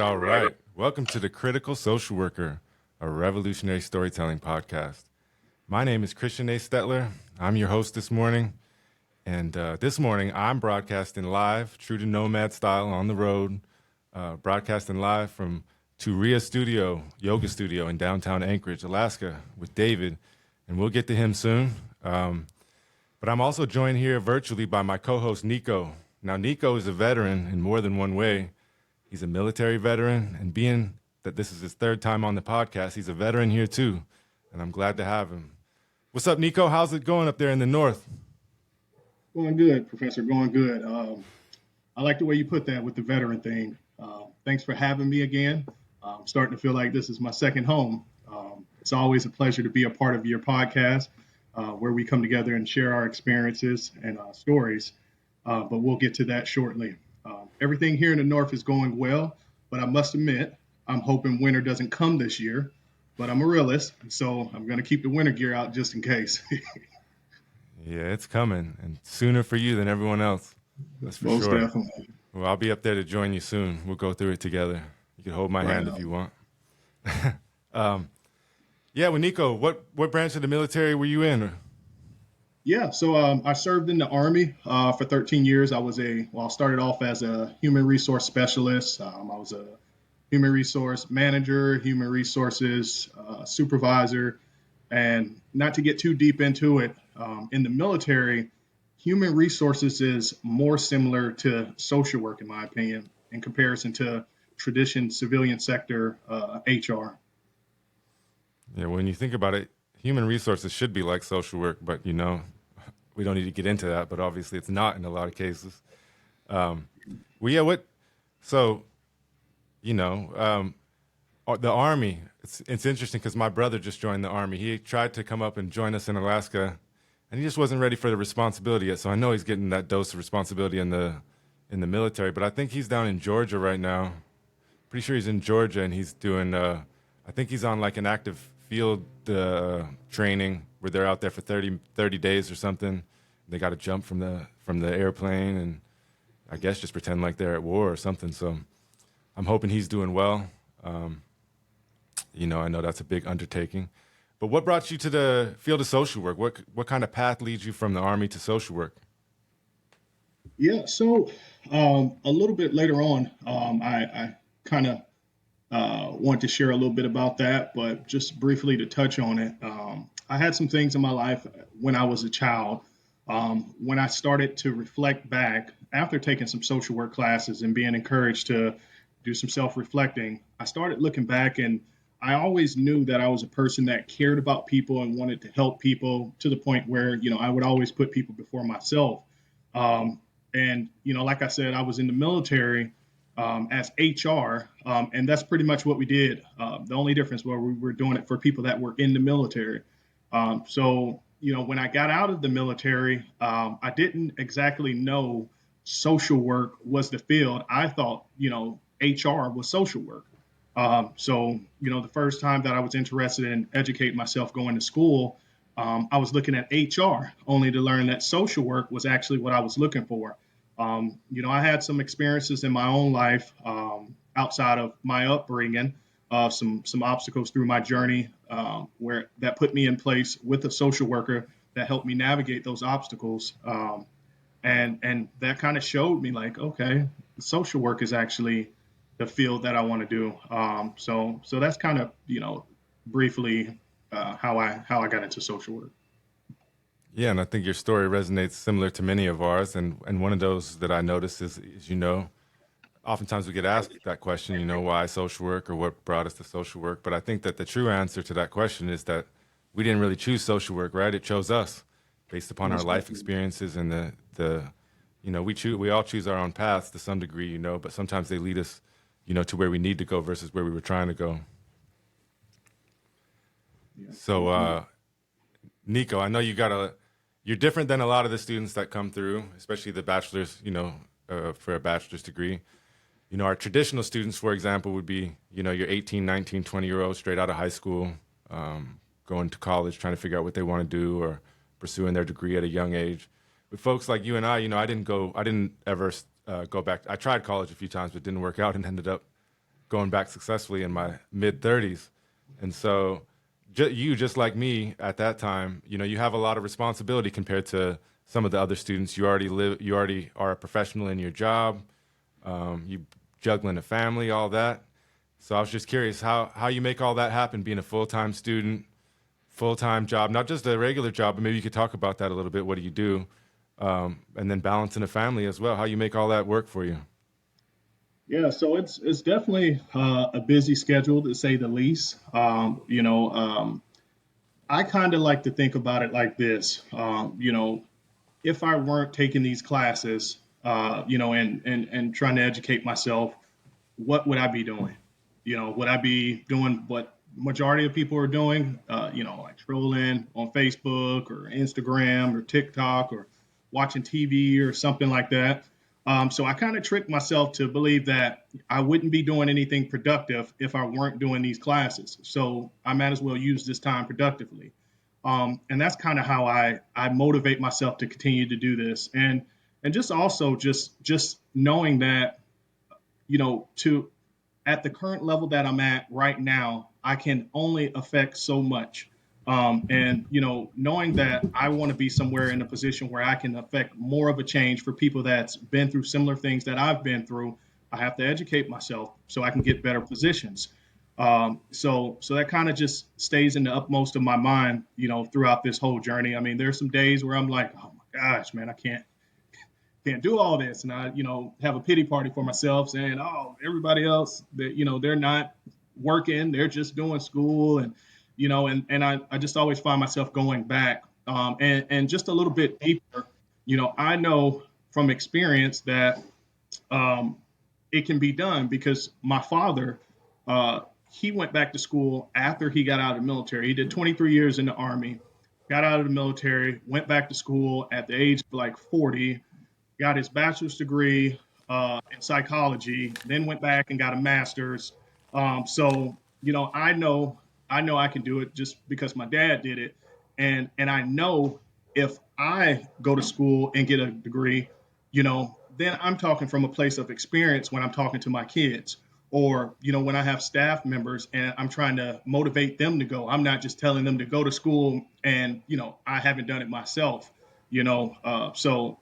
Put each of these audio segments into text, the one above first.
all right. Welcome to the Critical Social Worker, a revolutionary storytelling podcast. My name is Christian Ace Stettler. I'm your host this morning. And this morning, I'm broadcasting live, true to nomad style, on the road, broadcasting live from Turiya Yoga Studio in downtown Anchorage, Alaska, with David. And we'll get to him soon. But I'm also joined here virtually by my co-host, Niko. Now, Niko is a veteran in more than one way. He's a military veteran, and being that this is his third time on the podcast, he's a veteran here too, and I'm glad to have him. What's up, Niko? How's it going up there in the north? Going good, Professor, going good. I like the way you put that with the veteran thing. Thanks for having me again. I'm starting to feel like this is my second home. It's always a pleasure to be a part of your podcast, where we come together and share our experiences and stories, but we'll get to that shortly. Everything here in the north is going well, but I must admit, I'm hoping winter doesn't come this year, but I'm a realist, so I'm going to keep the winter gear out just in case. Yeah, it's coming, and sooner for you than everyone else. That's for Most sure. definitely. Well, I'll be up there to join you soon. We'll go through it together. You can hold my hand if you want. Yeah, well, Niko, what branch of the military were you in? Yeah, so I served in the Army for 13 years. I started off as a human resource specialist. I was a human resource manager, human resources supervisor, and not to get too deep into it, in the military, human resources is more similar to social work, in my opinion, in comparison to traditional civilian sector HR. Yeah, when you think about it, human resources should be like social work, but we don't need to get into that, but obviously it's not in a lot of cases. The Army, it's interesting because my brother just joined the Army. He tried to come up and join us in Alaska, and he just wasn't ready for the responsibility yet. So I know he's getting that dose of responsibility in the military, but I think he's down in Georgia right now. Pretty sure he's in Georgia, and he's doing, I think he's on like an active field training where they're out there for 30 days or something. They got to jump from the airplane and I guess just pretend like they're at war or something. So I'm hoping he's doing well. I know that's a big undertaking. But what brought you to the field of social work? What kind of path leads you from the Army to social work? Yeah, so a little bit later on, I kind of want to share a little bit about that, but just briefly to touch on it. I had some things in my life when I was a child. When I started to reflect back after taking some social work classes and being encouraged to do some self-reflecting, I started looking back, and I always knew that I was a person that cared about people and wanted to help people to the point where, I would always put people before myself. Like I said, I was in the military as HR, and that's pretty much what we did. The only difference was we were doing it for people that were in the military. When I got out of the military, I didn't exactly know social work was the field. I thought, HR was social work. The first time that I was interested in educating myself going to school, I was looking at HR only to learn that social work was actually what I was looking for. I had some experiences in my own life outside of my upbringing, some obstacles through my journey where that put me in place with a social worker that helped me navigate those obstacles. And that kind of showed me like, okay, social work is actually the field that I want to do. So that's kind of, briefly how I got into social work. Yeah, and I think your story resonates similar to many of ours. And one of those that I noticed is oftentimes we get asked that question, why social work or what brought us to social work. But I think that the true answer to that question is that we didn't really choose social work, right? It chose us based upon our life experiences and we all choose our own paths to some degree, but sometimes they lead us, to where we need to go versus where we were trying to go. Yeah. So, Niko, I know you're different than a lot of the students that come through, especially the bachelor's, for a bachelor's degree. Our traditional students, for example, would be, your 18, 19, 20-year-olds straight out of high school, going to college, trying to figure out what they want to do or pursuing their degree at a young age. But folks like you and I, I didn't ever go back. I tried college a few times, but didn't work out and ended up going back successfully in my mid 30s. And so you, just like me at that time, you have a lot of responsibility compared to some of the other students. You already are a professional in your job. You juggling a family, all that. So I was just curious how you make all that happen, being a full-time student, full-time job, not just a regular job, but maybe you could talk about that a little bit. What do you do? And then balancing a family as well. How you make all that work for you? Yeah, so it's definitely a busy schedule to say the least. I kind of like to think about it like this. If I weren't taking these classes, and trying to educate myself, what would I be doing? Would I be doing what majority of people are doing? Like trolling on Facebook or Instagram or TikTok or watching TV or something like that. So I kind of tricked myself to believe that I wouldn't be doing anything productive if I weren't doing these classes. So I might as well use this time productively. And that's kind of how I motivate myself to continue to do this. And just also just knowing that, to at the current level that I'm at right now, I can only affect so much. And knowing that I want to be somewhere in a position where I can affect more of a change for people that's been through similar things that I've been through, I have to educate myself so I can get better positions. So that kind of just stays in the upmost of my mind, throughout this whole journey. I mean, there's some days where I'm like, oh my gosh, man, I can't do all this. And I, have a pity party for myself saying, oh, everybody else that, they're not working, they're just doing school. And I just always find myself going back, and just a little bit deeper. I know from experience that, um, it can be done because my father, uh, he went back to school after he got out of the military. He did 23 years in the Army, got out of the military, went back to school at the age of like 40, got his bachelor's degree in psychology, then went back and got a master's. So I know I can do it just because my dad did it, and I know if I go to school and get a degree, then I'm talking from a place of experience when I'm talking to my kids. Or, when I have staff members and I'm trying to motivate them to go, I'm not just telling them to go to school and, I haven't done it myself, so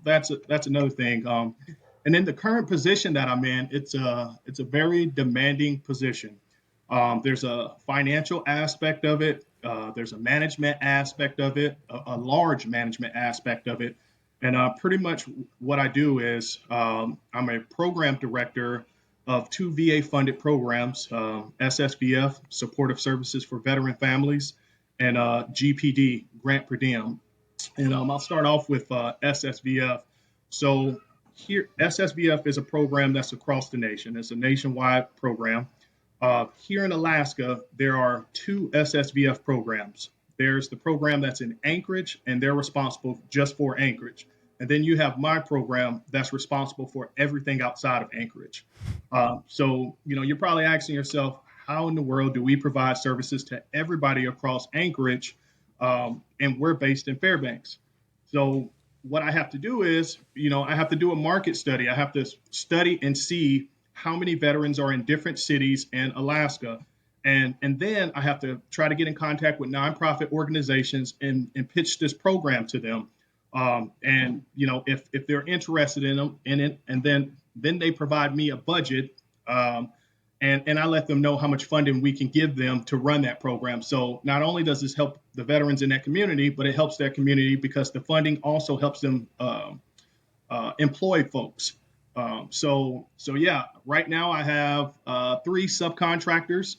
that's another thing. And then the current position that I'm in, it's a very demanding position. There's a financial aspect of it. There's a management aspect of it, a large management aspect of it. And pretty much what I do is, I'm a program director of two VA funded programs, SSVF, Supportive Services for Veteran Families, and GPD, Grant Per Diem. And I'll start off with SSVF. So here, SSVF is a program that's across the nation. It's a nationwide program. Here in Alaska, there are two SSVF programs. There's the program that's in Anchorage, and they're responsible just for Anchorage. And then you have my program that's responsible for everything outside of Anchorage. So, you're probably asking yourself, how in the world do we provide services to everybody across Anchorage? And we're based in Fairbanks. So, what I have to do is, I have to do a market study. I have to study and see how many veterans are in different cities in Alaska. And then I have to try to get in contact with nonprofit organizations and pitch this program to them. And if they're interested in it, and then they provide me a budget, and I let them know how much funding we can give them to run that program. So not only does this help the veterans in that community, but it helps that community because the funding also helps them employ folks. So yeah, right now I have three subcontractors,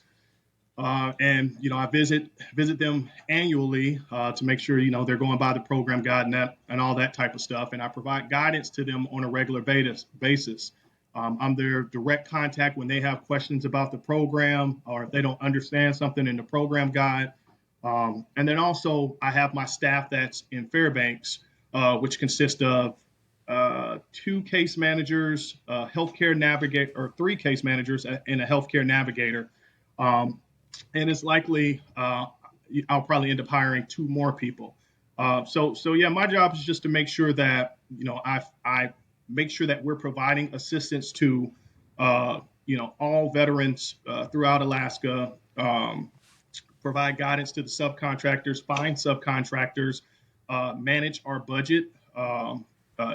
and I visit them annually to make sure they're going by the program guide and all that type of stuff, and I provide guidance to them on a regular basis. I'm their direct contact when they have questions about the program or if they don't understand something in the program guide. And then also I have my staff that's in Fairbanks, which consists of two case managers, healthcare navigator, or three case managers and a healthcare navigator. Um, and it's likely I'll probably end up hiring two more people. So yeah, my job is just to make sure that I make sure that we're providing assistance to all veterans throughout Alaska, provide guidance to the subcontractors, find subcontractors, manage our budget,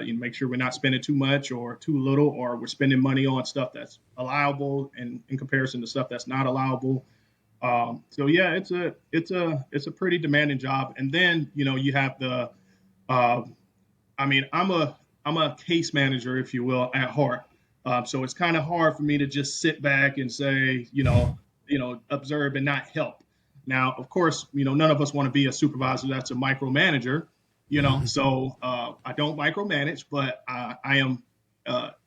make sure we're not spending too much or too little, or we're spending money on stuff that's allowable and in comparison to stuff that's not allowable. So yeah, it's a pretty demanding job. And then you have the uh, I'm a case manager, if you will, at heart. So it's kind of hard for me to just sit back and say, observe and not help. Now, of course, none of us want to be a supervisor that's a micromanager. So I don't micromanage, but I am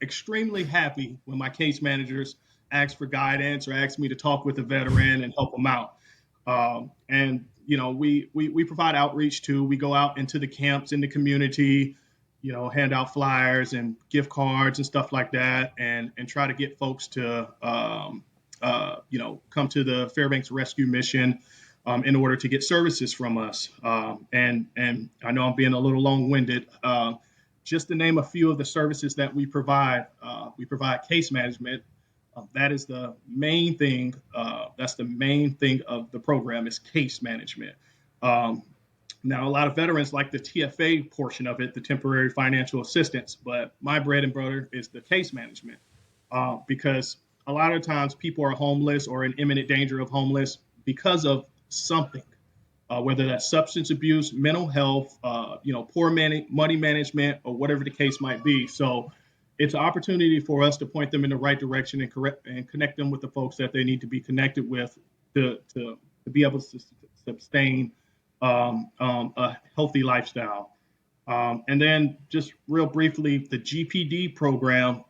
extremely happy when my case managers ask for guidance or ask me to talk with a veteran and help them out. And we provide outreach too. We go out into the camps in the community, hand out flyers and gift cards and stuff like that, and try to get folks to come to the Fairbanks Rescue Mission in order to get services from us. And I know I'm being a little long-winded. Just to name a few of the services that we provide case management. That is the main thing. That's the main thing of the program is case management. Now, a lot of veterans like the TFA portion of it, the temporary financial assistance, but my bread and butter is the case management because a lot of times people are homeless or in imminent danger of homeless because of something, whether that's substance abuse, mental health, poor money management, or whatever the case might be. So it's an opportunity for us to point them in the right direction and connect them with the folks that they need to be connected with to be able to sustain a healthy lifestyle. And then just real briefly, the GPD program,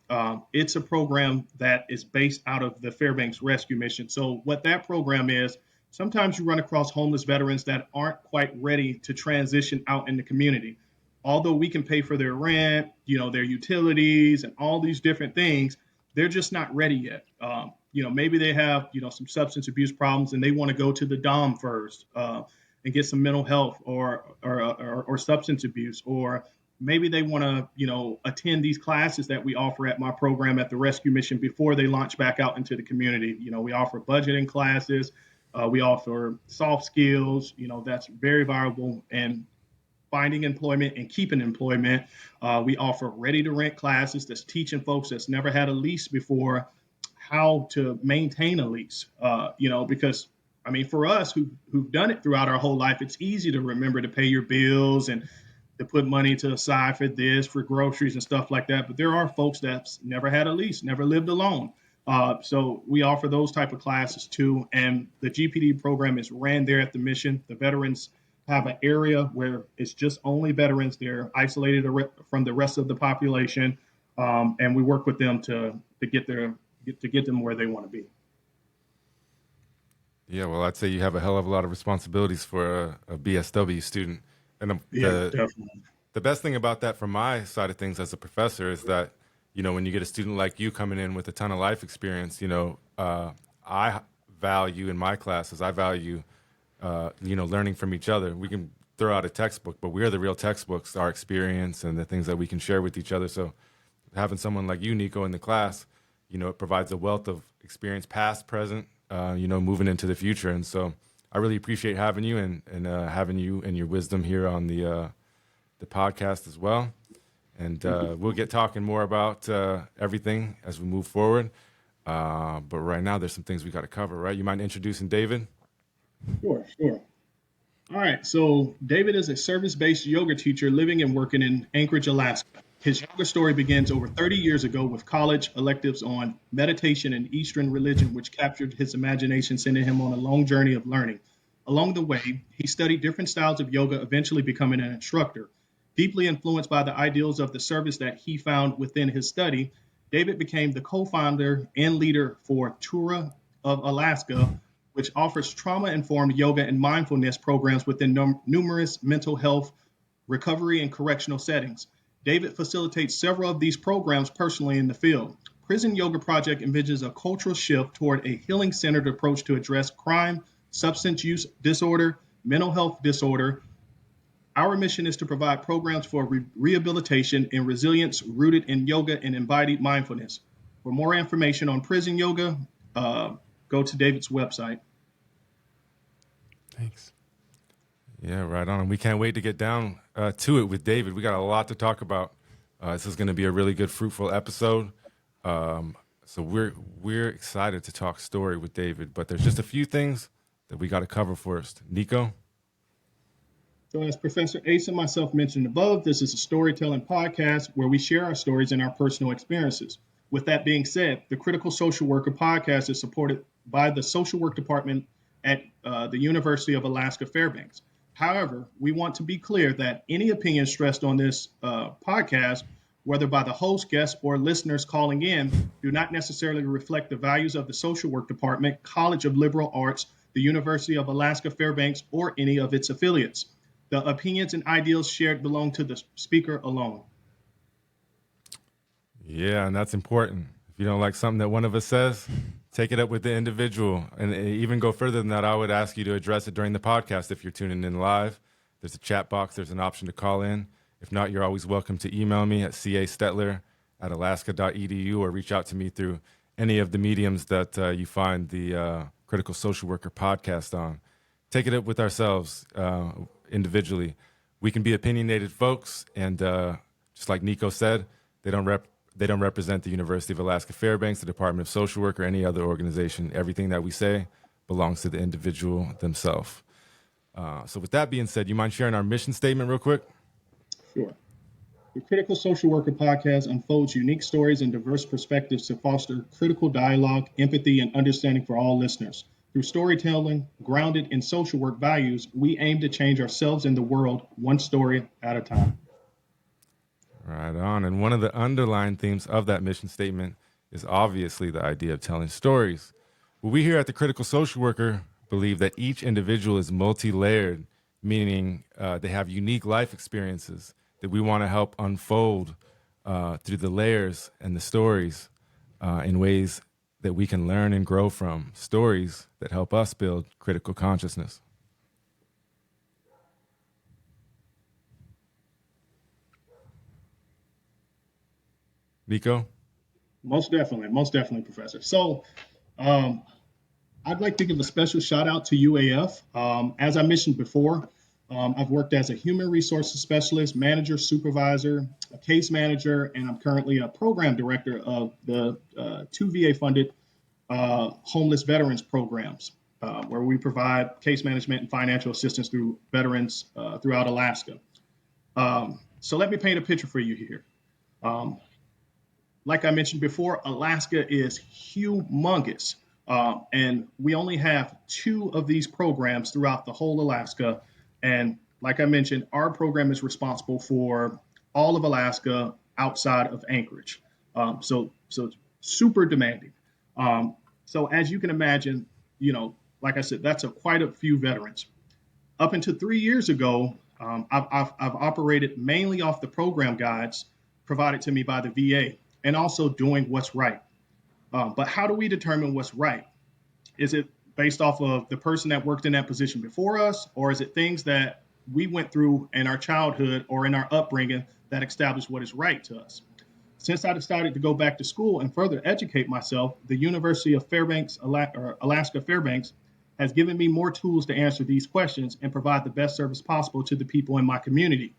it's a program that is based out of the Fairbanks Rescue Mission. So what that program is, sometimes you run across homeless veterans that aren't quite ready to transition out in the community. Although we can pay for their rent, their utilities and all these different things, they're just not ready yet. Maybe they have, some substance abuse problems and they want to go to the DOM first and get some mental health or substance abuse, or maybe they want to, attend these classes that we offer at my program at the Rescue Mission before they launch back out into the community. We offer budgeting classes. We offer soft skills, that's very valuable, and finding employment and keeping employment. We offer ready to rent classes that's teaching folks that's never had a lease before how to maintain a lease, because for us who've done it throughout our whole life, it's easy to remember to pay your bills and to put money to the side for this, for groceries and stuff like that. But there are folks that's never had a lease, never lived alone. So we offer those type of classes too. And the GPD program is ran there at the mission. The veterans have an area where it's just only veterans. They're isolated from the rest of the population. And we work with them to get them where they want to be. Yeah, well, I'd say you have a hell of a lot of responsibilities for a BSW student. And Definitely. the best thing about that from my side of things as a professor is that, when you get a student like you coming in with a ton of life experience, I value in my classes, learning from each other. We can throw out a textbook, but we're the real textbooks, our experience and the things that we can share with each other. So having someone like you, Niko, in the class, it provides a wealth of experience, past, present, moving into the future. And so I really appreciate having you and having you and your wisdom here on the podcast as well. And we'll get talking more about everything as we move forward. But right now, there's some things we got to cover, right? You mind introducing David? Sure. All right. So David is a service-based yoga teacher living and working in Anchorage, Alaska. His yoga story begins over 30 years ago with college electives on meditation and Eastern religion, which captured his imagination, sending him on a long journey of learning. Along the way, he studied different styles of yoga, eventually becoming an instructor. Deeply influenced by the ideals of the service that he found within his study, David became the co-founder and leader for Turiya of Alaska, which offers trauma-informed yoga and mindfulness programs within numerous mental health, recovery, and correctional settings. David facilitates several of these programs personally in the field. Prison Yoga Project envisions a cultural shift toward a healing-centered approach to address crime, substance use disorder, mental health disorder. Our mission is to provide programs for rehabilitation and resilience rooted in yoga and embodied mindfulness. For more information on prison yoga, go to David's website. Thanks. Yeah, right on. And we can't wait to get down to it with David. We got a lot to talk about. This is going to be a really good, fruitful episode. So we're excited to talk story with David, but there's just a few things that we got to cover first. Niko? So as Professor Ace and myself mentioned above, this is a storytelling podcast where we share our stories and our personal experiences. With that being said, the Critical Social Worker podcast is supported by the Social Work Department at the University of Alaska, Fairbanks. However, we want to be clear that any opinions stressed on this podcast, whether by the host, guests, or listeners calling in, do not necessarily reflect the values of the Social Work Department, College of Liberal Arts, the University of Alaska, Fairbanks, or any of its affiliates. The opinions and ideals shared belong to the speaker alone. Yeah, and that's important. If you don't like something that one of us says, take it up with the individual. And even go further than that, I would ask you to address it during the podcast if you're tuning in live. There's a chat box. There's an option to call in. If not, you're always welcome to email me at castettler@alaska.edu or reach out to me through any of the mediums that you find the Critical Social Worker podcast on. Take it up with ourselves individually. We can be opinionated folks, and just like Niko said, they don't represent the University of Alaska Fairbanks, the Department of Social Work, or any other organization. Everything that we say belongs to the individual themselves. So with that being said, you mind sharing our mission statement real quick? Sure. The Critical Social Worker podcast unfolds unique stories and diverse perspectives to foster critical dialogue, empathy, and understanding for all listeners. Through storytelling grounded in social work values, we aim to change ourselves and the world one story at a time. Right on. And one of the underlying themes of that mission statement is obviously the idea of telling stories. Well, we here at the Critical Social Worker believe that each individual is multi-layered, meaning they have unique life experiences that we want to help unfold through the layers and the stories in ways that we can learn and grow from, stories that help us build critical consciousness. Niko? Most definitely, Professor. So I'd like to give a special shout out to UAF. As I mentioned before, I've worked as a human resources specialist, manager, supervisor, a case manager, and I'm currently a program director of the two VA-funded homeless veterans programs, where we provide case management and financial assistance through veterans throughout Alaska. So let me paint a picture for you here. Like I mentioned before, Alaska is humongous, and we only have 2 of these programs throughout the whole Alaska. And like I mentioned, our program is responsible for all of Alaska outside of Anchorage. So it's super demanding. So as you can imagine, like I said, that's quite a few veterans. Up until 3 years ago, I've operated mainly off the program guides provided to me by the VA, and also doing what's right. But how do we determine what's right? Is it based off of the person that worked in that position before us, or is it things that we went through in our childhood or in our upbringing that established what is right to us? Since I decided to go back to school and further educate myself, the University of Fairbanks, Alaska Fairbanks, has given me more tools to answer these questions and provide the best service possible to the people in my community.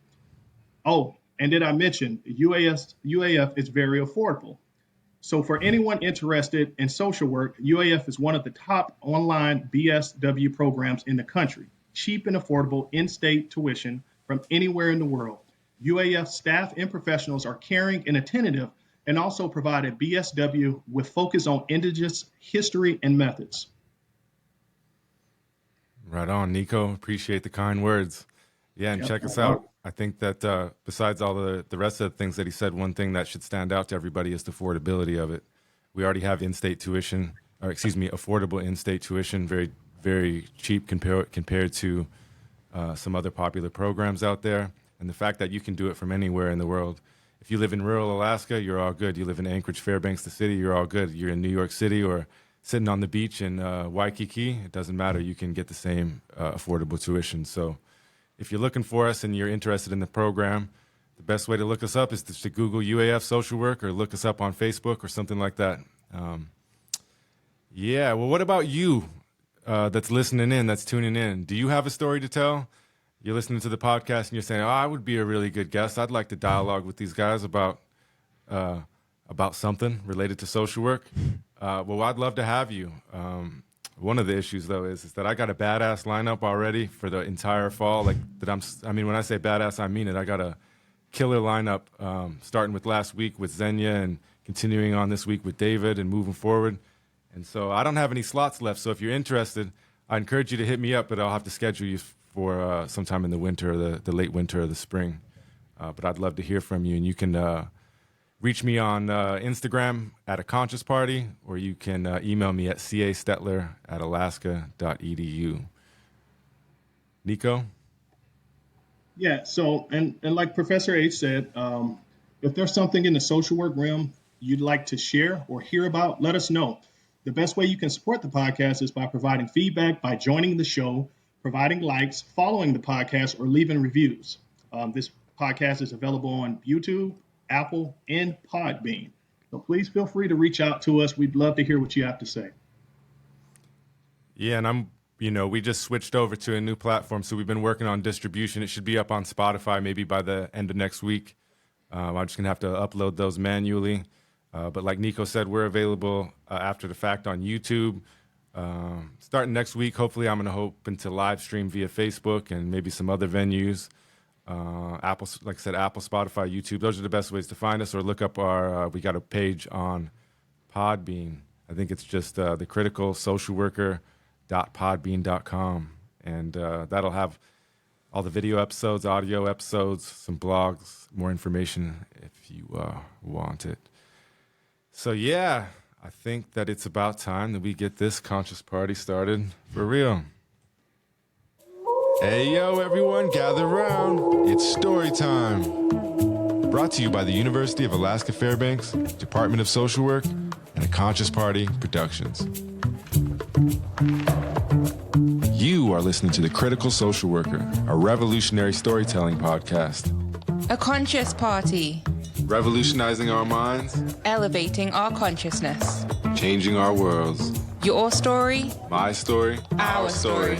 Oh, and did I mention UAF is very affordable? So for anyone interested in social work, UAF is one of the top online BSW programs in the country. Cheap and affordable in-state tuition from anywhere in the world. UAF staff and professionals are caring and attentive, and also provide a BSW with focus on indigenous history and methods. Right on, Niko. Appreciate the kind words. Yeah, and Yep. check us out. I think that besides all the rest of the things that he said, one thing that should stand out to everybody is the affordability of it. We already have affordable in-state tuition, very, very cheap compared to some other popular programs out there. And the fact that you can do it from anywhere in the world. If you live in rural Alaska, you're all good. You live in Anchorage, Fairbanks, the city, you're all good. You're in New York City or sitting on the beach in Waikiki, it doesn't matter. You can get the same affordable tuition. So if you're looking for us and you're interested in the program, the best way to look us up is to Google UAF Social Work or look us up on Facebook or something like that. Yeah, well, what about you that's listening in, that's tuning in? Do you have a story to tell? You're listening to the podcast and you're saying, oh, I would be a really good guest. I'd like to dialogue with these guys about something related to social work. Well, I'd love to have you. One of the issues, though, is that I got a badass lineup already for the entire fall. When I say badass, I mean it. I got a killer lineup starting with last week with Xenia and continuing on this week with David and moving forward. And so I don't have any slots left. So if you're interested, I encourage you to hit me up, but I'll have to schedule you for sometime in the winter or the late winter or the spring. But I'd love to hear from you. And you can reach me on Instagram at A Conscious Party, or you can email me at castettler@alaska.edu. Niko? Yeah. So, and like Professor H said, if there's something in the social work realm you'd like to share or hear about, let us know. The best way you can support the podcast is by providing feedback, by joining the show, providing likes, following the podcast, or leaving reviews. This podcast is available on YouTube, Apple, and Podbean. So please feel free to reach out to us. We'd love to hear what you have to say. Yeah, and we just switched over to a new platform, so we've been working on distribution. It should be up on Spotify maybe by the end of next week. I'm just going to have to upload those manually. But like Niko said, we're available after the fact on YouTube. Starting next week, hopefully I'm going to open to live stream via Facebook and maybe some other venues. Apple, like I said, Apple, Spotify, YouTube. Those are the best ways to find us. Or look up we got a page on Podbean. I think it's just thecriticalsocialworker.podbean.com. And that'll have all the video episodes, audio episodes, some blogs, more information if you want it. So, yeah, I think that it's about time that we get this conscious party started for real. Hey, yo, everyone, gather around. It's story time. Brought to you by the University of Alaska Fairbanks, Department of Social Work, and A Conscious Party Productions. You are listening to The Critical Social Worker, a revolutionary storytelling podcast. A conscious party. Revolutionizing our minds. Elevating our consciousness. Changing our worlds. Your story. My story. Our story.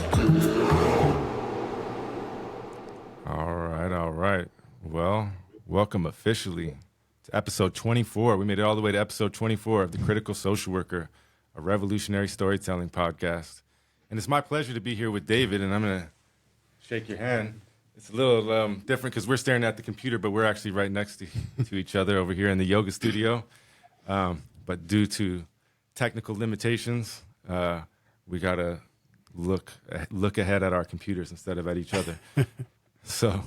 All right. Well, welcome officially to episode 24. We made it all the way to episode 24 of The Critical Social Worker, a revolutionary storytelling podcast. And it's my pleasure to be here with David, and I'm going to shake your hand. It's a little different because we're staring at the computer, but we're actually right next to each other over here in the yoga studio. But due to technical limitations, we got to look ahead at our computers instead of at each other. So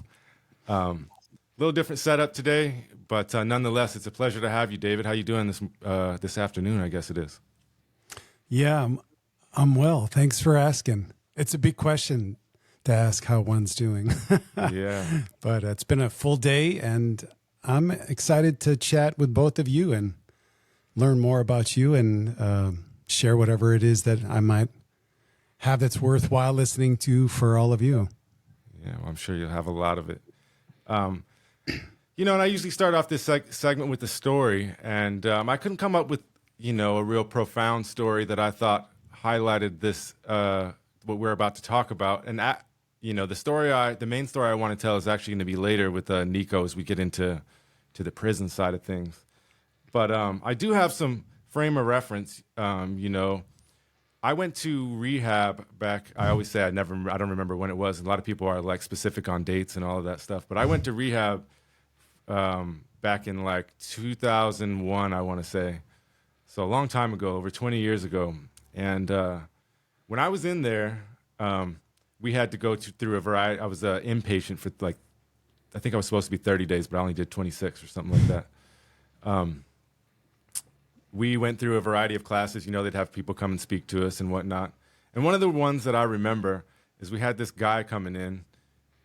a little different setup today, but nonetheless, it's a pleasure to have you, David. How you doing this afternoon, I guess it is? Yeah, I'm well. Thanks for asking. It's a big question to ask how one's doing. Yeah. But it's been a full day, and I'm excited to chat with both of you and learn more about you and share whatever it is that I might have that's worthwhile listening to for all of you. Yeah, well, I'm sure you'll have a lot of it. And I usually start off this segment with a story, and I couldn't come up with, a real profound story that I thought highlighted this, what we're about to talk about. And, the main story I want to tell is actually going to be later with Niko as we get into the prison side of things. But I do have some frame of reference. I went to rehab back. I always say I don't remember when it was. A lot of people are like specific on dates and all of that stuff. But I went to rehab back in like 2001, I want to say. So a long time ago, over 20 years ago. And when I was in there, we had to go through a variety. I was inpatient for I think I was supposed to be 30 days, but I only did 26 or something like that. We went through a variety of classes. They'd have people come and speak to us and whatnot. And one of the ones that I remember is we had this guy coming in,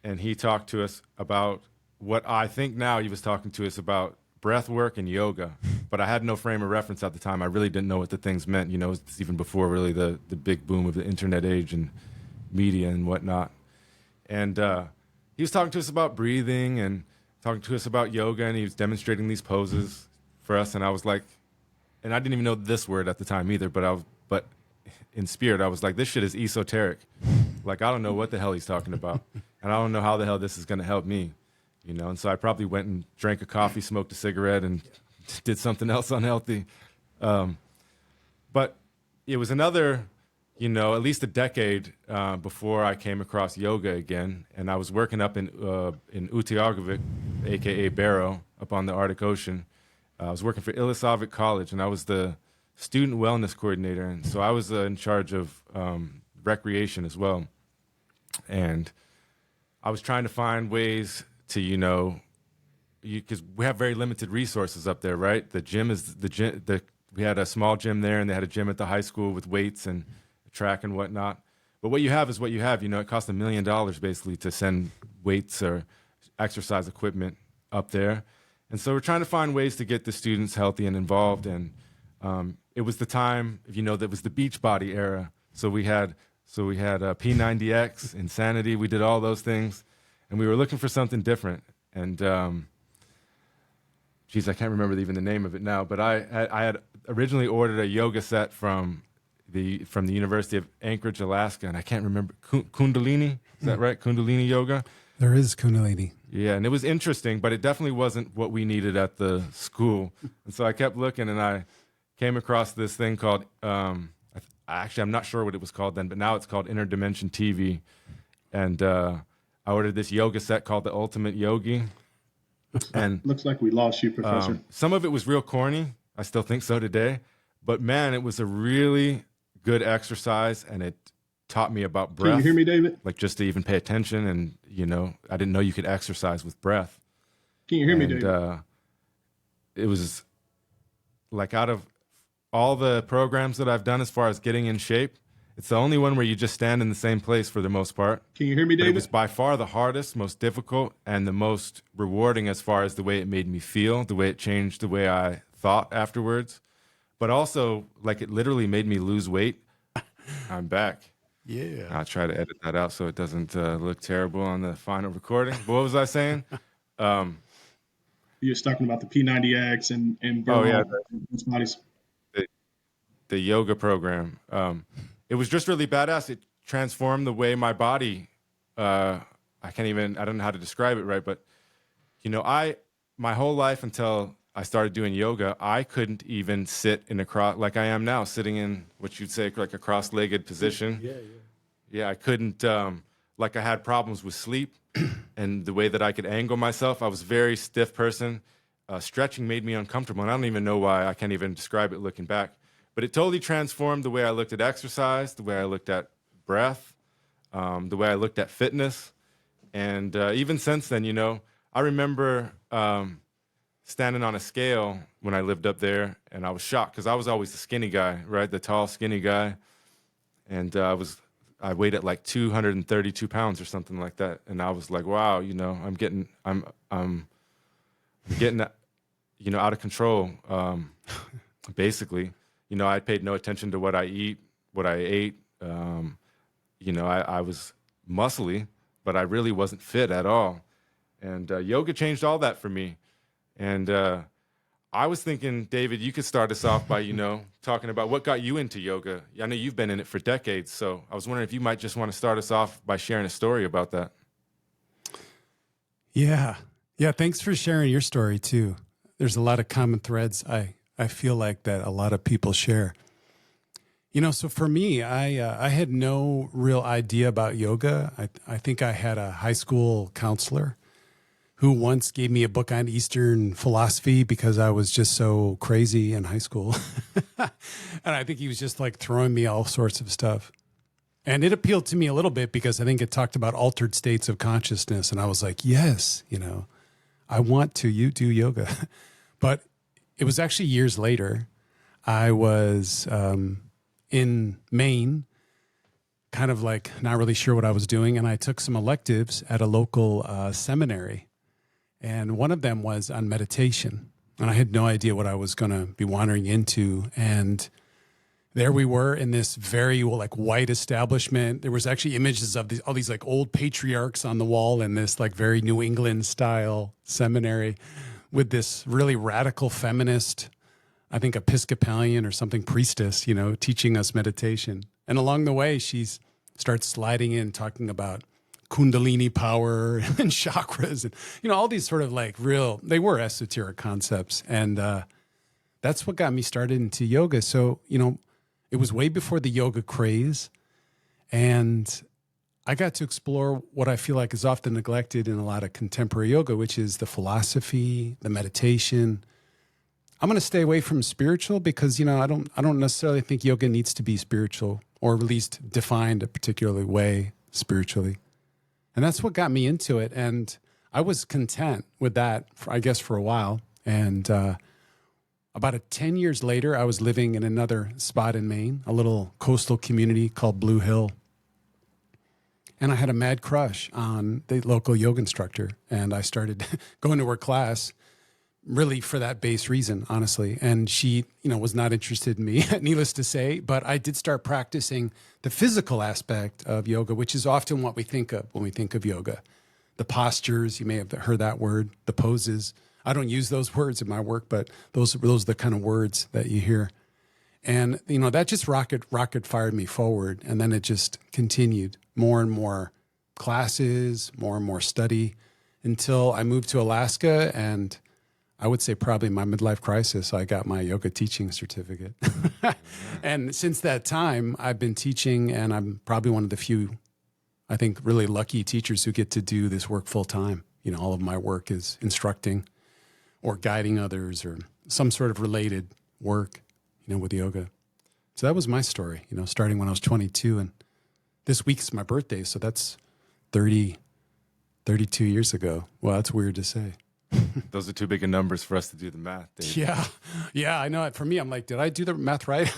and he talked to us about what I think now he was talking to us about breath work and yoga. But I had no frame of reference at the time. I really didn't know what the things meant. It was even before really the big boom of the internet age and media and whatnot. And he was talking to us about breathing and talking to us about yoga, and he was demonstrating these poses for us. And I was like, and I didn't even know this word at the time either, but in spirit, I was like, this shit is esoteric. Like, I don't know what the hell he's talking about. And I don't know how the hell this is going to help me, you know? And so I probably went and drank a coffee, smoked a cigarette, and did something else unhealthy. But it was another, you know, at least a decade before I came across yoga again. And I was working up in Utqiagvik, a.k.a. Barrow, up on the Arctic Ocean. I was working for Ilisavik College, and I was the student wellness coordinator. And so I was in charge of recreation as well. And I was trying to find ways to, you know, because we have very limited resources up there, right? The gym is we had a small gym there, and they had a gym at the high school with weights and track and whatnot. But what you have is what you have. You know, it costs $1 million basically to send weights or exercise equipment up there. And so we're trying to find ways to get the students healthy and involved. And it was the time, you know, that was the Beachbody era. So we had P90X, Insanity. We did all those things, and we were looking for something different. And geez, I can't remember even the name of it now. But I had originally ordered a yoga set from the University of Anchorage, Alaska, and I can't remember Kundalini. Is that right? Kundalini yoga. There is Kundalini. Yeah, and it was interesting, but it definitely wasn't what we needed at the school. And so I kept looking, and I came across this thing called. Actually, I'm not sure what it was called then, but now it's called Interdimension TV. And I ordered this yoga set called the Ultimate Yogi. And looks like we lost you, Professor. some of it was real corny. I still think so today. But man, it was a really good exercise, and it taught me about breath. Can you hear me, David? Like, just to even pay attention. And, you know, I didn't know you could exercise with breath. Can you hear me, David? It was like, out of all the programs that I've done as far as getting in shape, it's the only one where you just stand in the same place for the most part. Can you hear me, But David? it was by far the hardest, most difficult, and the most rewarding as far as the way it made me feel, the way it changed the way I thought afterwards. But also, like, it literally made me lose weight. I'm back. Yeah. I'll try to edit that out so it doesn't look terrible on the final recording. But what was I saying? You're just talking about the P90X and Oh, yeah. those bodies. The yoga program. It was just really badass. It transformed the way my body, I don't know how to describe it right, but, you know, my whole life until I started doing yoga, I couldn't even sit in like I am now, sitting in what you'd say like a cross-legged position. Yeah, I couldn't, like, I had problems with sleep and the way that I could angle myself. I was a very stiff person. Stretching made me uncomfortable, and I don't even know why. I can't even describe it looking back. But it totally transformed the way I looked at exercise, the way I looked at breath, the way I looked at fitness. And even since then, you know, I remember standing on a scale when I lived up there, and I was shocked because I was always the skinny guy, right? The tall, skinny guy. And I weighed at like 232 pounds or something like that. And I was like, wow, you know, I'm getting, you know, out of control, basically. You know, I paid no attention to what I ate. You know, I was muscly, but I really wasn't fit at all. And yoga changed all that for me. And I was thinking, David, you could start us off by, you know, talking about what got you into yoga. I know you've been in it for decades, so I was wondering if you might just want to start us off by sharing a story about that. Yeah. Yeah. Thanks for sharing your story too. There's a lot of common threads I feel like that a lot of people share. You know, so for me, I had no real idea about yoga. I think I had a high school counselor who once gave me a book on Eastern philosophy because I was just so crazy in high school. And I think he was just like throwing me all sorts of stuff. And it appealed to me a little bit because I think it talked about altered states of consciousness. And I was like, yes, you know, I want to do yoga. But it was actually years later. I was in Maine, kind of like not really sure what I was doing. And I took some electives at a local seminary. And one of them was on meditation. And I had no idea what I was going to be wandering into. And there we were in this very like white establishment. There was actually images of all these like old patriarchs on the wall in this like very New England style seminary with this really radical feminist, I think Episcopalian or something priestess, teaching us meditation. And along the way, she starts sliding in, talking about Kundalini power and chakras and, all these sort of like they were esoteric concepts. And that's what got me started into yoga. So, it was way before the yoga craze. And I got to explore what I feel like is often neglected in a lot of contemporary yoga, which is the philosophy, the meditation. I'm going to stay away from spiritual because, I don't necessarily think yoga needs to be spiritual or at least defined a particular way spiritually. And that's what got me into it. And I was content with that, for a while. And about 10 years later, I was living in another spot in Maine, a little coastal community called Blue Hill. And I had a mad crush on the local yoga instructor. And I started going to her class really for that base reason, honestly. And she, was not interested in me, needless to say. But I did start practicing the physical aspect of yoga, which is often what we think of when we think of yoga. The postures, you may have heard that word, the poses. I don't use those words in my work, but those are the kind of words that you hear. And, that just rocket fired me forward. And then it just continued, more and more classes, more and more study, until I moved to Alaska. And I would say probably my midlife crisis, I got my yoga teaching certificate. And since that time, I've been teaching, and I'm probably one of the few, I think, really lucky teachers who get to do this work full time. All of my work is instructing or guiding others or some sort of related work, with yoga. So that was my story, starting when I was 22. And this week's my birthday, so that's 32 years ago. Well, that's weird to say. Those are too big of numbers for us to do the math, Dave. Yeah, I know. For me, I'm like, did I do the math right?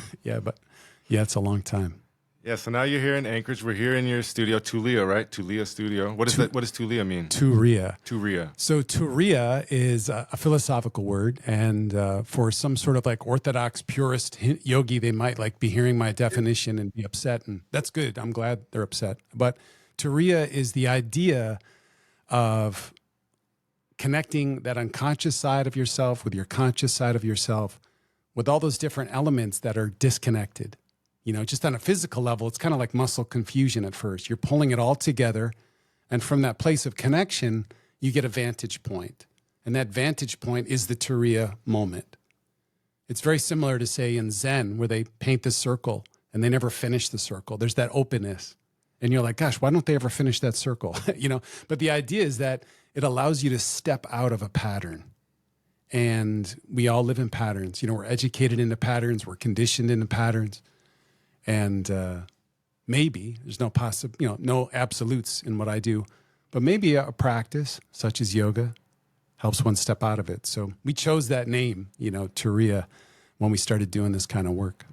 It's a long time. Yeah, so now you're here in Anchorage. We're here in your studio, Turiya, right? Turiya Studio. What does Turiya mean? Turiya. So Turiya is a philosophical word, and for some sort of like orthodox purist yogi, they might like be hearing my definition and be upset, and that's good. I'm glad they're upset. But Turiya is the idea of connecting that unconscious side of yourself with your conscious side of yourself, with all those different elements that are disconnected. Just on a physical level, it's kind of like muscle confusion at first. You're pulling it all together, and from that place of connection, you get a vantage point. And that vantage point is the Turiya moment. It's very similar to, say, in Zen, where they paint the circle, and they never finish the circle. There's that openness. And you're like, gosh, why don't they ever finish that circle? But the idea is that it allows you to step out of a pattern. And we all live in patterns. We're educated into patterns. We're conditioned into patterns. And maybe there's no absolutes in what I do, but maybe a practice such as yoga helps one step out of it. So we chose that name, Turiya, when we started doing this kind of work.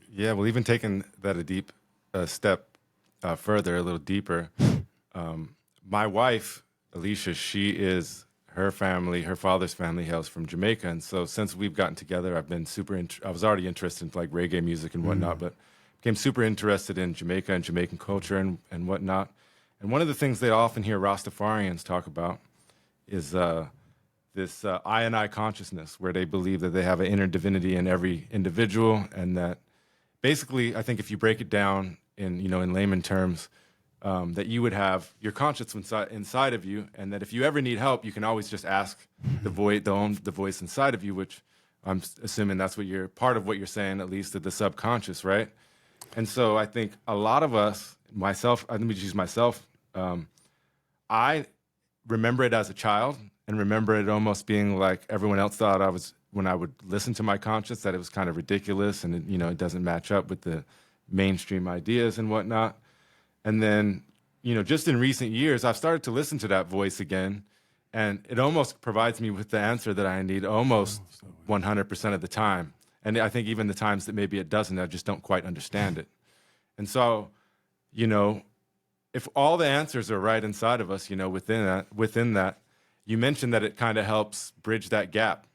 Yeah, well, even taking that a deep step further, a little deeper, my wife, Alicia, her father's family hails from Jamaica. And so since we've gotten together, I've been I was already interested in like reggae music and whatnot, but became super interested in Jamaica and Jamaican culture and whatnot. And one of the things they often hear Rastafarians talk about is this I and I consciousness, where they believe that they have an inner divinity in every individual. And that basically, I think if you break it down in layman terms, that you would have your conscience inside of you, and that if you ever need help, you can always just ask the voice inside of you, which I'm assuming that's part of what you're saying, at least, the subconscious, right? And so I think a lot of us, myself, let me just use myself, I remember it as a child and remember it almost being like everyone else thought I was when I would listen to my conscience, that it was kind of ridiculous and it doesn't match up with the mainstream ideas and whatnot. And then, just in recent years, I've started to listen to that voice again, and it almost provides me with the answer that I need almost 100% of the time. And I think even the times that maybe it doesn't, I just don't quite understand it. And so, if all the answers are right inside of us, within that, you mentioned that it kind of helps bridge that gap.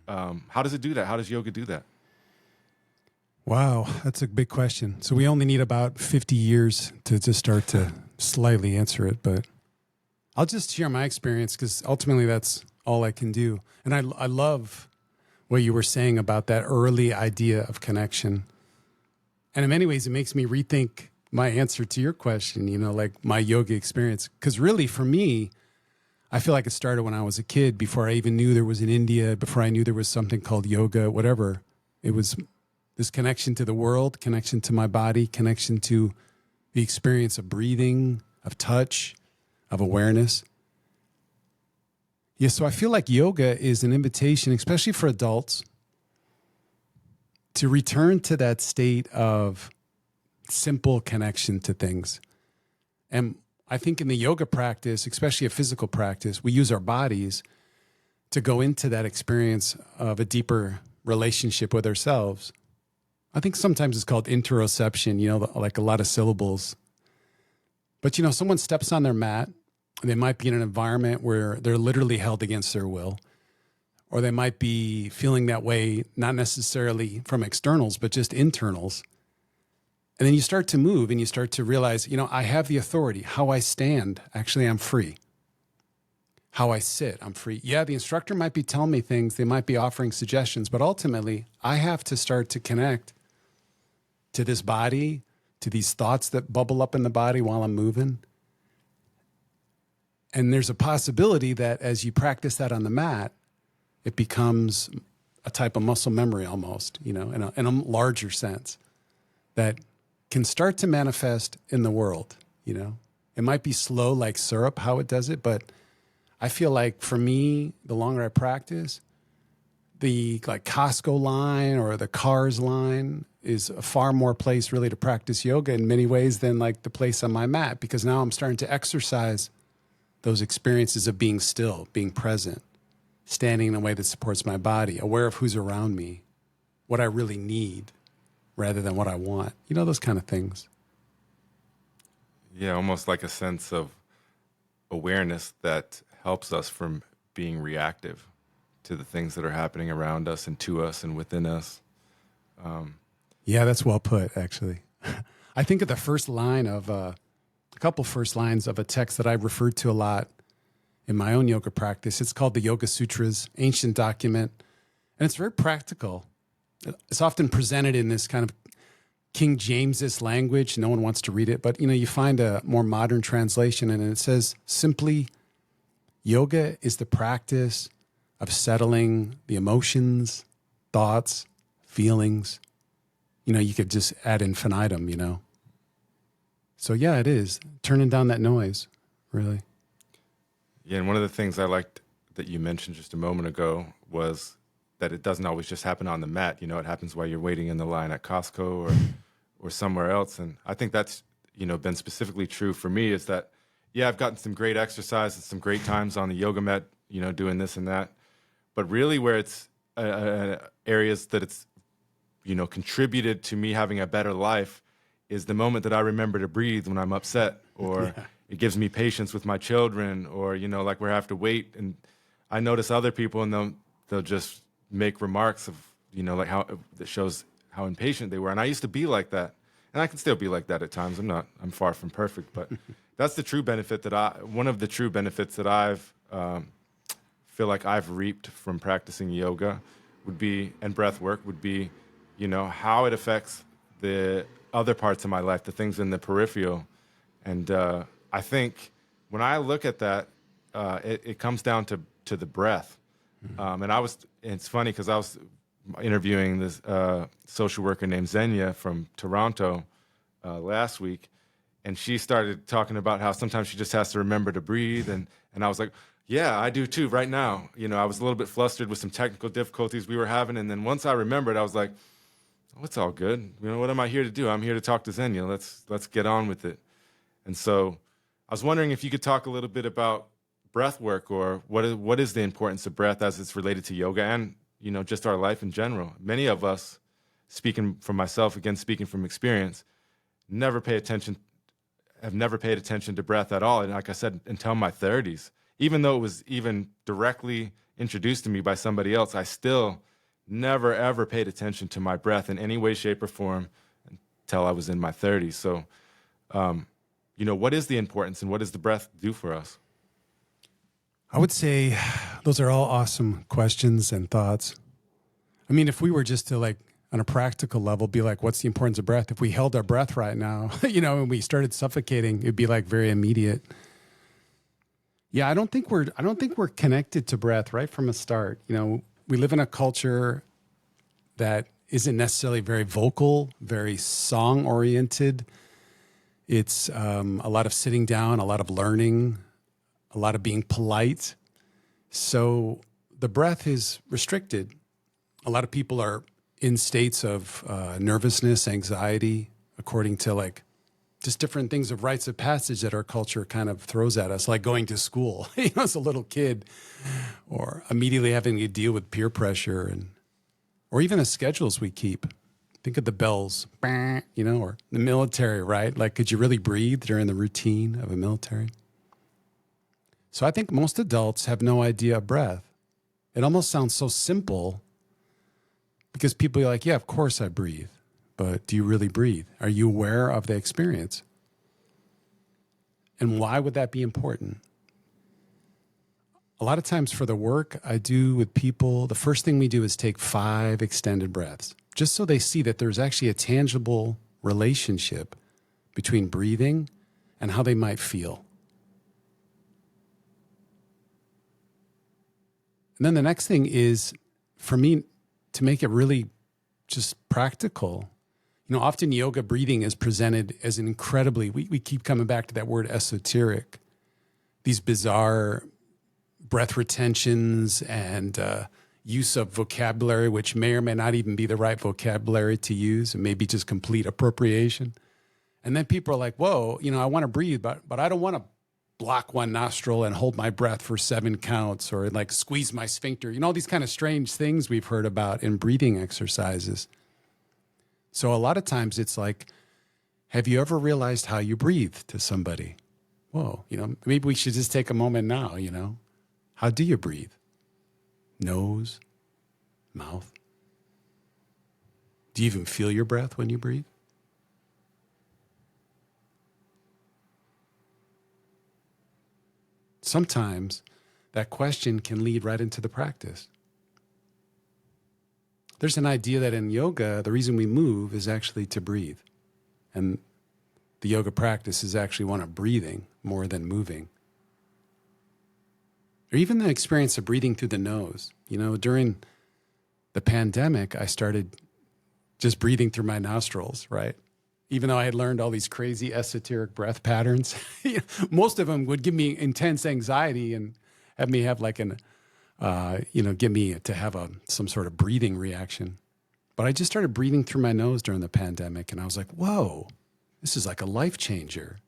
How does it do that? How does yoga do that? Wow, that's a big question. So we only need about 50 years to start to slightly answer it, but I'll just share my experience because ultimately that's all I can do. And I love what you were saying about that early idea of connection. And in many ways, it makes me rethink my answer to your question, like my yoga experience. Because really, for me, I feel like it started when I was a kid, before I even knew there was an India, before I knew there was something called yoga, whatever. It was this connection to the world, connection to my body, connection to the experience of breathing, of touch, of awareness. Yeah, so I feel like yoga is an invitation, especially for adults, to return to that state of simple connection to things. And I think in the yoga practice, especially a physical practice, we use our bodies to go into that experience of a deeper relationship with ourselves. I think sometimes it's called interoception, like a lot of syllables. But, someone steps on their mat, they might be in an environment where they're literally held against their will, or they might be feeling that way, not necessarily from externals, but just internals. And then you start to move and you start to realize, I have the authority. How I stand, actually, I'm free. How I sit, I'm free. Yeah, the instructor might be telling me things. They might be offering suggestions, but ultimately, I have to start to connect to this body, to these thoughts that bubble up in the body while I'm moving. And there's a possibility that as you practice that on the mat, it becomes a type of muscle memory almost, in a larger sense that can start to manifest in the world, It might be slow like syrup, how it does it, but I feel like for me, the longer I practice, the like Costco line or the Cars line is a far more place really to practice yoga in many ways than like the place on my mat, because now I'm starting to exercise those experiences of being still, being present, standing in a way that supports my body, aware of who's around me, what I really need rather than what I want, those kind of things. Yeah, almost like a sense of awareness that helps us from being reactive to the things that are happening around us and to us and within us. Yeah, that's well put, actually. I think of the first line of a couple first lines of a text that I've referred to a lot in my own yoga practice. It's called the Yoga Sutras, ancient document, and it's very practical. It's often presented in this kind of King James's language. No one wants to read it, but you find a more modern translation, and it says simply, yoga is the practice of settling the emotions, thoughts, feelings. You could just add infinitum, So yeah, it is turning down that noise, really. Yeah, and one of the things I liked that you mentioned just a moment ago was that it doesn't always just happen on the mat. It happens while you're waiting in the line at Costco or somewhere else. And I think that's, been specifically true for me, is that, yeah, I've gotten some great exercise and some great times on the yoga mat, doing this and that. But really where it's areas that it's, contributed to me having a better life is the moment that I remember to breathe when I'm upset, or it gives me patience with my children, or, like where I have to wait. And I notice other people and they'll just make remarks of, like how that shows how impatient they were. And I used to be like that. And I can still be like that at times. I'm far from perfect, but that's the true benefit one of the true benefits that I've feel like I've reaped from practicing yoga would be, and breath work would be, how it affects the other parts of my life, the things in the peripheral. And I think when I look at that, it comes down to the breath. And it's funny because I was interviewing this social worker named Xenia from Toronto last week, and she started talking about how sometimes she just has to remember to breathe. And I was like, yeah, I do too right now. I was a little bit flustered with some technical difficulties we were having. And then once I remembered, I was like, oh, it's all good. What am I here to do? I'm here to talk to Xenia. Let's get on with it. And so I was wondering if you could talk a little bit about breath work, or what is the importance of breath as it's related to yoga and, just our life in general. Many of us, speaking from myself, again, speaking from experience, have never paid attention to breath at all. And like I said, until my 30s, even though it was even directly introduced to me by somebody else, I still never, ever paid attention to my breath in any way, shape, or form until I was in my 30s. So, what is the importance and what does the breath do for us? I would say those are all awesome questions and thoughts. I mean, if we were just to like on a practical level, be like, what's the importance of breath? If we held our breath right now, and we started suffocating, it'd be like very immediate. Yeah, I don't think we're connected to breath right from the start. We live in a culture that isn't necessarily very vocal, very song oriented. It's a lot of sitting down, a lot of learning, a lot of being polite. So the breath is restricted. A lot of people are in states of nervousness, anxiety, according to like just different things of rites of passage that our culture kind of throws at us, like going to school, as a little kid, or immediately having to deal with peer pressure, or even the schedules we keep. Think of the bells, or the military, right? Like, could you really breathe during the routine of a military? So I think most adults have no idea of breath. It almost sounds so simple because people are like, yeah, of course I breathe. But do you really breathe? Are you aware of the experience? And why would that be important? A lot of times for the work I do with people, the first thing we do is take 5 extended breaths, just so they see that there's actually a tangible relationship between breathing and how they might feel. And then the next thing is, for me, to make it really just practical. Often yoga breathing is presented as an incredibly, we keep coming back to that word esoteric, these bizarre breath retentions and use of vocabulary, which may or may not even be the right vocabulary to use, and maybe just complete appropriation. And then people are like, whoa, I want to breathe, but I don't want to block one nostril and hold my breath for 7 counts, or like squeeze my sphincter. All these kind of strange things we've heard about in breathing exercises. So a lot of times it's like, have you ever realized how you breathe to somebody? Whoa, maybe we should just take a moment now, How do you breathe? Nose, mouth? Do you even feel your breath when you breathe? Sometimes that question can lead right into the practice. There's an idea that in yoga, the reason we move is actually to breathe. And the yoga practice is actually one of breathing more than moving. Or even the experience of breathing through the nose. During the pandemic, I started just breathing through my nostrils, right? Even though I had learned all these crazy esoteric breath patterns, most of them would give me intense anxiety and have me have like get me to have some sort of breathing reaction. But I just started breathing through my nose during the pandemic, and I was like, whoa, this is like a life changer.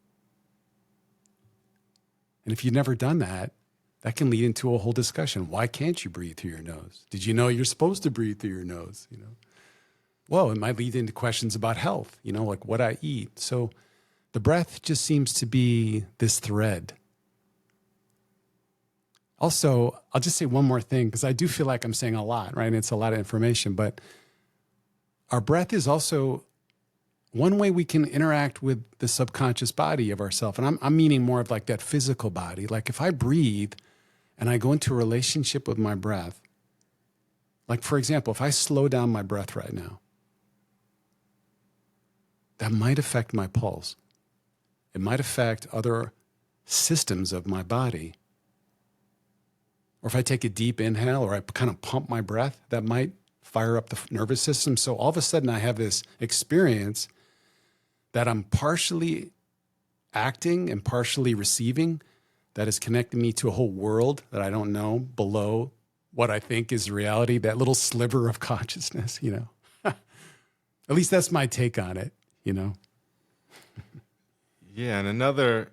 And if you've never done that, that can lead into a whole discussion. Why can't you breathe through your nose? Did you know you're supposed to breathe through your nose? Well, it might lead into questions about health, like what I eat. So the breath just seems to be this thread. Also, I'll just say one more thing, because I do feel like I'm saying a lot, right? And it's a lot of information, but our breath is also one way we can interact with the subconscious body of ourselves. And I'm meaning more of like that physical body. Like if I breathe and I go into a relationship with my breath, like for example, if I slow down my breath right now, that might affect my pulse. It might affect other systems of my body. Or if I take a deep inhale or I kind of pump my breath, that might fire up the nervous system. So all of a sudden I have this experience that I'm partially acting and partially receiving that is connecting me to a whole world that I don't know below what I think is reality, that little sliver of consciousness, At least that's my take on it, Yeah, and another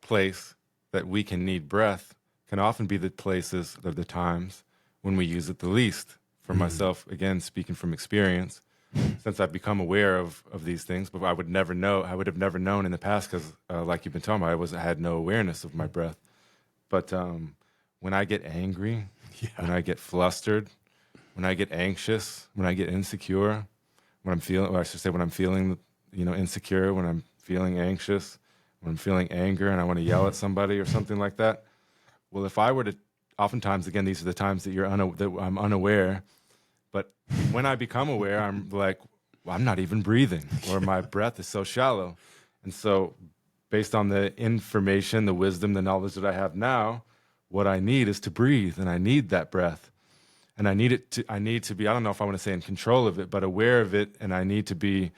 place that we can need breath can often be the places or the times when we use it the least. For myself, again, speaking from experience, since I've become aware of these things, but I would have never known in the past because, like you've been talking about, I had no awareness of my breath. But when I get angry, when I get flustered, when I get anxious, when I get insecure, when I'm feeling, or I should say when I'm feeling, insecure, when I'm feeling anxious, when I'm feeling anger and I want to yell at somebody or something like that. Well, if I were to, oftentimes, again, these are the times that I'm unaware, but when I become aware, I'm like, well, I'm not even breathing, or my breath is so shallow. And so based on the information, the wisdom, the knowledge that I have now, what I need is to breathe, and I need that breath. And I need to be, I don't know if I want to say in control of it, but aware of it, and I need to be,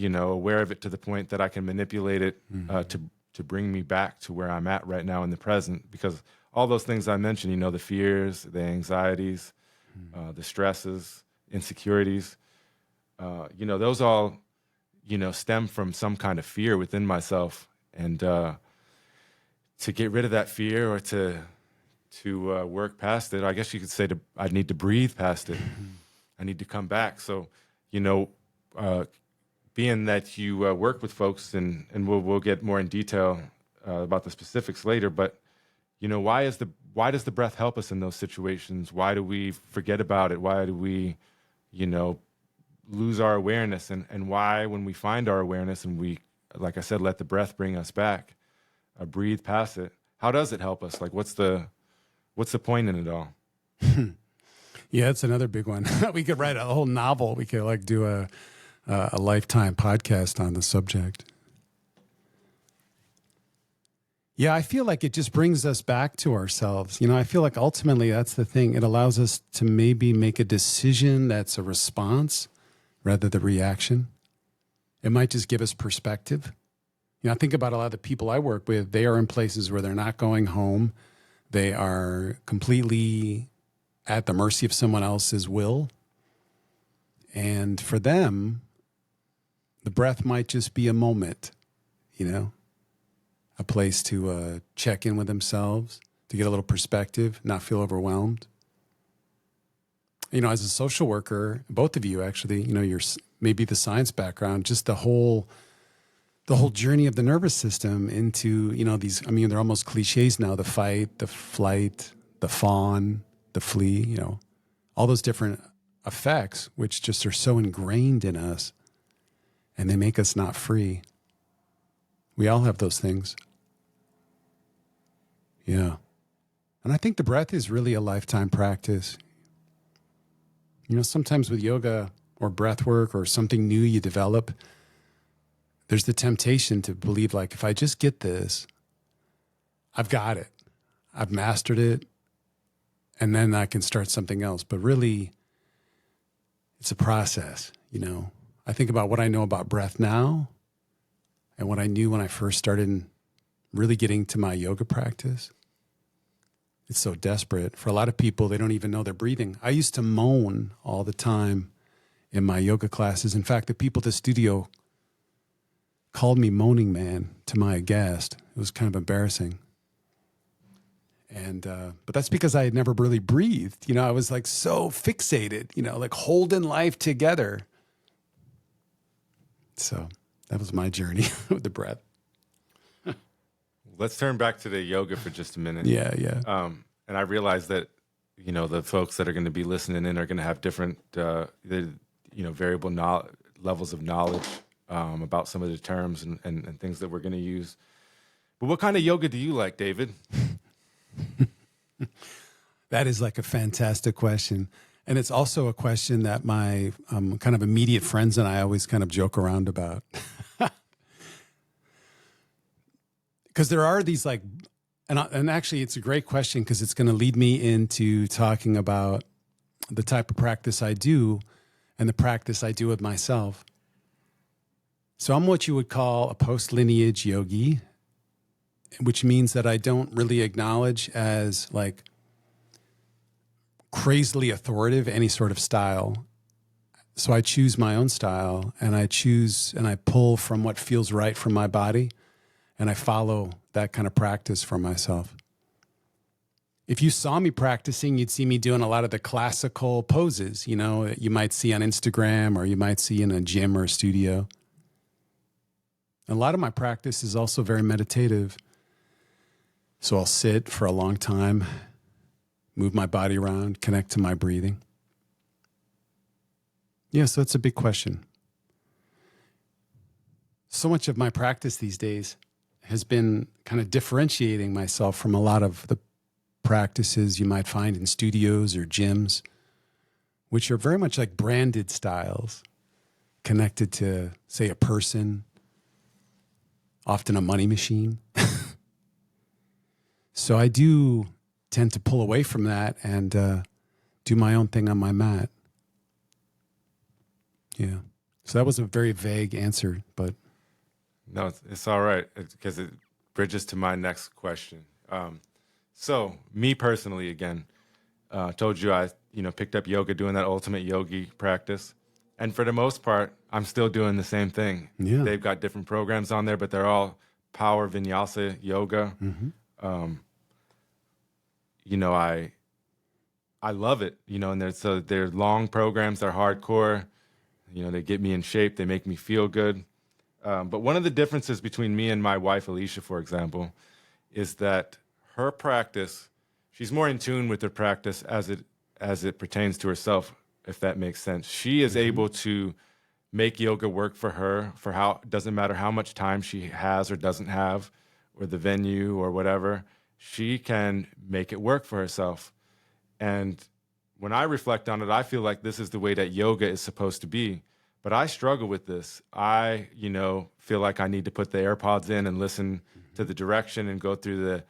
aware of it to the point that I can manipulate it to bring me back to where I'm at right now in the present. Because all those things I mentioned, the fears, the anxieties, the stresses, insecurities, those all, stem from some kind of fear within myself. And to get rid of that fear, or to work past it, I guess you could say I need to breathe past it. I need to come back. So, being that you work with folks, and we'll get more in detail about the specifics later, but why does the breath help us in those situations? Why do we forget about it? Why do we, lose our awareness? And why, when we find our awareness and we, like I said, let the breath bring us back, breathe past it, how does it help us? Like, what's the point in it all? Yeah, it's another big one. We could write a whole novel. We could do a lifetime podcast on the subject. Yeah, I feel like it just brings us back to ourselves. I feel like ultimately that's the thing. It allows us to maybe make a decision that's a response rather than reaction. It might just give us perspective. I think about a lot of the people I work with. They are in places where they're not going home. They are completely at the mercy of someone else's will. And for them, the breath might just be a moment, a place to check in with themselves, to get a little perspective, not feel overwhelmed. As a social worker, both of you actually, you're maybe the science background, just the whole journey of the nervous system into, these, they're almost cliches now, the fight, the flight, the fawn, the flee, all those different effects, which just are so ingrained in us, and they make us not free. We all have those things. Yeah. And I think the breath is really a lifetime practice. Sometimes with yoga or breath work or something new you develop, there's the temptation to believe, like, if I just get this, I've got it. I've mastered it. And then I can start something else. But really, it's a process, I think about what I know about breath now and what I knew when I first started really getting to my yoga practice. It's so desperate. For a lot of people, they don't even know they're breathing. I used to moan all the time in my yoga classes. In fact, the people at the studio called me Moaning Man, to my aghast. It was kind of embarrassing. And but that's because I had never really breathed. I was like so fixated, like holding life together. So that was my journey with the breath. Let's turn back to the yoga for just a minute. Yeah. And I realize that, the folks that are going to be listening in are going to have different, variable levels of knowledge about some of the terms and things that we're going to use. But what kind of yoga do you like, David? That is like a fantastic question. And it's also a question that my kind of immediate friends and I always kind of joke around about. Because there are these and actually it's a great question because it's going to lead me into talking about the type of practice I do and the practice I do with myself. So I'm what you would call a post-lineage yogi, which means that I don't really acknowledge as crazily authoritative any sort of style. So I choose my own style, and I pull from what feels right for my body, and I follow that kind of practice for myself. If you saw me practicing, you'd see me doing a lot of the classical poses, you might see on Instagram or you might see in a gym or a studio. A lot of my practice is also very meditative. So I'll sit for a long time, move my body around, connect to my breathing. Yeah, so it's a big question. So much of my practice these days has been kind of differentiating myself from a lot of the practices you might find in studios or gyms, which are very much like branded styles connected to, say, a person, often a money machine. So I do tend to pull away from that and do my own thing on my mat. Yeah. So that was a very vague answer, but... No, it's all right because it bridges to my next question. So me personally, again, told you I picked up yoga doing that ultimate yogi practice. And for the most part, I'm still doing the same thing. Yeah. They've got different programs on there, but they're all power vinyasa yoga. Mm-hmm. I love it, and they're long programs, they're hardcore, they get me in shape, they make me feel good. But one of the differences between me and my wife, Alicia, for example, is that her practice, she's more in tune with her practice as it pertains to herself, if that makes sense. She is able to make yoga work for her doesn't matter how much time she has or doesn't have, or the venue or whatever, she can make it work for herself. And when I reflect on it, I feel like this is the way that yoga is supposed to be. But I struggle with this. I, feel like I need to put the AirPods in and listen to the direction and go through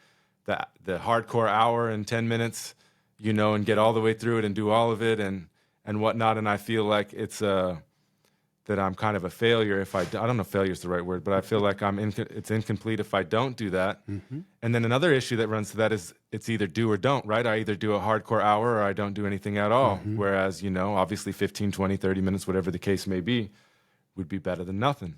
the hardcore hour and 10 minutes, and get all the way through it and do all of it and whatnot. And I feel like it's that I'm kind of a failure if I don't know if failure is the right word, but I feel like it's incomplete if I don't do that. Mm-hmm. And then another issue that runs to that is it's either do or don't, right? I either do a hardcore hour or I don't do anything at all. Mm-hmm. Whereas, obviously 15, 20, 30 minutes, whatever the case may be, would be better than nothing.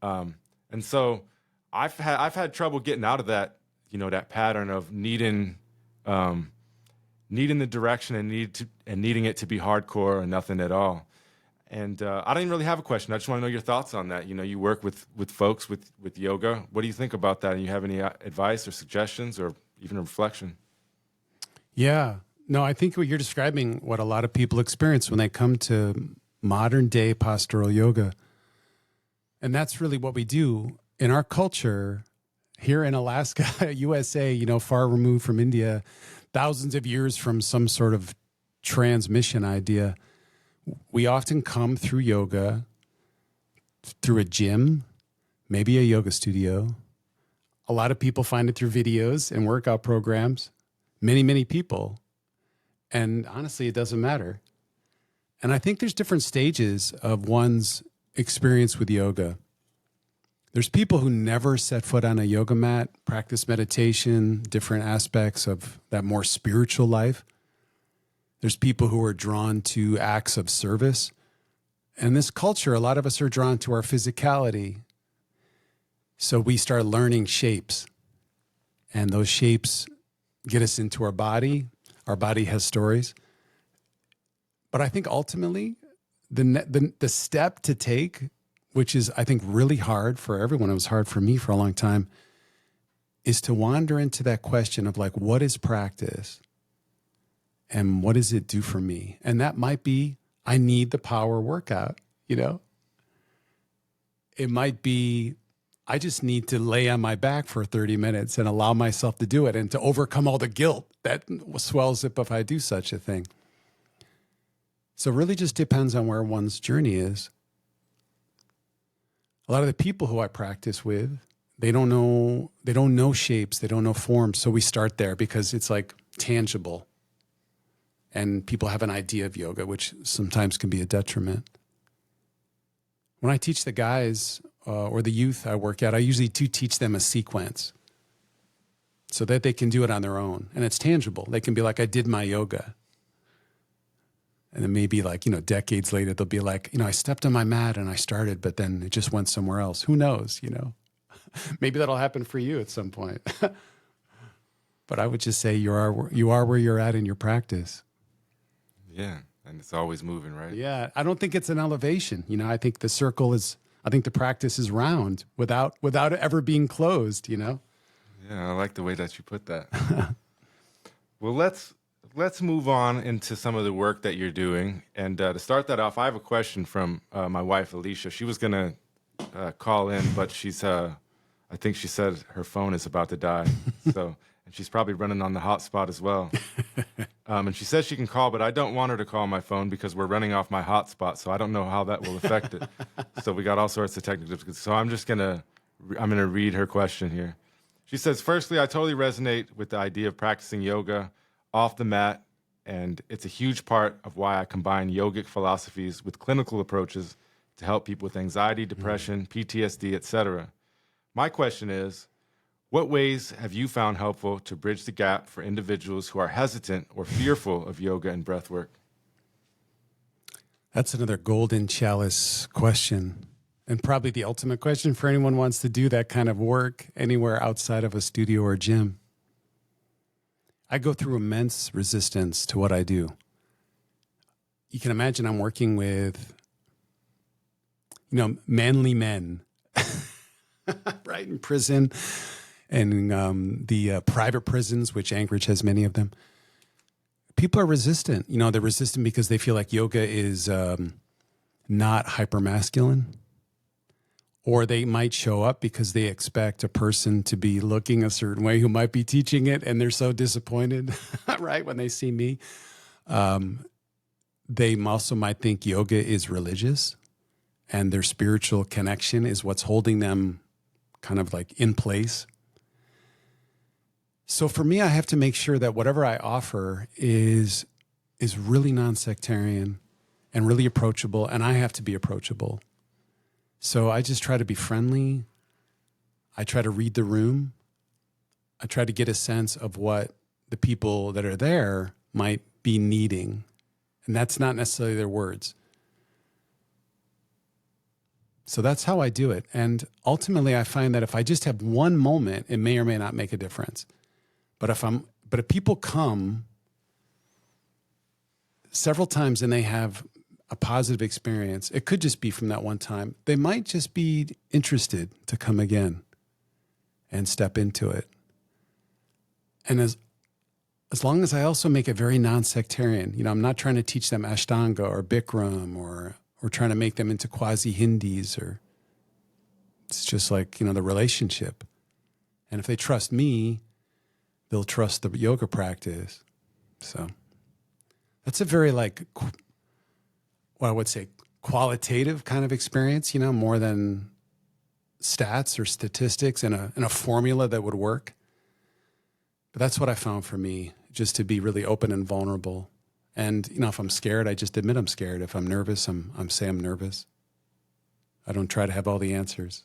And so I've had trouble getting out of that, that pattern of needing the direction and needing it to be hardcore or nothing at all. And I don't even really have a question. I just want to know your thoughts on that. You work with folks with yoga. What do you think about that? And you have any advice or suggestions or even a reflection? Yeah. No, I think what you're describing, what a lot of people experience when they come to modern day postural yoga. And that's really what we do in our culture here in Alaska, USA, far removed from India, thousands of years from some sort of transmission idea. We often come through yoga, through a gym, maybe a yoga studio. A lot of people find it through videos and workout programs. Many, many people. And honestly, it doesn't matter. And I think there's different stages of one's experience with yoga. There's people who never set foot on a yoga mat, practice meditation, different aspects of that more spiritual life. There's people who are drawn to acts of service. And in this culture, a lot of us are drawn to our physicality. So we start learning shapes. And those shapes get us into our body. Our body has stories. But I think ultimately, the step to take, which is, I think, really hard for everyone, it was hard for me for a long time, is to wander into that question of like, what is practice? And what does it do for me? And that might be, I need the power workout, It might be, I just need to lay on my back for 30 minutes and allow myself to do it and to overcome all the guilt that swells up if I do such a thing. So it really just depends on where one's journey is. A lot of the people who I practice with, they don't know shapes, they don't know forms. So we start there because it's like tangible. And people have an idea of yoga, which sometimes can be a detriment. When I teach the guys or the youth I work at, I usually do teach them a sequence so that they can do it on their own. And it's tangible. They can be like, I did my yoga. And then maybe like, decades later, they'll be like, I stepped on my mat and I started, but then it just went somewhere else. Who knows, Maybe that'll happen for you at some point. But I would just say you are where you're at in your practice. Yeah, and it's always moving, right? Yeah, I don't think it's an elevation. I think the practice is round without it ever being closed, Yeah, I like the way that you put that. Well, let's let's move on into some of the work that you're doing. And to start that off, I have a question from my wife, Alicia. She was going to call in, but I think she said her phone is about to die. And she's probably running on the hotspot as well. And she says she can call, but I don't want her to call my phone because we're running off my hotspot. So I don't know how that will affect it. So we got all sorts of technical difficulties. So I'm going to read her question here. She says, firstly, I totally resonate with the idea of practicing yoga off the mat, and it's a huge part of why I combine yogic philosophies with clinical approaches to help people with anxiety, depression, PTSD, etc. My question is, what ways have you found helpful to bridge the gap for individuals who are hesitant or fearful of yoga and breath work? That's another golden chalice question, and probably the ultimate question for anyone who wants to do that kind of work anywhere outside of a studio or gym. I go through immense resistance to what I do. You can imagine I'm working with, manly men, right, in prison and the private prisons, which Anchorage has many of them. People are resistant. They're resistant because they feel like yoga is not hypermasculine. Or they might show up because they expect a person to be looking a certain way who might be teaching it, and they're so disappointed, right, when they see me. They also might think yoga is religious, and their spiritual connection is what's holding them kind of like in place. So for me, I have to make sure that whatever I offer is really non-sectarian and really approachable, and I have to be approachable. So I just try to be friendly. I try to read the room. I try to get a sense of what the people that are there might be needing. And that's not necessarily their words. So that's how I do it. And ultimately, I find that if I just have one moment, it may or may not make a difference. But if people come several times and they have a positive experience, it could just be from that one time. They might just be interested to come again and step into it. And as long as I also make it very non-sectarian, I'm not trying to teach them Ashtanga or Bikram or trying to make them into quasi-Hindis, or it's just like, the relationship. And if they trust me, they'll trust the yoga practice. So that's a very what I would say, qualitative kind of experience, more than stats or statistics and a formula that would work. But that's what I found for me, just to be really open and vulnerable. And, if I'm scared, I just admit I'm scared. If I'm nervous, I'm say I'm nervous. I don't try to have all the answers,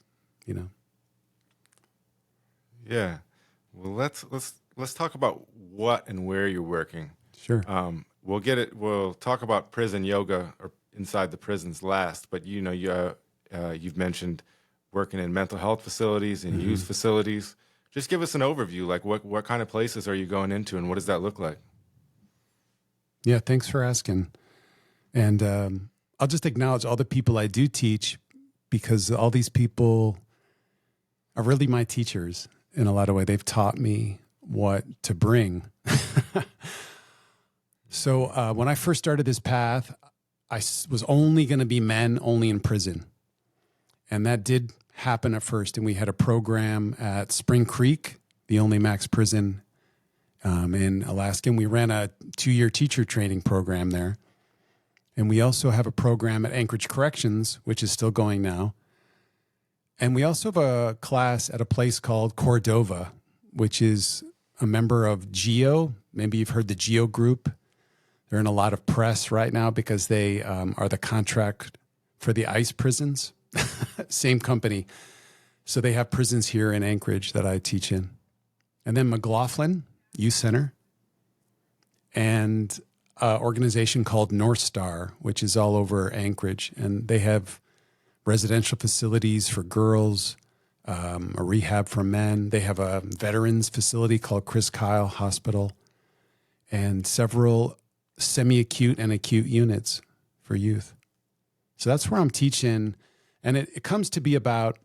Yeah. Well, let's talk about what and where you're working. Sure. We'll talk about prison yoga or inside the prisons last, but you've mentioned working in mental health facilities and youth facilities. Just give us an overview, like what kind of places are you going into and what does that look like? Yeah, thanks for asking. And I'll just acknowledge all the people I do teach, because all these people are really my teachers in a lot of ways. They've taught me what to bring. So when I first started this path, I was only going to be men, only in prison. And that did happen at first. And we had a program at Spring Creek, the only max prison in Alaska. And we ran a 2-year teacher training program there. And we also have a program at Anchorage Corrections, which is still going now. And we also have a class at a place called Cordova, which is a member of GEO. Maybe you've heard the GEO group. They're in a lot of press right now because they are the contract for the ICE prisons. Same company. So they have prisons here in Anchorage that I teach in. And then McLaughlin Youth Center, and an organization called North Star, which is all over Anchorage. And they have residential facilities for girls, a rehab for men. They have a veterans facility called Chris Kyle Hospital, and several semi-acute and acute units for youth. So that's where I'm teaching. And it comes to be about,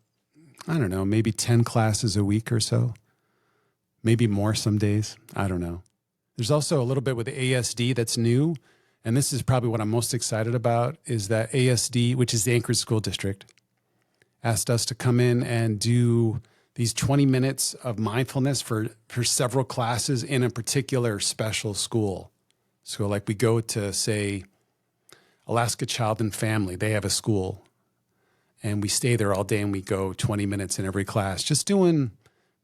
I don't know, maybe 10 classes a week or so. Maybe more some days. I don't know. There's also a little bit with ASD that's new. And this is probably what I'm most excited about is that ASD, which is the Anchorage School District, asked us to come in and do these 20 minutes of mindfulness for several classes in a particular special school. So like we go to, say, Alaska Child and Family. They have a school. And we stay there all day and we go 20 minutes in every class, just doing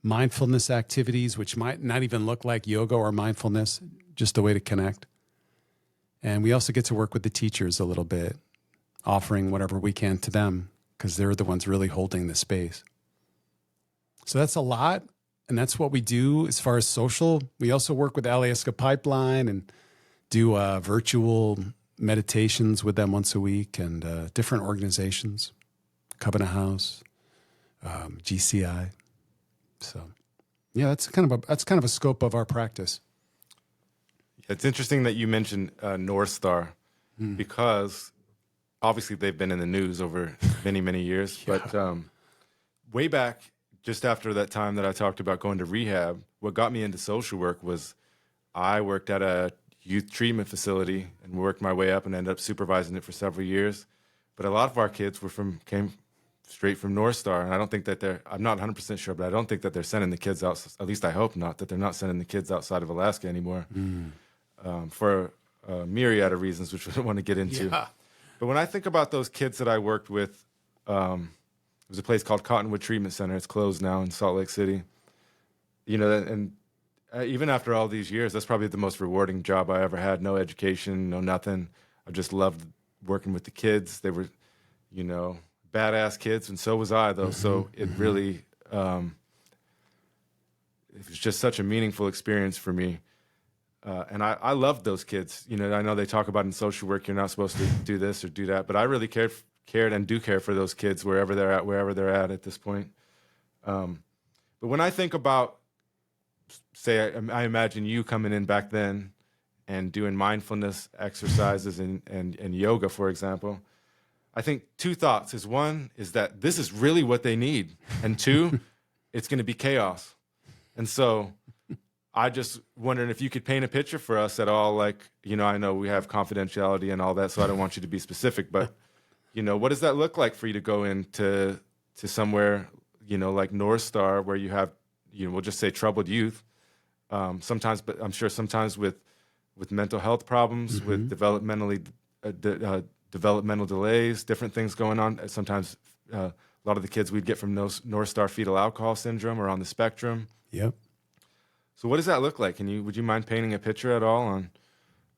mindfulness activities, which might not even look like yoga or mindfulness, just a way to connect. And we also get to work with the teachers a little bit, offering whatever we can to them because they're the ones really holding the space. So that's a lot. And that's what we do as far as social. We also work with Alaska Pipeline and do virtual meditations with them once a week and different organizations, Covenant House, GCI. So, yeah, that's kind of a scope of our practice. It's interesting that you mentioned North Star because obviously they've been in the news over many, many years. Yeah. But way back, just after that time that I talked about going to rehab, what got me into social work was I worked at a youth treatment facility and worked my way up and ended up supervising it for several years. But a lot of our kids came straight from North Star. And I don't think that I'm not 100% sure, but I don't think that they're sending the kids out, at least I hope not, that they're not sending the kids outside of Alaska anymore. For a myriad of reasons, which we don't want to get into. Yeah. But when I think about those kids that I worked with, there's a place called Cottonwood Treatment Center. It's closed now in Salt Lake City. You know, and even after all these years, that's probably the most rewarding job I ever had. No education, no nothing. I just loved working with the kids. They were, you know, badass kids, and so was I, though. So it really, it was just such a meaningful experience for me. And I loved those kids. You know, I know they talk about in social work, you're not supposed to do this or do that, but I really cared and do care for those kids wherever they're at this point. But when I think about, say, I imagine you coming in back then and doing mindfulness exercises and yoga, for example, I think two thoughts is one is that this is really what they need. And two, it's going to be chaos. And so I just wondering if you could paint a picture for us at all. Like, you know, I know we have confidentiality and all that, so I don't want you to be specific, but, you know, what does that look like for you to go into somewhere, you know, like North Star, where you have, you know, we'll just say troubled youth, sometimes, but I'm sure sometimes with mental health problems, with developmental delays, different things going on. Sometimes a lot of the kids we'd get from North Star fetal alcohol syndrome are on the spectrum. Yep. So what does that look like? Would you mind painting a picture at all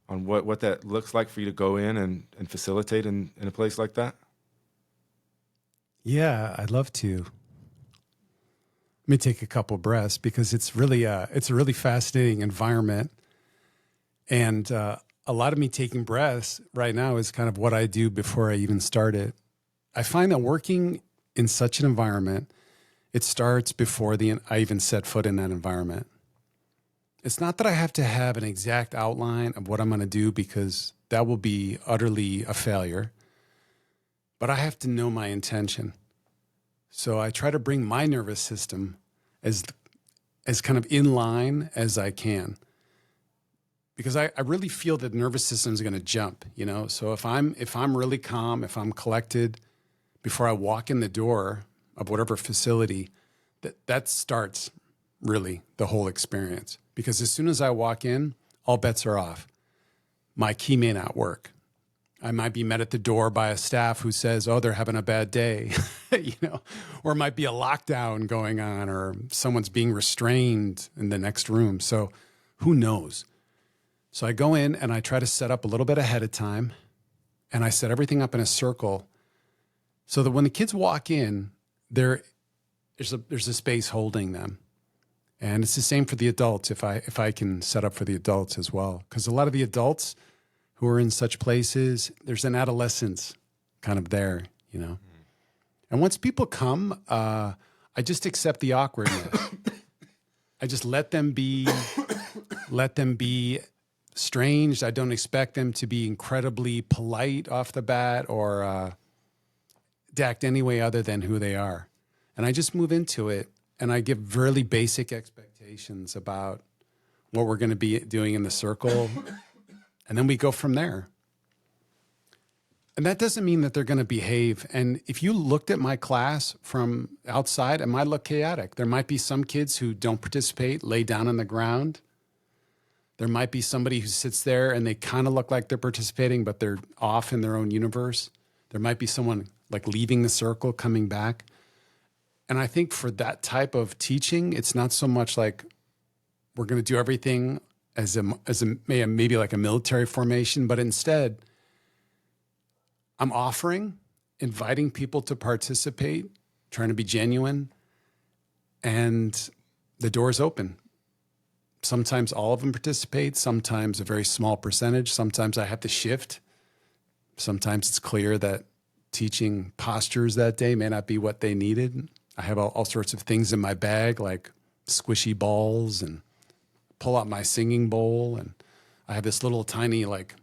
on what that looks like for you to go in and facilitate in a place like that? Yeah, I'd love to. Let me take a couple breaths because it's a really fascinating environment. And a lot of me taking breaths right now is kind of what I do before I even start it. I find that working in such an environment, it starts before I even set foot in that environment. It's not that I have to have an exact outline of what I'm going to do because that will be utterly a failure, but I have to know my intention. So I try to bring my nervous system as kind of in line as I can, because I really feel that the nervous system is going to jump, you know? So if I'm really calm, if I'm collected before I walk in the door of whatever facility, that starts really the whole experience. Because as soon as I walk in, all bets are off. My key may not work. I might be met at the door by a staff who says, oh, they're having a bad day, you know, or it might be a lockdown going on, or someone's being restrained in the next room. So who knows? So I go in and I try to set up a little bit ahead of time, and I set everything up in a circle so that when the kids walk in, there's a space holding them. And it's the same for the adults if I can set up for the adults as well. Because a lot of the adults who are in such places, there's an adolescence kind of there, you know. And once people come, I just accept the awkwardness. I just let them be strange. I don't expect them to be incredibly polite off the bat or to act any way other than who they are. And I just move into it. And I give really basic expectations about what we're going to be doing in the circle, and then we go from there. And that doesn't mean that they're going to behave. And if you looked at my class from outside, it might look chaotic. There might be some kids who don't participate, lay down on the ground. There might be somebody who sits there and they kind of look like they're participating, but they're off in their own universe. There might be someone like leaving the circle, coming back. And I think for that type of teaching, it's not so much like we're going to do everything as maybe like a military formation, but instead, I'm offering, inviting people to participate, trying to be genuine, and the door's open. Sometimes all of them participate, sometimes a very small percentage, sometimes I have to shift. Sometimes it's clear that teaching postures that day may not be what they needed. I have all sorts of things in my bag, like squishy balls, and pull out my singing bowl, and I have this little tiny, like,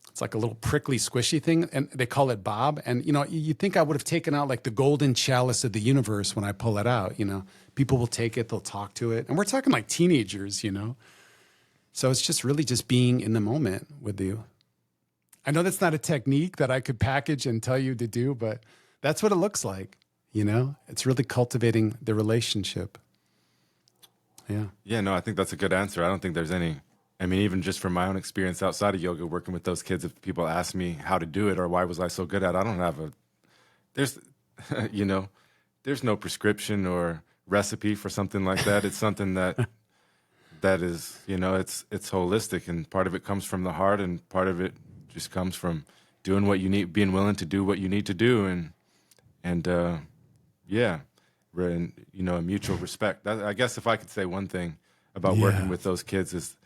it's like a little prickly squishy thing, and they call it Bob. And, you think I would have taken out like the golden chalice of the universe when I pull it out, People will take it, they'll talk to it. And we're talking like teenagers, So it's just really just being in the moment with you. I know that's not a technique that I could package and tell you to do, but that's what it looks like, It's really cultivating the relationship. Yeah. Yeah, no, I think that's a good answer. I don't think there's any, even just from my own experience outside of yoga, working with those kids, if people ask me how to do it or why was I so good at it, I don't have there's no prescription or recipe for something like that. It's something that is, it's holistic, and part of it comes from the heart and part of it just comes from doing what you need, being willing to do what you need to do. And a mutual respect. I guess if I could say one thing about working with those kids is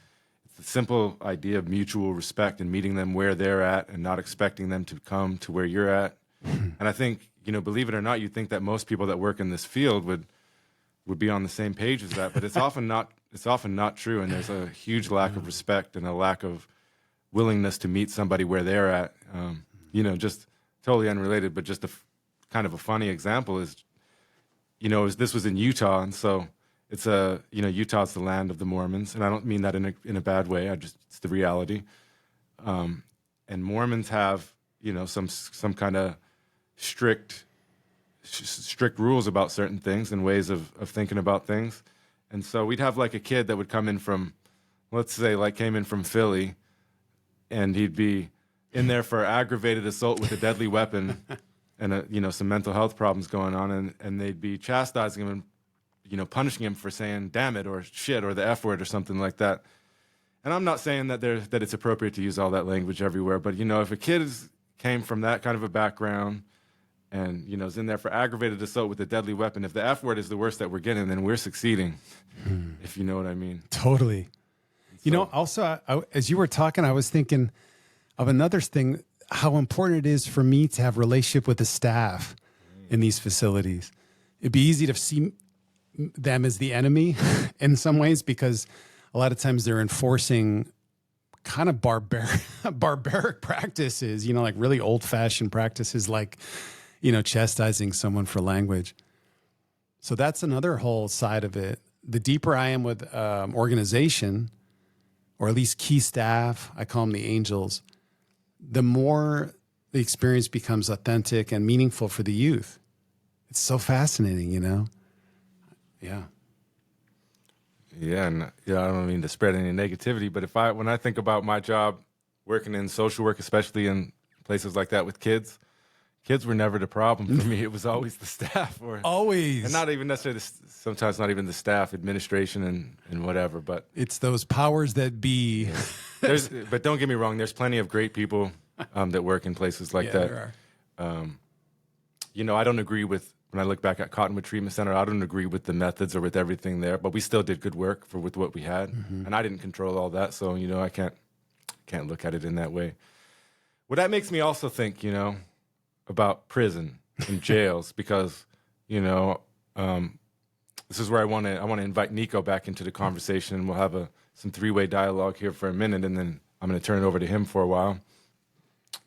the simple idea of mutual respect and meeting them where they're at and not expecting them to come to where you're at. And I think, believe it or not, you think that most people that work in this field would be on the same page as that, but it's often not true. And there's a huge lack of respect and a lack of willingness to meet somebody where they're at. Just totally unrelated, but just kind of a funny example is, this was in Utah, and so it's Utah's the land of the Mormons, and I don't mean that in a bad way. It's the reality. And Mormons have some kind of strict rules about certain things and ways of thinking about things. And so we'd have like a kid that would come in from, let's say, like came in from Philly, and he'd be in there for aggravated assault with a deadly weapon. And some mental health problems going on, and they'd be chastising him and punishing him for saying "damn it" or "shit" or the F word or something like that. And I'm not saying that it's appropriate to use all that language everywhere, but if a kid came from that kind of a background and is in there for aggravated assault with a deadly weapon, if the F word is the worst that we're getting, then we're succeeding. If you know what I mean. Totally. Also, as you were talking, I was thinking of another thing. How important it is for me to have a relationship with the staff in these facilities. It'd be easy to see them as the enemy in some ways, because a lot of times they're enforcing kind of barbaric practices, like really old-fashioned practices, like, chastising someone for language. So that's another whole side of it. The deeper I am with organization, or at least key staff, I call them the angels, the more the experience becomes authentic and meaningful for the youth. It's so fascinating, Yeah. Yeah, and I don't mean to spread any negativity, but when I think about my job working in social work, especially in places like that with kids were never the problem for me. It was always the staff, always, and not even necessarily. Sometimes not even the staff, administration, and whatever. But it's those powers that be. But don't get me wrong. There's plenty of great people that work in places like that. There are. I don't agree with, when I look back at Cottonwood Treatment Center, I don't agree with the methods or with everything there, but we still did good work with what we had, and I didn't control all that, so I can't look at it in that way. Well, that makes me also think, about prison and jails, because this is where I want to invite Niko back into the conversation, and we'll have some three-way dialogue here for a minute, and then I'm going to turn it over to him for a while.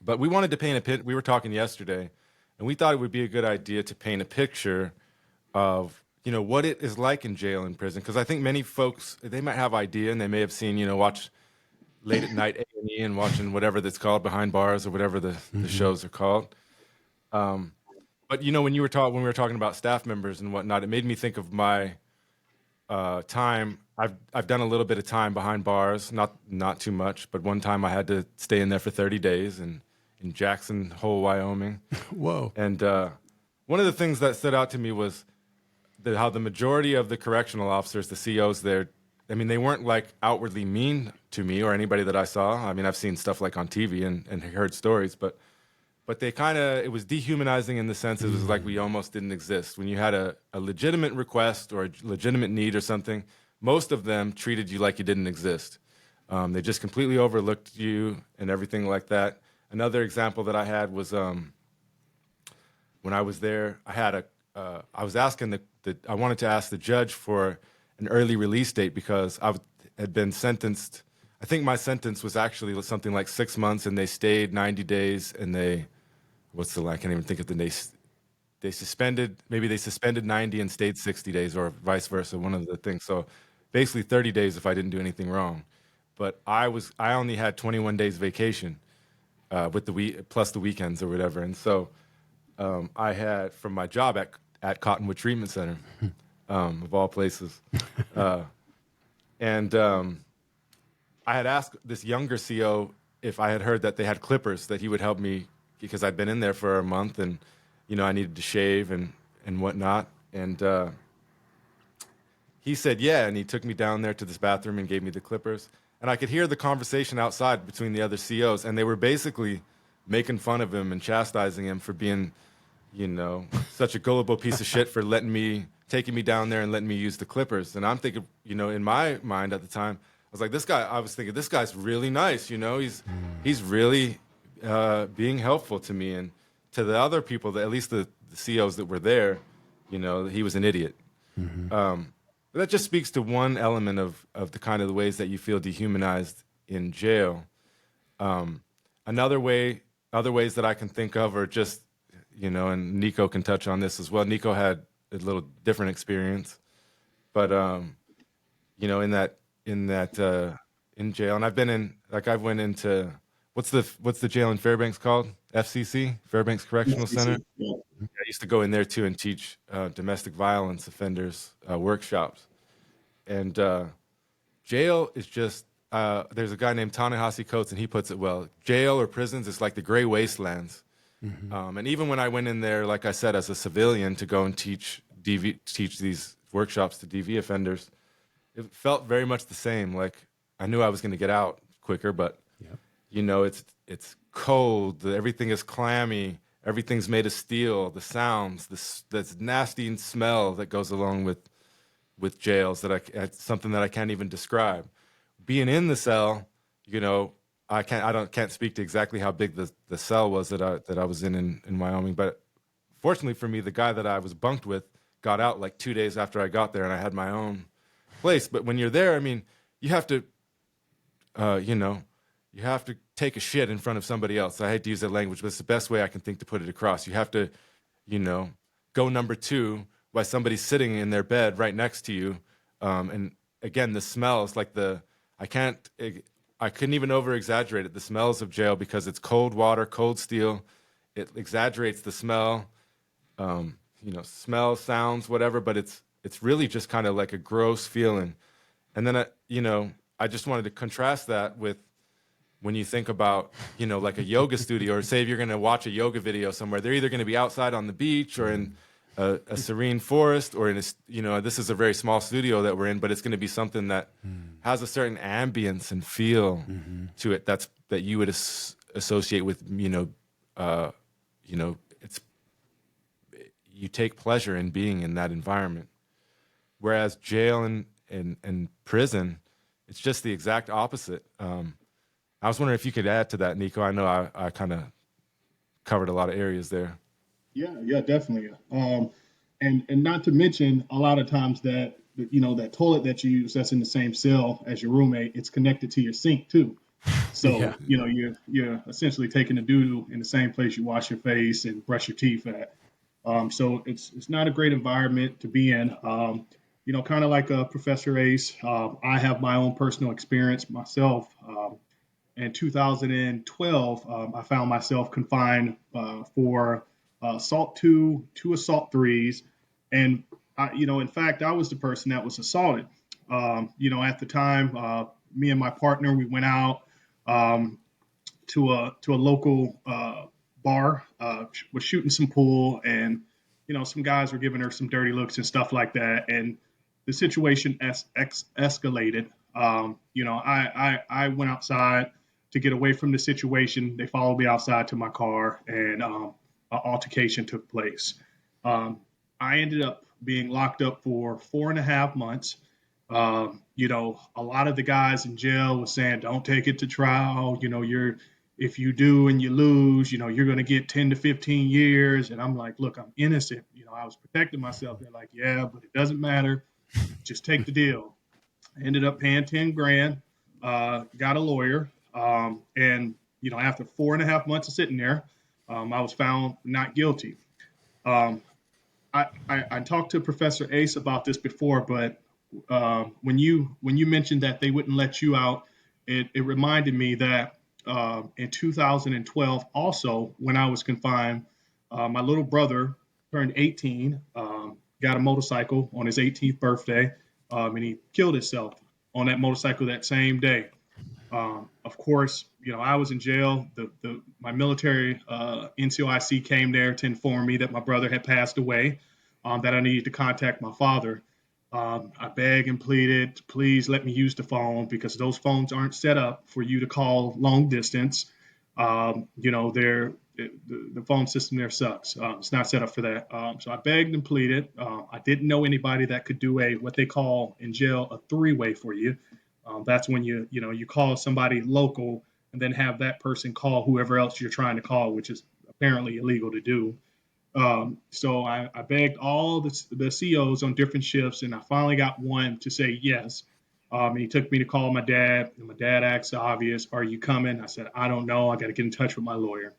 But we wanted to paint a picture. We were talking yesterday, and we thought it would be a good idea to paint a picture of what it is like in jail and prison. Because I think many folks, they might have idea and they may have seen, watch late at night A&E and watching whatever that's called Behind Bars or whatever the shows are called. But when we were talking about staff members and whatnot, it made me think of my time. I've done a little bit of time behind bars, not too much, but one time I had to stay in there for 30 days in Jackson Hole, Wyoming. Whoa. And one of the things that stood out to me was how the majority of the correctional officers, the COs there, I mean, they weren't like outwardly mean to me or anybody that I saw. I mean, I've seen stuff like on TV and heard stories, but they it was dehumanizing in the sense it was like we almost didn't exist. When you had a legitimate request or a legitimate need or something, most of them treated you like you didn't exist. They just completely overlooked you and everything like that. Another example that I had was when I was there, I was asking I wanted to ask the judge for an early release date because I had been sentenced. I think my sentence was actually something like 6 months, and they stayed 90 days, and I can't even think of the name. They suspended 90 and stayed 60 days, or vice versa, one of the things. So basically 30 days if I didn't do anything wrong. But I only had 21 days vacation with plus the weekends or whatever. And so I had, from my job at Cottonwood Treatment Center, of all places. And I had asked this younger CO if I had heard that they had clippers that he would help me because I'd been in there for a month and, I needed to shave and whatnot. And he said, yeah, and he took me down there to this bathroom and gave me the clippers. And I could hear the conversation outside between the other COs, and they were basically making fun of him and chastising him for being, such a gullible piece of shit for taking me down there and letting me use the clippers. And I'm thinking, in my mind at the time, I was thinking, this guy's really nice, he's really being helpful to me. And to the other people, at least the COs that were there, he was an idiot. But that just speaks to one element of the kind of the ways that you feel dehumanized in jail. Other ways that I can think of are just, and Niko can touch on this as well. Niko had a little different experience, but in jail, and I went into what's the jail in Fairbanks called? FCC, Fairbanks Correctional Center. Yeah. I used to go in there too and teach domestic violence offenders workshops. And jail is just, there's a guy named Ta-Nehisi Coates, and he puts it well. Jail or prisons is like the gray wastelands. And even when I went in there, like I said, as a civilian to go and teach these workshops to DV offenders, it felt very much the same. Like I knew I was going to get out quicker, but it's cold. Everything is clammy. Everything's made of steel. The sounds, this nasty smell that goes along with jails it's something that I can't even describe. Being in the cell, I can't speak to exactly how big the cell was that I was in Wyoming, but fortunately for me, the guy that I was bunked with got out like 2 days after I got there, and I had my own place. But when you're there, I mean, you have to, you have to take a shit in front of somebody else. I hate to use that language, but it's the best way I can think to put it across. You have to, go number 2 while somebody's sitting in their bed right next to you. And again, the smells, like I couldn't even over exaggerate it. The smells of jail, because it's cold water, cold steel. It exaggerates the smell, smell, sounds, whatever, but it's really just kind of like a gross feeling. And then, I just wanted to contrast that with when you think about, like a yoga studio, or say if you're going to watch a yoga video somewhere, they're either going to be outside on the beach or in a serene forest, or in this is a very small studio that we're in, but it's going to be something that has a certain ambience and feel to it that you would associate with, it's, you take pleasure in being in that environment. Whereas jail and prison, it's just the exact opposite. I was wondering if you could add to that, Niko. I know I kind of covered a lot of areas there. Yeah, definitely. And not to mention, a lot of times that that toilet that you use that's in the same cell as your roommate, it's connected to your sink too. So you're essentially taking the doo-doo in the same place you wash your face and brush your teeth at. So it's not a great environment to be in. Kind of like Professor Ace, I have my own personal experience myself. In 2012, I found myself confined for assault two assault threes, and in fact, I was the person that was assaulted. At the time, me and my partner, we went out um, to a local bar, was shooting some pool, and some guys were giving her some dirty looks and stuff like that, and the situation escalated. I went outside to get away from the situation. They followed me outside to my car, and an altercation took place. Um, I ended up being locked up for 4.5 months. A lot of the guys in jail was saying, "Don't take it to trial. You're if you do and you lose, you're going to get 10 to 15 years." And I'm like, "Look, I'm innocent. I was protecting myself." They're like, "Yeah, but it doesn't matter. Just take the deal." I ended up paying 10 grand, got a lawyer. And after 4.5 months of sitting there, I was found not guilty. Um, I talked to Professor Ace about this before, but when you mentioned that they wouldn't let you out, it reminded me that in 2012, also when I was confined, my little brother turned 18, got a motorcycle on his 18th birthday, and he killed himself on that motorcycle that same day. Of course, I was in jail. My military NCOIC came there to inform me that my brother had passed away, that I needed to contact my father. I begged and pleaded, please let me use the phone because those phones aren't set up for you to call long distance. The phone system there sucks. It's not set up for that. So I begged and pleaded. I didn't know anybody that could do what they call in jail a three-way for you. That's when you call somebody local and then have that person call whoever else you're trying to call, which is apparently illegal to do. So I begged all the COs on different shifts, and I finally got one to say yes. And he took me to call my dad, and my dad asked the obvious, "Are you coming?" I said, "I don't know. I got to get in touch with my lawyer."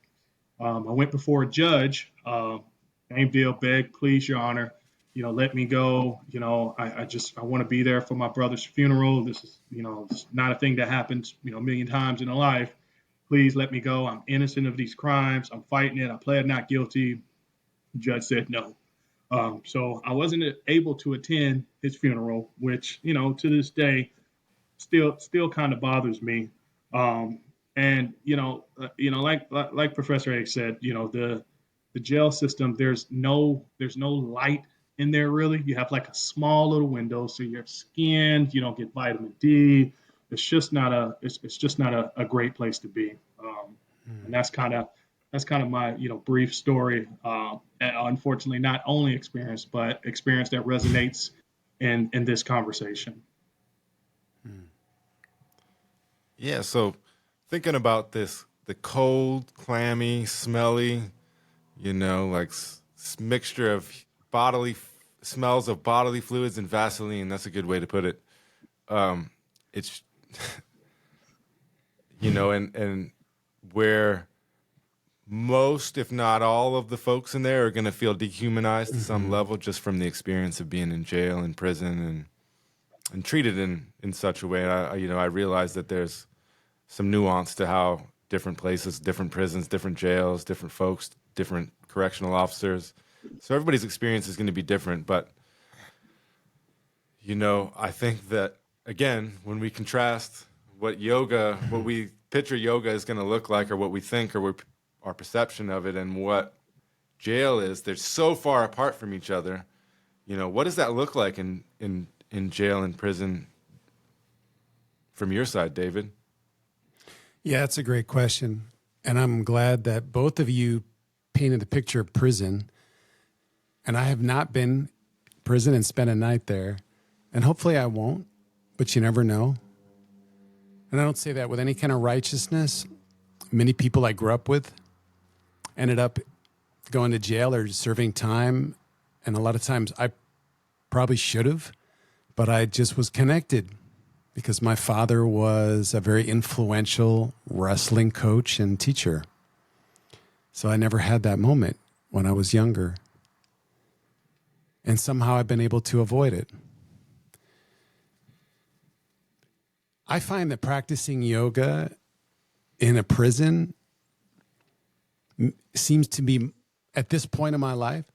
I went before a judge. Same deal, beg, please, Your Honor, let me go. I want to be there for my brother's funeral. This is, it's not a thing that happens, a million times in a life. Please let me go. I'm innocent of these crimes. I'm fighting it. I pled not guilty. The judge said no. So I wasn't able to attend his funeral, which, to this day, still kind of bothers me. And like Professor A said, the jail system, there's no light in there really. You have like a small little window, so you're skinned. You don't get vitamin D. It's just not a great place to be. And that's kind of my brief story. And unfortunately, not only experience, but experience that resonates in this conversation. Yeah, so thinking about this, the cold, clammy, smelly, like mixture of smells of bodily fluids and Vaseline. That's a good way to put it. It's, and where most, if not all of the folks in there are going to feel dehumanized to some level just from the experience of being in jail and prison and treated in such a way. I realize that there's some nuance to how different places, different prisons, different jails, different folks, different correctional officers. So everybody's experience is going to be different. But, I think that, again, when we contrast what we picture yoga is going to look like, or what we think, or our perception of it, and what jail is, they're so far apart from each other. What does that look like in jail and prison from your side, David? Yeah, that's a great question. And I'm glad that both of you painted the picture of prison. And I have not been prison and spent a night there. And hopefully I won't, but you never know. And I don't say that with any kind of righteousness. Many people I grew up with ended up going to jail or serving time. And a lot of times I probably should have, but I just was connected because my father was a very influential wrestling coach and teacher. So I never had that moment when I was younger. And somehow I've been able to avoid it. I find that practicing yoga in a prison seems to be, at this point in my life,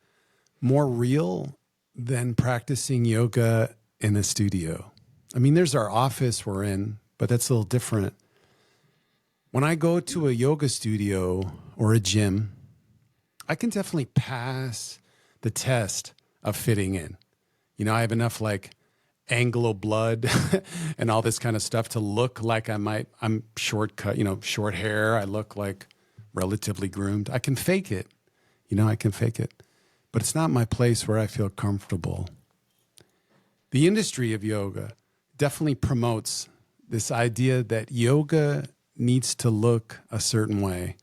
more real than practicing yoga in a studio. I mean, there's our office we're in, but that's a little different. When I go to a yoga studio or a gym, I can definitely pass the test of fitting in. You know, I have enough like Anglo blood and all this kind of stuff to look like I'm shortcut, short hair. I look like relatively groomed. I can fake it. I can fake it. But it's not my place where I feel comfortable. The industry of yoga definitely promotes this idea that yoga needs to look a certain way.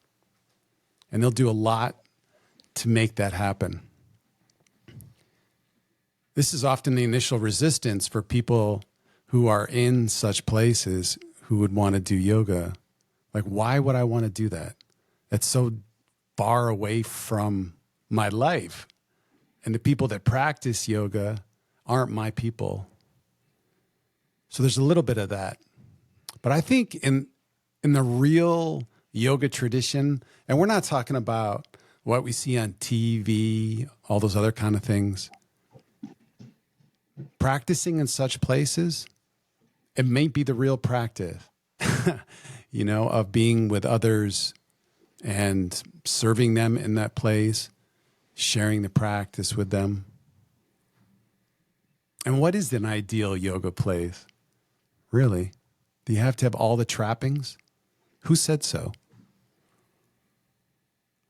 And they'll do a lot to make that happen. This is often the initial resistance for people who are in such places who would want to do yoga. Like, why would I want to do that? That's so far away from my life. And the people that practice yoga aren't my people. So there's a little bit of that. But I think in the real yoga tradition, and we're not talking about what we see on TV, all those other kind of things. Practicing in such places, it may be the real practice, of being with others and serving them in that place, sharing the practice with them. And what is an ideal yoga place? Really? Do you have to have all the trappings? Who said so?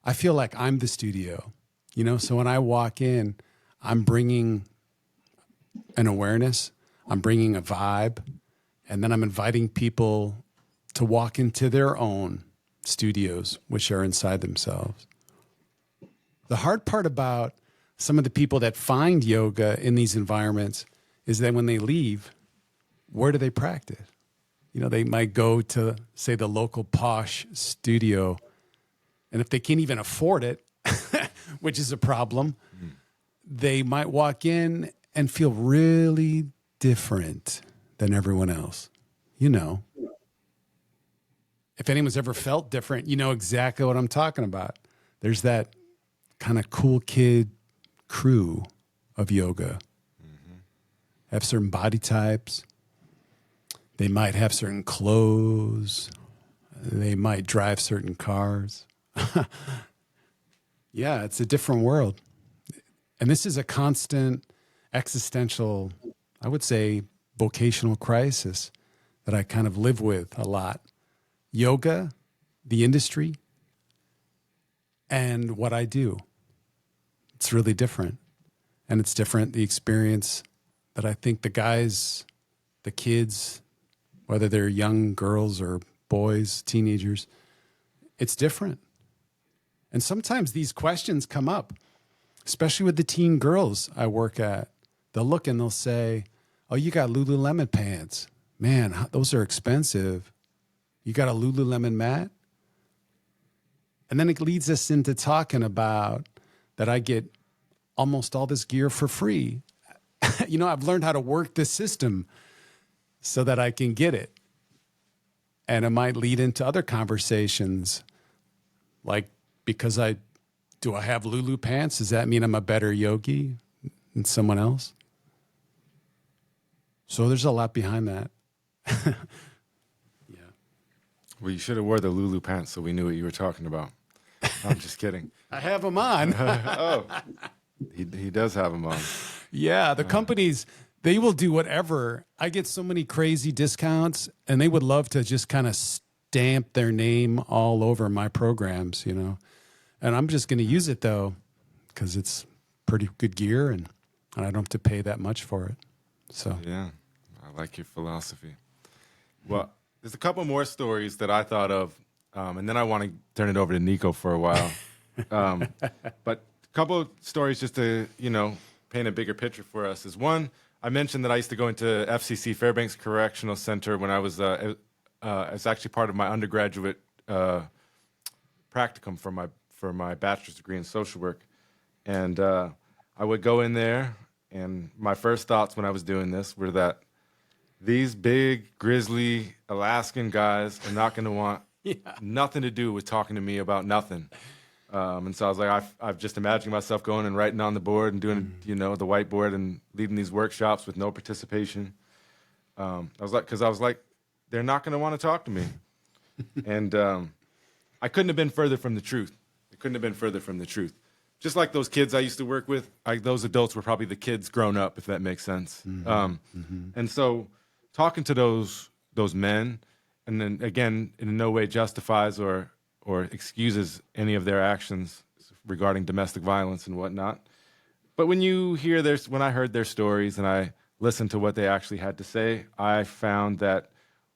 I feel like I'm the studio, so when I walk in, I'm bringing an awareness, I'm bringing a vibe, and then I'm inviting people to walk into their own studios, which are inside themselves. The hard part about some of the people that find yoga in these environments is that when they leave, where do they practice? They might go to, say, the local posh studio, and if they can't even afford it, which is a problem, they might walk in and feel really different than everyone else. If anyone's ever felt different, you know exactly what I'm talking about. There's that kind of cool kid crew of yoga. Have certain body types. They might have certain clothes. They might drive certain cars. Yeah, it's a different world. And this is a constant existential, I would say, vocational crisis that I kind of live with a lot. Yoga, the industry, and what I do. It's really different. And it's different, the experience that I think the guys, the kids, whether they're young girls or boys, teenagers, it's different. And sometimes these questions come up, especially with the teen girls I work at. They'll look and they'll say, oh, you got Lululemon pants. Man, those are expensive. You got a Lululemon mat? And then it leads us into talking about that I get almost all this gear for free. I've learned how to work the system so that I can get it. And it might lead into other conversations like, because do I have Lulu pants? Does that mean I'm a better yogi than someone else? So there's a lot behind that. Yeah. Well, you should have wore the Lulu pants so we knew what you were talking about. I'm just kidding. I have them on. Oh, he does have them on. Yeah, the companies, they will do whatever. I get so many crazy discounts, and they would love to just kind of stamp their name all over my programs, And I'm just going to use it, though, because it's pretty good gear, and I don't have to pay that much for it. So yeah, I like your philosophy. Well, there's a couple more stories that I thought of, and then I want to turn it over to Niko for a while. But a couple of stories just to, paint a bigger picture for us is one, I mentioned that I used to go into FCC, Fairbanks Correctional Center, when I was as actually part of my undergraduate practicum for my bachelor's degree in social work. And I would go in there, and my first thoughts when I was doing this were that these big, grizzly Alaskan guys are not going to want nothing to do with talking to me about nothing. And so I was like, I've just imagining myself going and writing on the board and doing, the whiteboard and leading these workshops with no participation. I was like, they're not going to want to talk to me. And I couldn't have been further from the truth. It couldn't have been further from the truth. Just like those kids I used to work with, those adults were probably the kids grown up, if that makes sense. And so talking to those men, and then again, in no way justifies or excuses any of their actions regarding domestic violence and whatnot. But when I heard their stories and I listened to what they actually had to say, I found that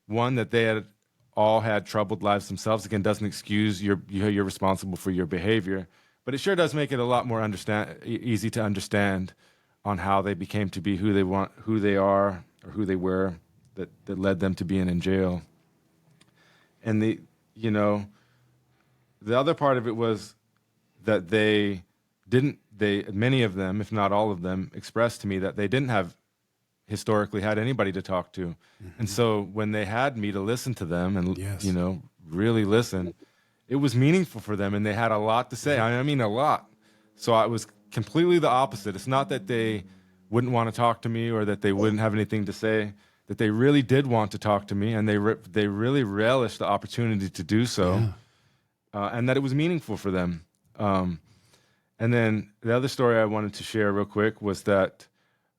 one, that they had all had troubled lives themselves. Again, doesn't excuse you're responsible for your behavior, but it sure does make it a lot more easy to understand on how they became to be who they are, or who they were, that led them to being in jail. And the other part of it was that many of them, if not all of them, expressed to me that they didn't have historically had anybody to talk to. And so when they had me to listen to them and, really listen, it was meaningful for them, and they had a lot to say. I mean, a lot. So I was completely the opposite. It's not that they wouldn't want to talk to me or that they wouldn't have anything to say, that they really did want to talk to me, and they really relished the opportunity to do so, and that it was meaningful for them. And then the other story I wanted to share real quick was that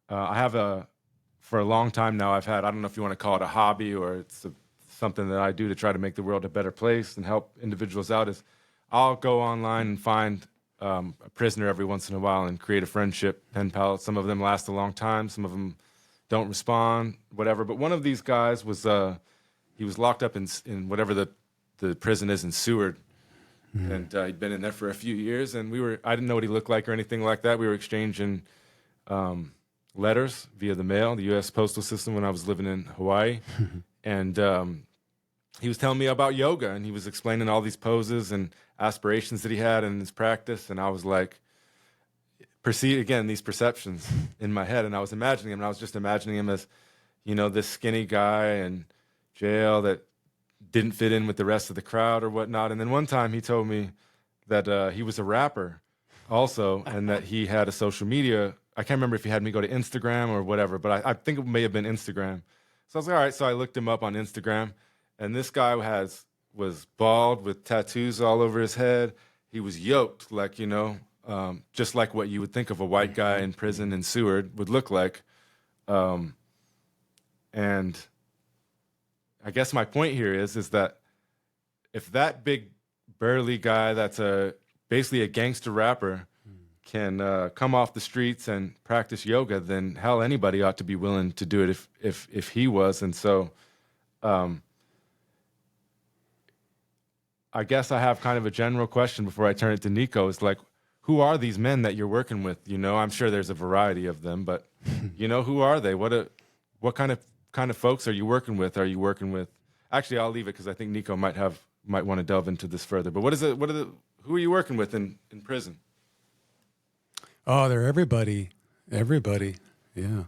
for a long time now, I've had, I don't know if you want to call it a hobby or it's something that I do to try to make the world a better place and help individuals out, is I'll go online and find a prisoner every once in a while and create a friendship, pen pal. Some of them last a long time. Some of them don't respond, whatever. But one of these guys was, he was locked up in whatever the prison is in Seward. And he'd been in there for a few years, and I didn't know what he looked like or anything like that. We were exchanging letters via the mail, the U.S. postal system, when I was living in Hawaii. And he was telling me about yoga, and he was explaining all these poses and aspirations that he had in his practice. And I was like, these perceptions in my head. And I was imagining him, and I was just imagining him as, this skinny guy in jail that didn't fit in with the rest of the crowd or whatnot. And then one time he told me that he was a rapper also, and that he had a social media. I can't remember if he had me go to Instagram or whatever, but I think it may have been Instagram. So I was like, all right. So I looked him up on Instagram, and this guy was bald with tattoos all over his head. He was yoked, like, just like what you would think of a white guy in prison in Seward would look like. And I guess my point here is that if that big burly guy that's basically a gangster rapper can come off the streets and practice yoga, then hell, anybody ought to be willing to do it if he was. And so I guess I have kind of a general question before I turn it to Niko. It's like, who are these men that you're working with? I'm sure there's a variety of them, but who are they? What kind of folks are you working with? Actually, I'll leave it because I think Niko might want to delve into this further. But who are you working with in prison? Oh, they're everybody. Yeah.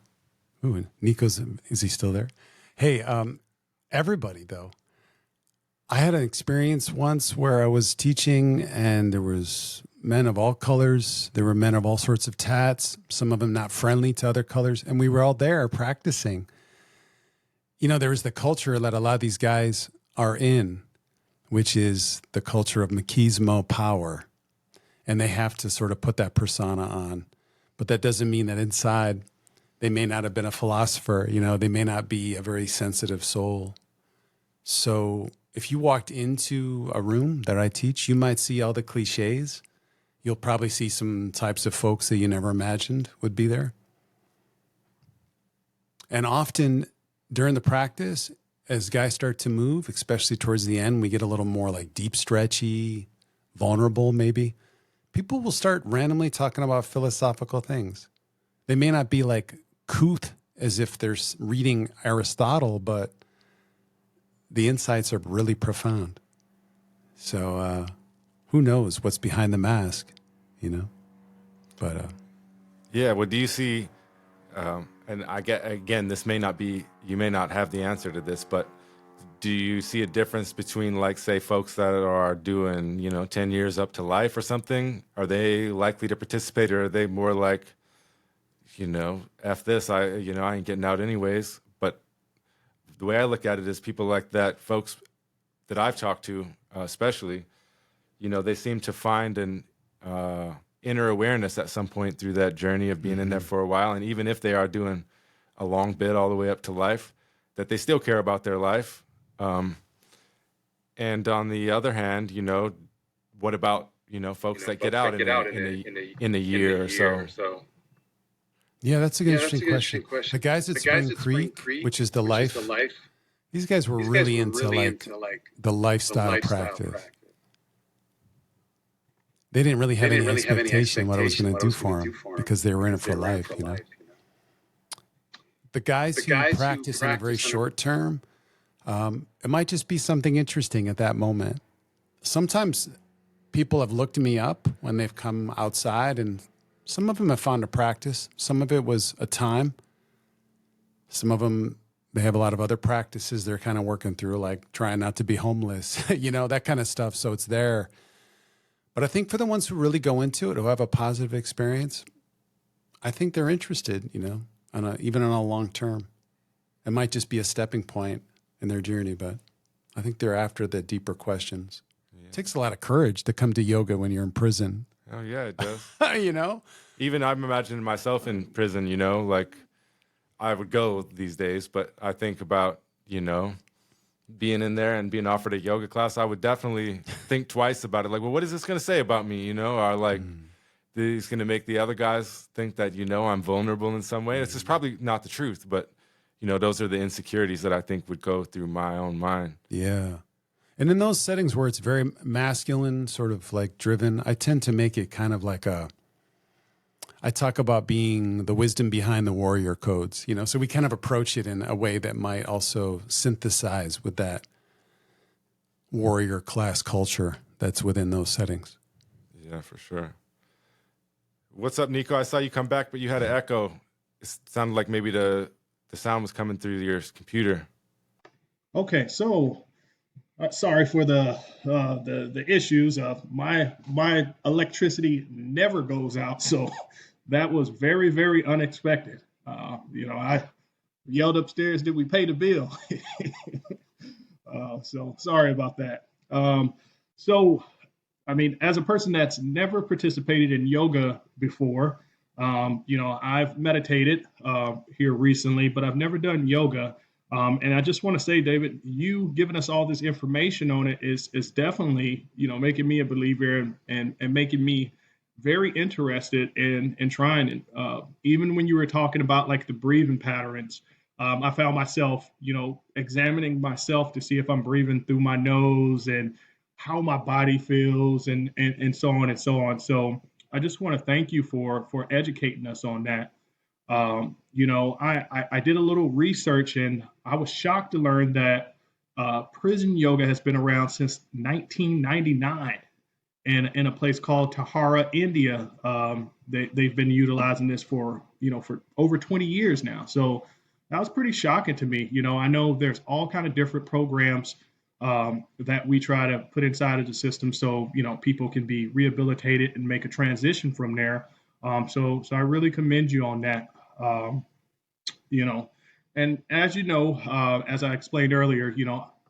Ooh, is he still there? Hey, everybody though. I had an experience once where I was teaching, and there was men of all colors. There were men of all sorts of tats, some of them not friendly to other colors. And we were all there practicing. There was the culture that a lot of these guys are in, which is the culture of machismo power. And they have to sort of put that persona on. But that doesn't mean that inside they may not have been a philosopher. They may not be a very sensitive soul. So if you walked into a room that I teach, you might see all the cliches. You'll probably see some types of folks that you never imagined would be there. And often during the practice, as guys start to move, especially towards the end, we get a little more like deep stretchy, vulnerable maybe. People will start randomly talking about philosophical things. They may not be like couth as if they're reading Aristotle, but the insights are really profound. So who knows what's behind the mask, But Yeah. Well, do you see? And I get again, this may not be. You may not have the answer to this, but do you see a difference between, like, say, folks that are doing, 10 years up to life or something? Are they likely to participate, or are they more like, F this, I ain't getting out anyways? But the way I look at it is people like that, folks that I've talked to, especially, they seem to find an inner awareness at some point through that journey of being in there for a while. And even if they are doing a long bit all the way up to life, that they still care about their life. And on the other hand, what about, folks that get out in a year or so? Yeah, that's an interesting question. The guys at Spring Creek, which is the life, these guys were really into like the lifestyle practice. They didn't really have any expectation what I was going to do for them because they were in it for life, The guys who practice in a very short term, it might just be something interesting at that moment. Sometimes people have looked me up when they've come outside, and some of them have found a practice. Some of it was a time. Some of them, they have a lot of other practices they're kind of working through, like trying not to be homeless, that kind of stuff. So it's there. But I think for the ones who really go into it, who have a positive experience, I think they're interested, even on a long term. It might just be a stepping point in their journey, but I think they're after the deeper questions. Yeah. It takes a lot of courage to come to yoga when you're in prison. Oh, yeah, it does. Even I'm imagining myself in prison, like I would go these days, but I think about, being in there and being offered a yoga class, I would definitely think twice about it. Like, well, what is this going to say about me, Or like, he's going to make the other guys think that, I'm vulnerable in some way. It's just probably not the truth, but, those are the insecurities that I think would go through my own mind. Yeah. And in those settings where it's very masculine, sort of like driven, I tend to make it kind of like I talk about being the wisdom behind the warrior codes, so we kind of approach it in a way that might also synthesize with that warrior class culture that's within those settings. Yeah, for sure. What's up, Niko? I saw you come back, but you had an echo. It sounded like maybe the sound was coming through your computer. Okay, so sorry for the issues. My electricity never goes out, so that was very, very unexpected. I yelled upstairs, "Did we pay the bill?" So sorry about that. As a person that's never participated in yoga before, I've meditated here recently, but I've never done yoga. And I just want to say, David, you giving us all this information on it is definitely, making me a believer and making me very interested in trying it. Even when you were talking about like the breathing patterns, I found myself, examining myself to see if I'm breathing through my nose and how my body feels and so on and so on. So I just want to thank you for educating us on that. I did a little research and I was shocked to learn that prison yoga has been around since 1999 in a place called Tahara, India. They've been utilizing this for over 20 years now. So that was pretty shocking to me. I know there's all kind of different programs that we try to put inside of the system so, people can be rehabilitated and make a transition from there. So I really commend you on that. And as as I explained earlier,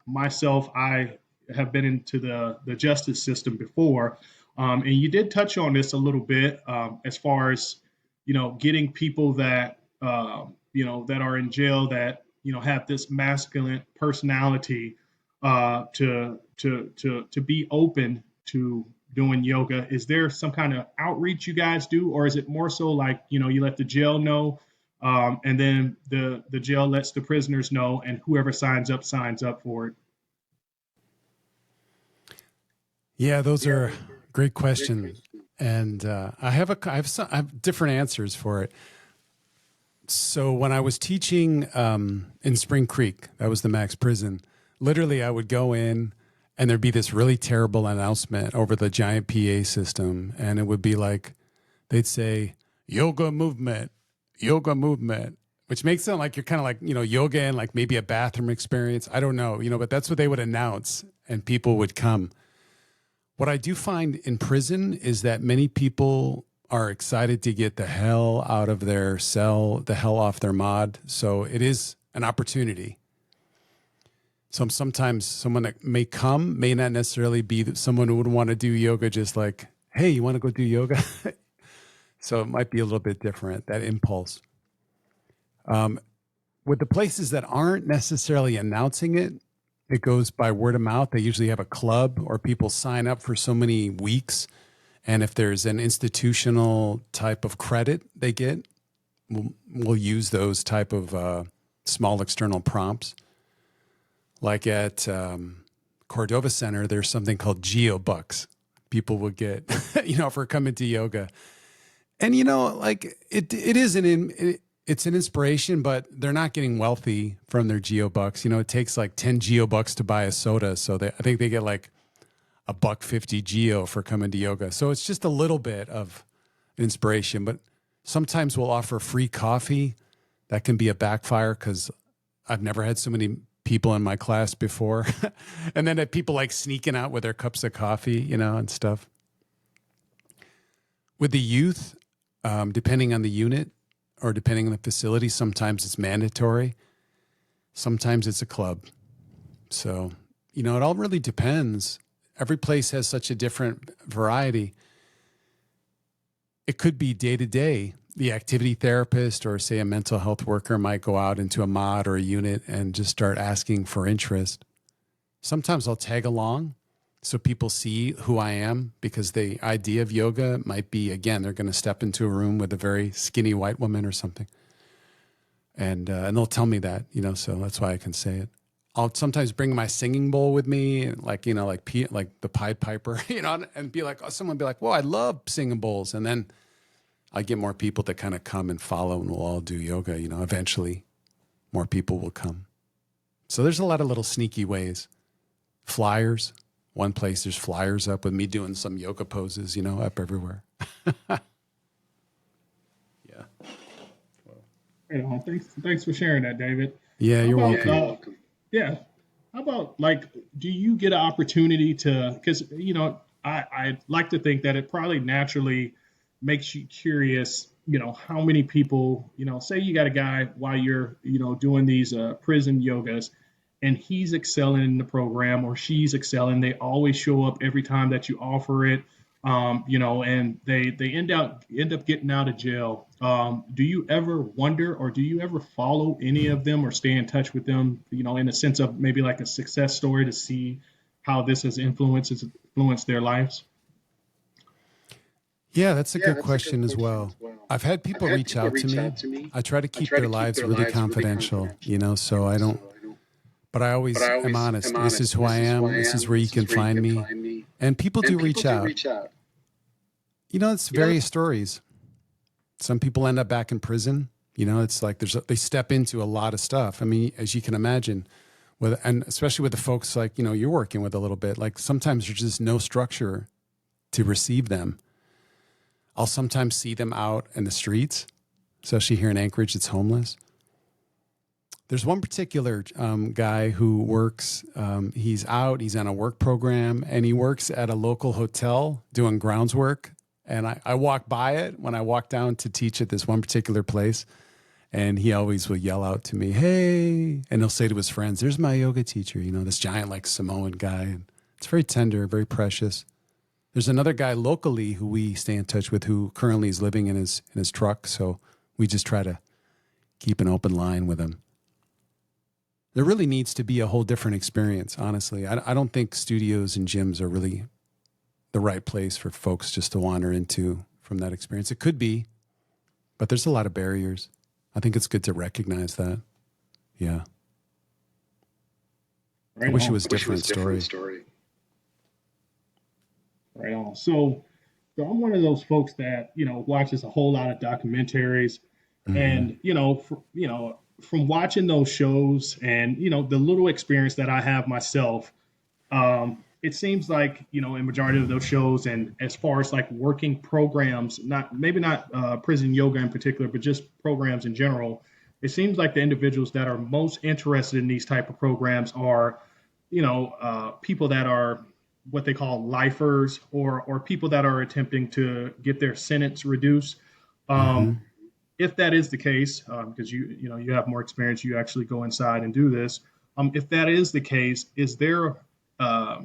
myself, I have been into the justice system before. And you did touch on this a little bit as far as, getting people that, that are in jail that, have this masculine personality to be open to doing yoga. Is there some kind of outreach you guys do, or is it more so like, you let the jail know, and then the jail lets the prisoners know, and whoever signs up for it? Yeah, those are great questions. And I have different answers for it. So when I was teaching in Spring Creek, that was the max prison, literally I would go in and there'd be this really terrible announcement over the giant PA system. And it would be like, they'd say, yoga movement, which makes it sound like you're kind of like, yoga and like maybe a bathroom experience. I don't know, but that's what they would announce and people would come. What I do find in prison is that many people are excited to get the hell out of their cell, the hell off their mod. So it is an opportunity. So sometimes someone that may come may not necessarily be someone who would want to do yoga just like, hey, you want to go do yoga? So it might be a little bit different, that impulse. With the places that aren't necessarily announcing it, it goes by word of mouth. They usually have a club or people sign up for so many weeks. And if there's an institutional type of credit they get, we'll use those type of small external prompts. Like at Cordova Center, there's something called GeoBucks. People will get, for coming to yoga. And, like it is it's an inspiration, but they're not getting wealthy from their GeoBucks. It takes like 10 GeoBucks to buy a soda. So I think they get like $1.50 Geo for coming to yoga. So it's just a little bit of inspiration, but sometimes we'll offer free coffee. That can be a backfire because I've never had so many people in my class before. And then people like sneaking out with their cups of coffee, and stuff. With the youth, depending on the unit or depending on the facility, sometimes it's mandatory. Sometimes it's a club. So, it all really depends. Every place has such a different variety. It could be day to day. The activity therapist or say a mental health worker might go out into a mod or a unit and just start asking for interest. Sometimes I'll tag along so people see who I am, because the idea of yoga might be, again, they're going to step into a room with a very skinny white woman or something. And they'll tell me that, so that's why I can say it. I'll sometimes bring my singing bowl with me, like the Pied Piper, and be like, someone be like, well, I love singing bowls. And then I get more people to kind of come and follow, and we'll all do yoga. Eventually more people will come. So there's a lot of little sneaky ways. Flyers. One place there's flyers up with me doing some yoga poses, up everywhere. Yeah. Thanks for sharing that, David. Yeah, you're welcome. You're welcome. Yeah. How about do you get an opportunity to, because, I like to think that it probably naturally makes you curious, how many people, say you got a guy while you're, doing these prison yogas, and he's excelling in the program or she's excelling. They always show up every time that you offer it, and they end up getting out of jail. Do you ever wonder, or do you ever follow any of them or stay in touch with them, in a sense of maybe like a success story to see how this has influenced their lives? Yeah, that's a good question as well. I've had people reach out to me. I try to keep their lives really confidential, so I don't. But I always am honest. This is who I am. This is where you can find me. And people do reach out. It's various stories. Some people end up back in prison. It's like they step into a lot of stuff. I mean, as you can imagine, and especially with the folks like, you're working with a little bit, like sometimes there's just no structure to receive them. I'll sometimes see them out in the streets, especially here in Anchorage, it's homeless. There's one particular guy who works, he's on a work program, and he works at a local hotel doing grounds work. And I walk by it when I walk down to teach at this one particular place. And he always will yell out to me, hey, and he'll say to his friends, there's my yoga teacher, this giant like Samoan guy. And it's very tender, very precious. There's another guy locally who we stay in touch with who currently is living in his truck. So we just try to keep an open line with him. There really needs to be a whole different experience, honestly. I don't think studios and gyms are really the right place for folks just to wander into from that experience. It could be, but there's a lot of barriers. I think it's good to recognize that. Yeah. Right I wish on. it was a different story. Right on. So I'm one of those folks that, watches a whole lot of documentaries, and, from watching those shows and, the little experience that I have myself, it seems like, in majority of those shows, and as far as like working programs, not prison yoga in particular, but just programs in general, it seems like the individuals that are most interested in these type of programs are, people that are what they call lifers, or people that are attempting to get their sentence reduced. Mm-hmm. If that is the case, because you have more experience, you actually go inside and do this. If that is the case, is there uh,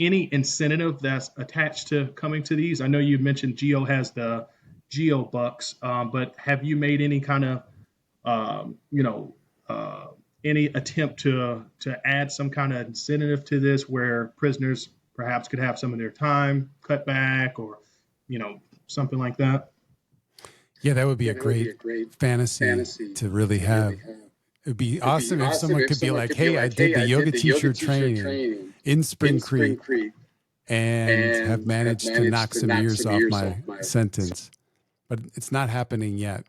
any incentive that's attached to coming to these? I know you mentioned Geo has the Geo Bucks, but have you made any kind of um, you know uh, any attempt to add some kind of incentive to this, where prisoners perhaps could have some of their time cut back, or something like that? Yeah, that would be a great fantasy to really have. It would be awesome if someone could be like, hey, I did the yoga teacher training in Spring Creek and have managed to knock some years off my sentence. But it's not happening yet.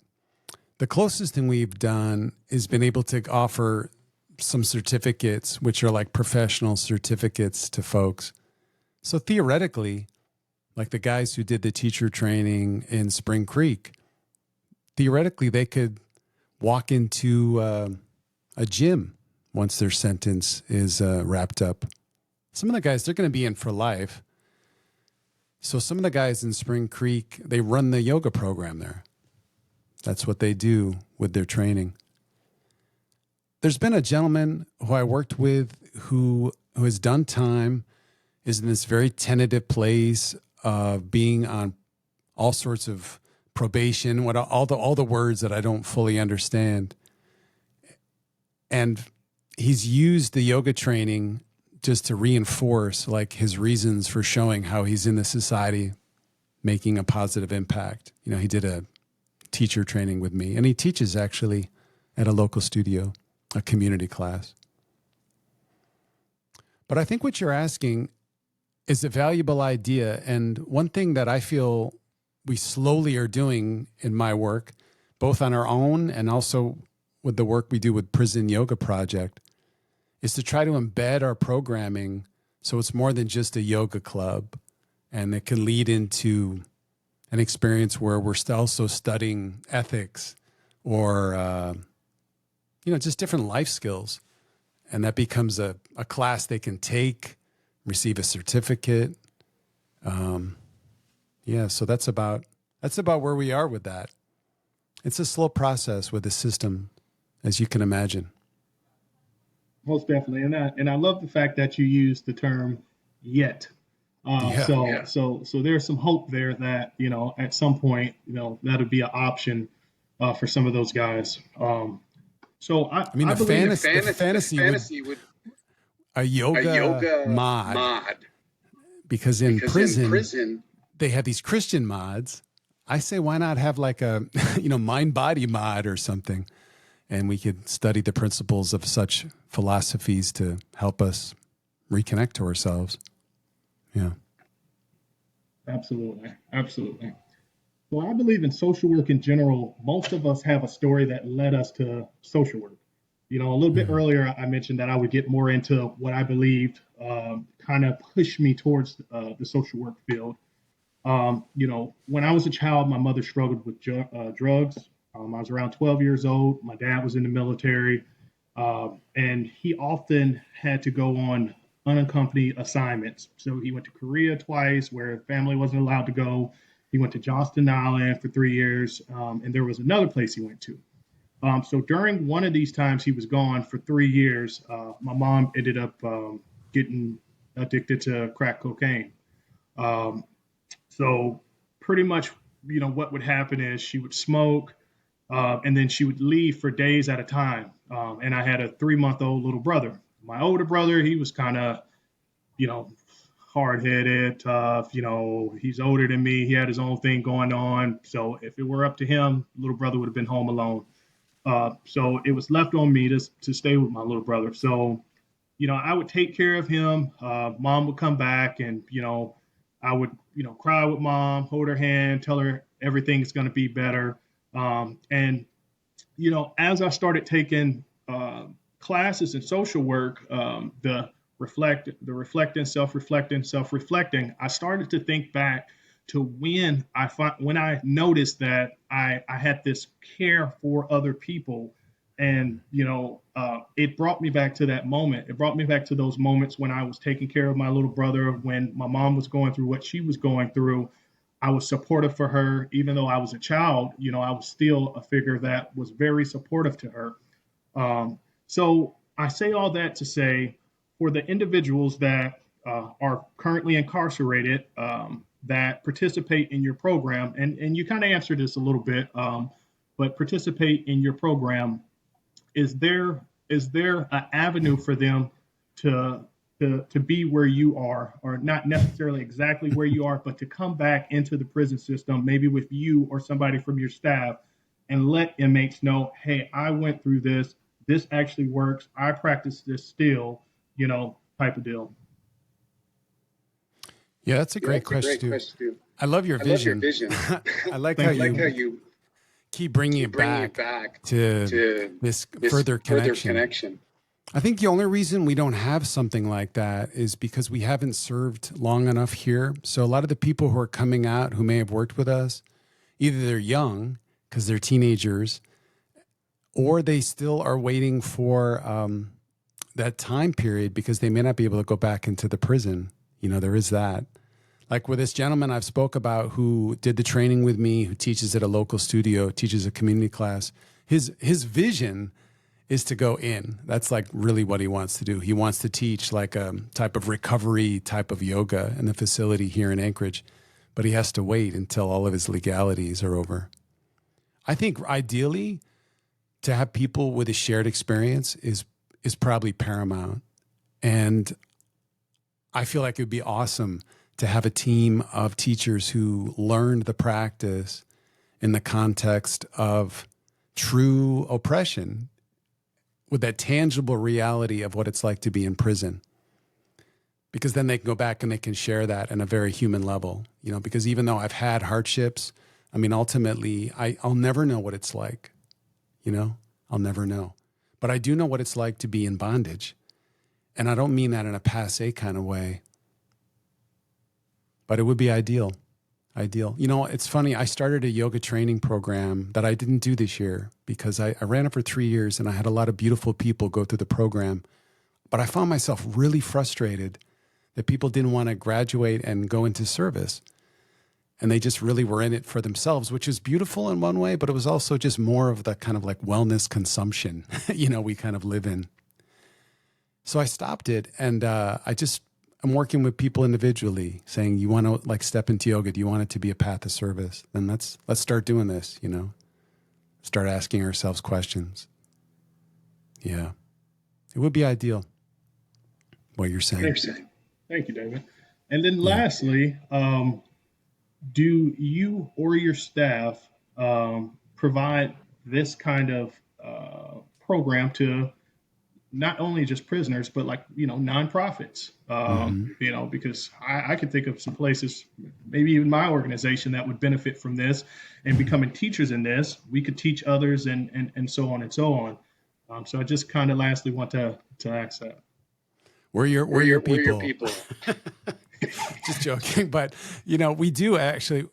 The closest thing we've done is been able to offer some certificates, which are like professional certificates to folks. So theoretically, like the guys who did the teacher training in Spring Creek, theoretically they could walk into a gym once their sentence is wrapped up. Some of the guys, they're going to be in for life. So some of the guys in Spring Creek, they run the yoga program there. That's what they do with their training. There's been a gentleman who I worked with who has done time, is in this very tentative place of being on all sorts of probation, all the words that I don't fully understand. And he's used the yoga training just to reinforce like his reasons for showing how he's in the society, making a positive impact. He did a teacher training with me, and he teaches actually at a local studio, a community class. But I think what you're asking is a valuable idea. And one thing that I feel we slowly are doing in my work, both on our own and also with the work we do with Prison Yoga Project, is to try to embed our programming so it's more than just a yoga club, and it can lead into an experience where we're also studying ethics or, just different life skills. And that becomes a class they can take, receive a certificate. So that's about where we are with that. It's a slow process with the system, as you can imagine. Most definitely, and I love the fact that you use the term "yet." So there's some hope there that at some point that'll be an option for some of those guys. I mean, the believe fantasy would a yoga mod, because in prison they have these Christian mods. I say, why not have like a mind body mod or something, and we could study the principles of such philosophies to help us reconnect to ourselves. Yeah. Absolutely. Well, I believe in social work in general. Most of us have a story that led us to social work. A little bit earlier, I mentioned that I would get more into what I believed kind of pushed me towards the social work field. When I was a child, my mother struggled with drugs. I was around 12 years old. My dad was in the military, and he often had to go on unaccompanied assignments. So he went to Korea twice, where family wasn't allowed to go. He went to Johnston Island for 3 years, and there was another place he went to. So during one of these times he was gone for 3 years, my mom ended up getting addicted to crack cocaine. Um, so pretty much, what would happen is she would smoke, and then she would leave for days at a time. And I had a 3-month-old little brother. My older brother, he was kind of, hard headed, tough. He's older than me. He had his own thing going on. So if it were up to him, little brother would have been home alone. So it was left on me to stay with my little brother. So, I would take care of him. Mom would come back, and, I would, cry with mom, hold her hand, tell her everything's going to be better. And as I started taking classes in social work, the self-reflecting, I started to think back to when I noticed that I had this care for other people. And, it brought me back to that moment. It brought me back to those moments when I was taking care of my little brother, when my mom was going through what she was going through. I was supportive for her, even though I was a child. I was still a figure that was very supportive to her. So I say all that to say, for the individuals that are currently incarcerated, that participate in your program, and you kind of answered this a little bit, but participate in your program, is there an avenue for them to to be where you are, or not necessarily exactly where you are, but to come back into the prison system, maybe with you or somebody from your staff, and let inmates know, hey, I went through this. This actually works. I practice this still, type of deal. Yeah, that's a great question. I love your vision. I like how you keep bringing it back to this further connection. I think the only reason we don't have something like that is because we haven't served long enough here. So a lot of the people who are coming out who may have worked with us, either they're young because they're teenagers, or they still are waiting for that time period because they may not be able to go back into the prison. There is that. Like with this gentleman I've spoke about who did the training with me, who teaches at a local studio, teaches a community class. His vision is to go in. That's like really what he wants to do. He wants to teach like a type of recovery type of yoga in the facility here in Anchorage, but he has to wait until all of his legalities are over. I think ideally to have people with a shared experience is probably paramount. And I feel like it would be awesome to have a team of teachers who learned the practice in the context of true oppression, with that tangible reality of what it's like to be in prison. Because then they can go back and they can share that in a very human level, because even though I've had hardships, ultimately I'll never know what it's like, I'll never know. But I do know what it's like to be in bondage. And I don't mean that in a passé kind of way, but it would be ideal. It's funny. I started a yoga training program that I didn't do this year because I ran it for 3 years and I had a lot of beautiful people go through the program. But I found myself really frustrated that people didn't want to graduate and go into service. And they just really were in it for themselves, which is beautiful in one way, but it was also just more of the kind of like wellness consumption, we kind of live in. So I stopped it, and I'm working with people individually, saying, you want to like step into yoga? Do you want it to be a path of service? Then let's start doing this, start asking ourselves questions. Yeah. It would be ideal, what you're saying. Thank you, David. And then lastly, do you or your staff provide this kind of program to not only just prisoners, but like, nonprofits, because I could think of some places, maybe even my organization, that would benefit from this and becoming teachers in this. We could teach others and so on and so on. So I just kind of lastly want to ask that. We're your people. Just joking. But, we do actually,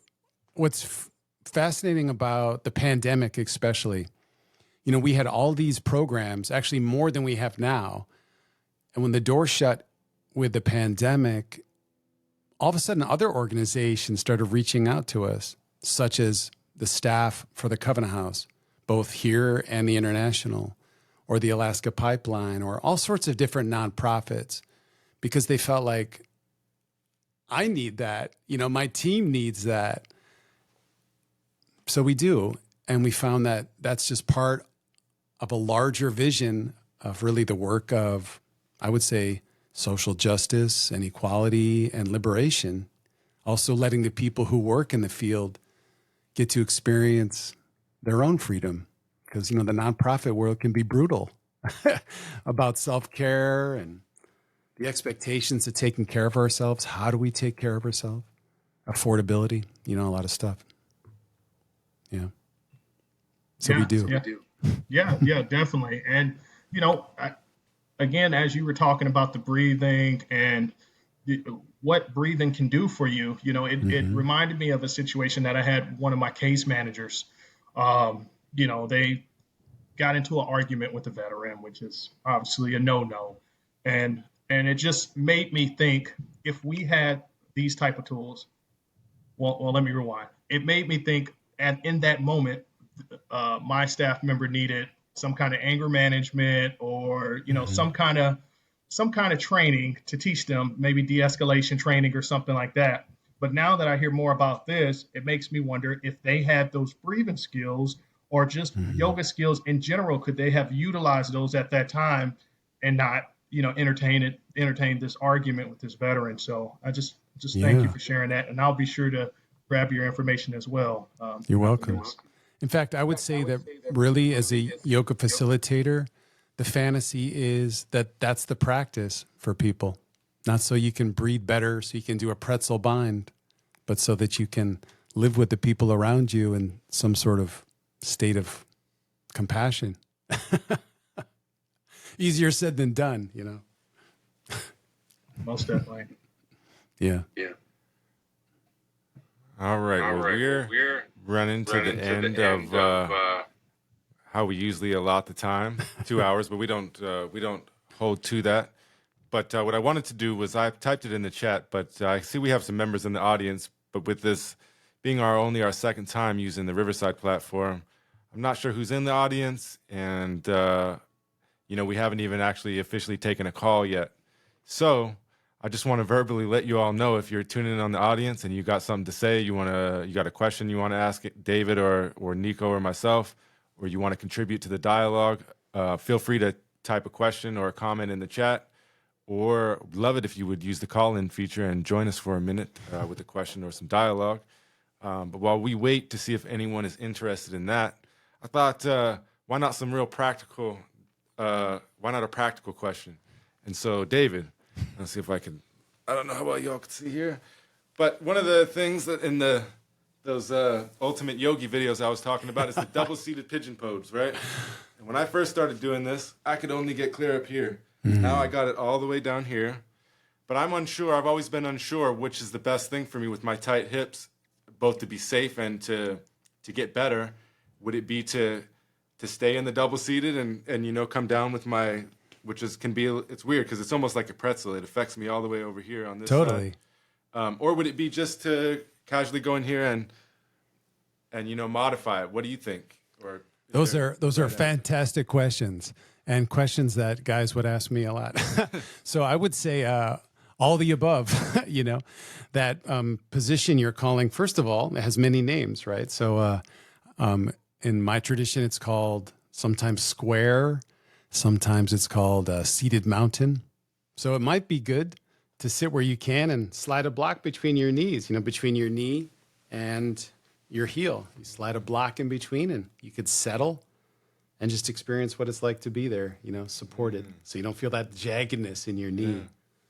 what's fascinating about the pandemic, especially, we had all these programs, actually more than we have now. And when the door shut with the pandemic, all of a sudden other organizations started reaching out to us, such as the staff for the Covenant House, both here and the international, or the Alaska Pipeline, or all sorts of different nonprofits, because they felt like, I need that. My team needs that. So we do. And we found that that's just part of a larger vision of really the work of, I would say, social justice and equality and liberation. Also letting the people who work in the field get to experience their own freedom. Because, the nonprofit world can be brutal about self-care and the expectations of taking care of ourselves. How do we take care of ourselves? Affordability, a lot of stuff. Yeah. So we do. Yeah, definitely. And, again, as you were talking about the breathing and what breathing can do for you, it reminded me of a situation that I had one of my case managers. They got into an argument with a veteran, which is obviously a no-no, and it just made me think, if we had these type of tools. Well, let me rewind. It made me think, and in that moment, my staff member needed some kind of anger management, or some kind of training to teach them, maybe de-escalation training or something like that. But now that I hear more about this, it makes me wonder if they had those breathing skills or just yoga skills in general. Could they have utilized those at that time and not, entertain this argument with this veteran? So I just thank you for sharing that, and I'll be sure to grab your information as well. You're welcome. In fact, I would say that really, as a yoga facilitator, the fantasy is that that's the practice for people. Not so you can breathe better, so you can do a pretzel bind, but so that you can live with the people around you in some sort of state of compassion. Easier said than done, Most definitely. Yeah. All right. Well, we're running to the end of how we usually allot the time, 2 hours, but we don't hold to that. But what I wanted to do was, I typed it in the chat, but I see we have some members in the audience. But with this being only our second time using the Riverside platform, I'm not sure who's in the audience, and we haven't even actually officially taken a call yet. So I just want to verbally let you all know, if you're tuning in on the audience and you got something to say, you got a question you want to ask David or Niko or myself, or you want to contribute to the dialogue, feel free to type a question or a comment in the chat, or love it if you would use the call-in feature and join us for a minute with a question or some dialogue. But while we wait to see if anyone is interested in that, I thought, why not some real practical, why not a practical question? And so, David, let's see if I don't know how well y'all can see here, but one of the things that in those ultimate yogi videos I was talking about is the double-seated pigeon pose, right? And when I first started doing this, I could only get clear up here. Now I got it all the way down here, but I'm unsure. I've always been unsure which is the best thing for me with my tight hips, both to be safe and to get better. Would it be to stay in the double-seated and come down with my, it's weird because it's almost like a pretzel. It affects me all the way over here on this side. Or would it be just to casually go in here and modify it? What do you think? Or those are fantastic questions, and questions that guys would ask me a lot. So I would say all the above. That position you're calling, first of all, it has many names, right? So in my tradition, it's called sometimes square. Sometimes it's called seated mountain. So it might be good to sit where you can and slide a block between your knees, between your knee and your heel. You slide a block in between, and you could settle and just experience what it's like to be there, supported. So you don't feel that jaggedness in your knee.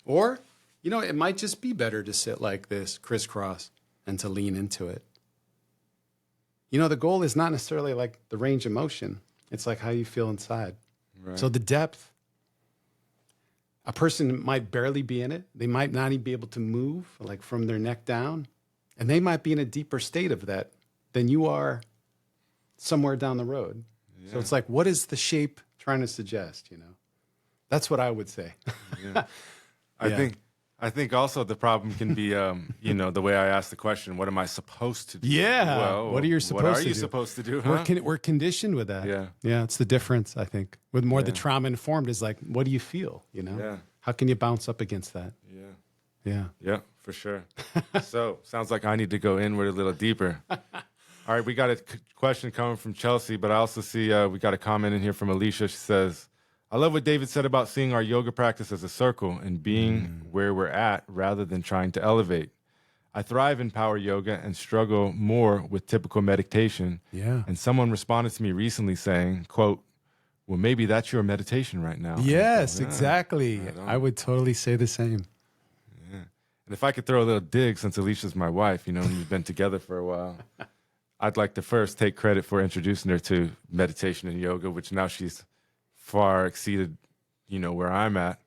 Or, it might just be better to sit like this, crisscross, and to lean into it. The goal is not necessarily like the range of motion. It's like how you feel inside. Right. So the depth, a person might barely be in it. They might not even be able to move, like from their neck down. And they might be in a deeper state of that than you are somewhere down the road. Yeah. So it's like, what is the shape trying to suggest, That's what I would say. Yeah. I think also the problem can be, the way I asked the question, what am I supposed to do? Yeah. Well, what are you supposed to do? Huh? We're conditioned with that. Yeah. Yeah. It's the difference, I think. With more the trauma informed is like, what do you feel? Yeah. How can you bounce up against that? Yeah. Yeah. Yeah, for sure. So sounds like I need to go inward a little deeper. All right. We got a question coming from Chelsea, but I also see we got a comment in here from Alicia. She says, I love what David said about seeing our yoga practice as a circle and being where we're at rather than trying to elevate. I thrive in power yoga and struggle more with typical meditation. Yeah. And someone responded to me recently saying, quote, well, maybe that's your meditation right now. Yes, exactly. I would totally say the same. Yeah. And if I could throw a little dig, since Alicia's my wife, and we've been together for a while, I'd like to first take credit for introducing her to meditation and yoga, which now she's far exceeded where I'm at.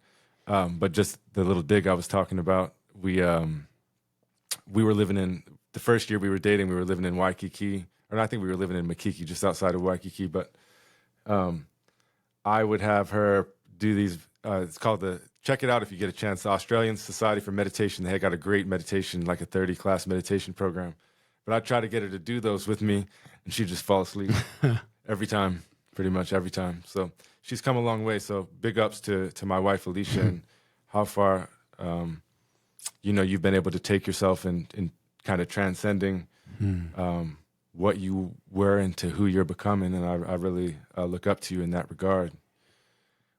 But just the little dig I was talking about, we were living in, the first year we were dating, we were living in Waikiki, or I think we were living in Makiki, just outside of Waikiki. But I would have her do these, it's called check it out if you get a chance, the Australian Society for Meditation. They got a great meditation, like a 30-class meditation program. But I'd try to get her to do those with me, and she'd just fall asleep every time, pretty much every time. So she's come a long way. So big ups to my wife, Alicia, and how far, you've been able to take yourself and kind of transcending what you were into who you're becoming. And I really look up to you in that regard.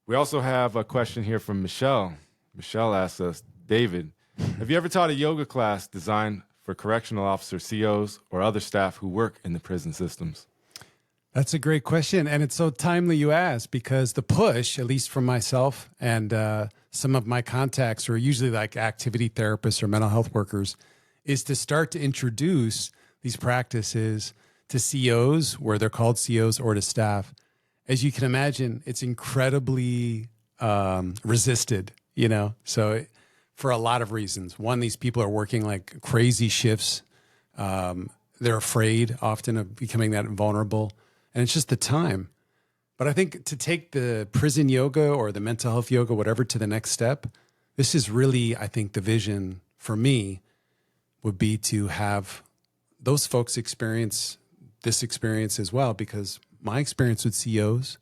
We also have a question here from Michelle. Michelle asks us, David, have you ever taught a yoga class designed for correctional officers, COs, or other staff who work in the prison systems? That's a great question. And it's so timely you ask, because the push, at least from myself and some of my contacts who are usually like activity therapists or mental health workers, is to start to introduce these practices to COs, where they're called COs, or to staff. As you can imagine, it's incredibly resisted, so for a lot of reasons. One, these people are working like crazy shifts. They're afraid often of becoming that vulnerable. And it's just the time. But I think to take the prison yoga or the mental health yoga, whatever, to the next step, this is really, I think, the vision for me would be to have those folks experience this experience as well. Because my experience with COs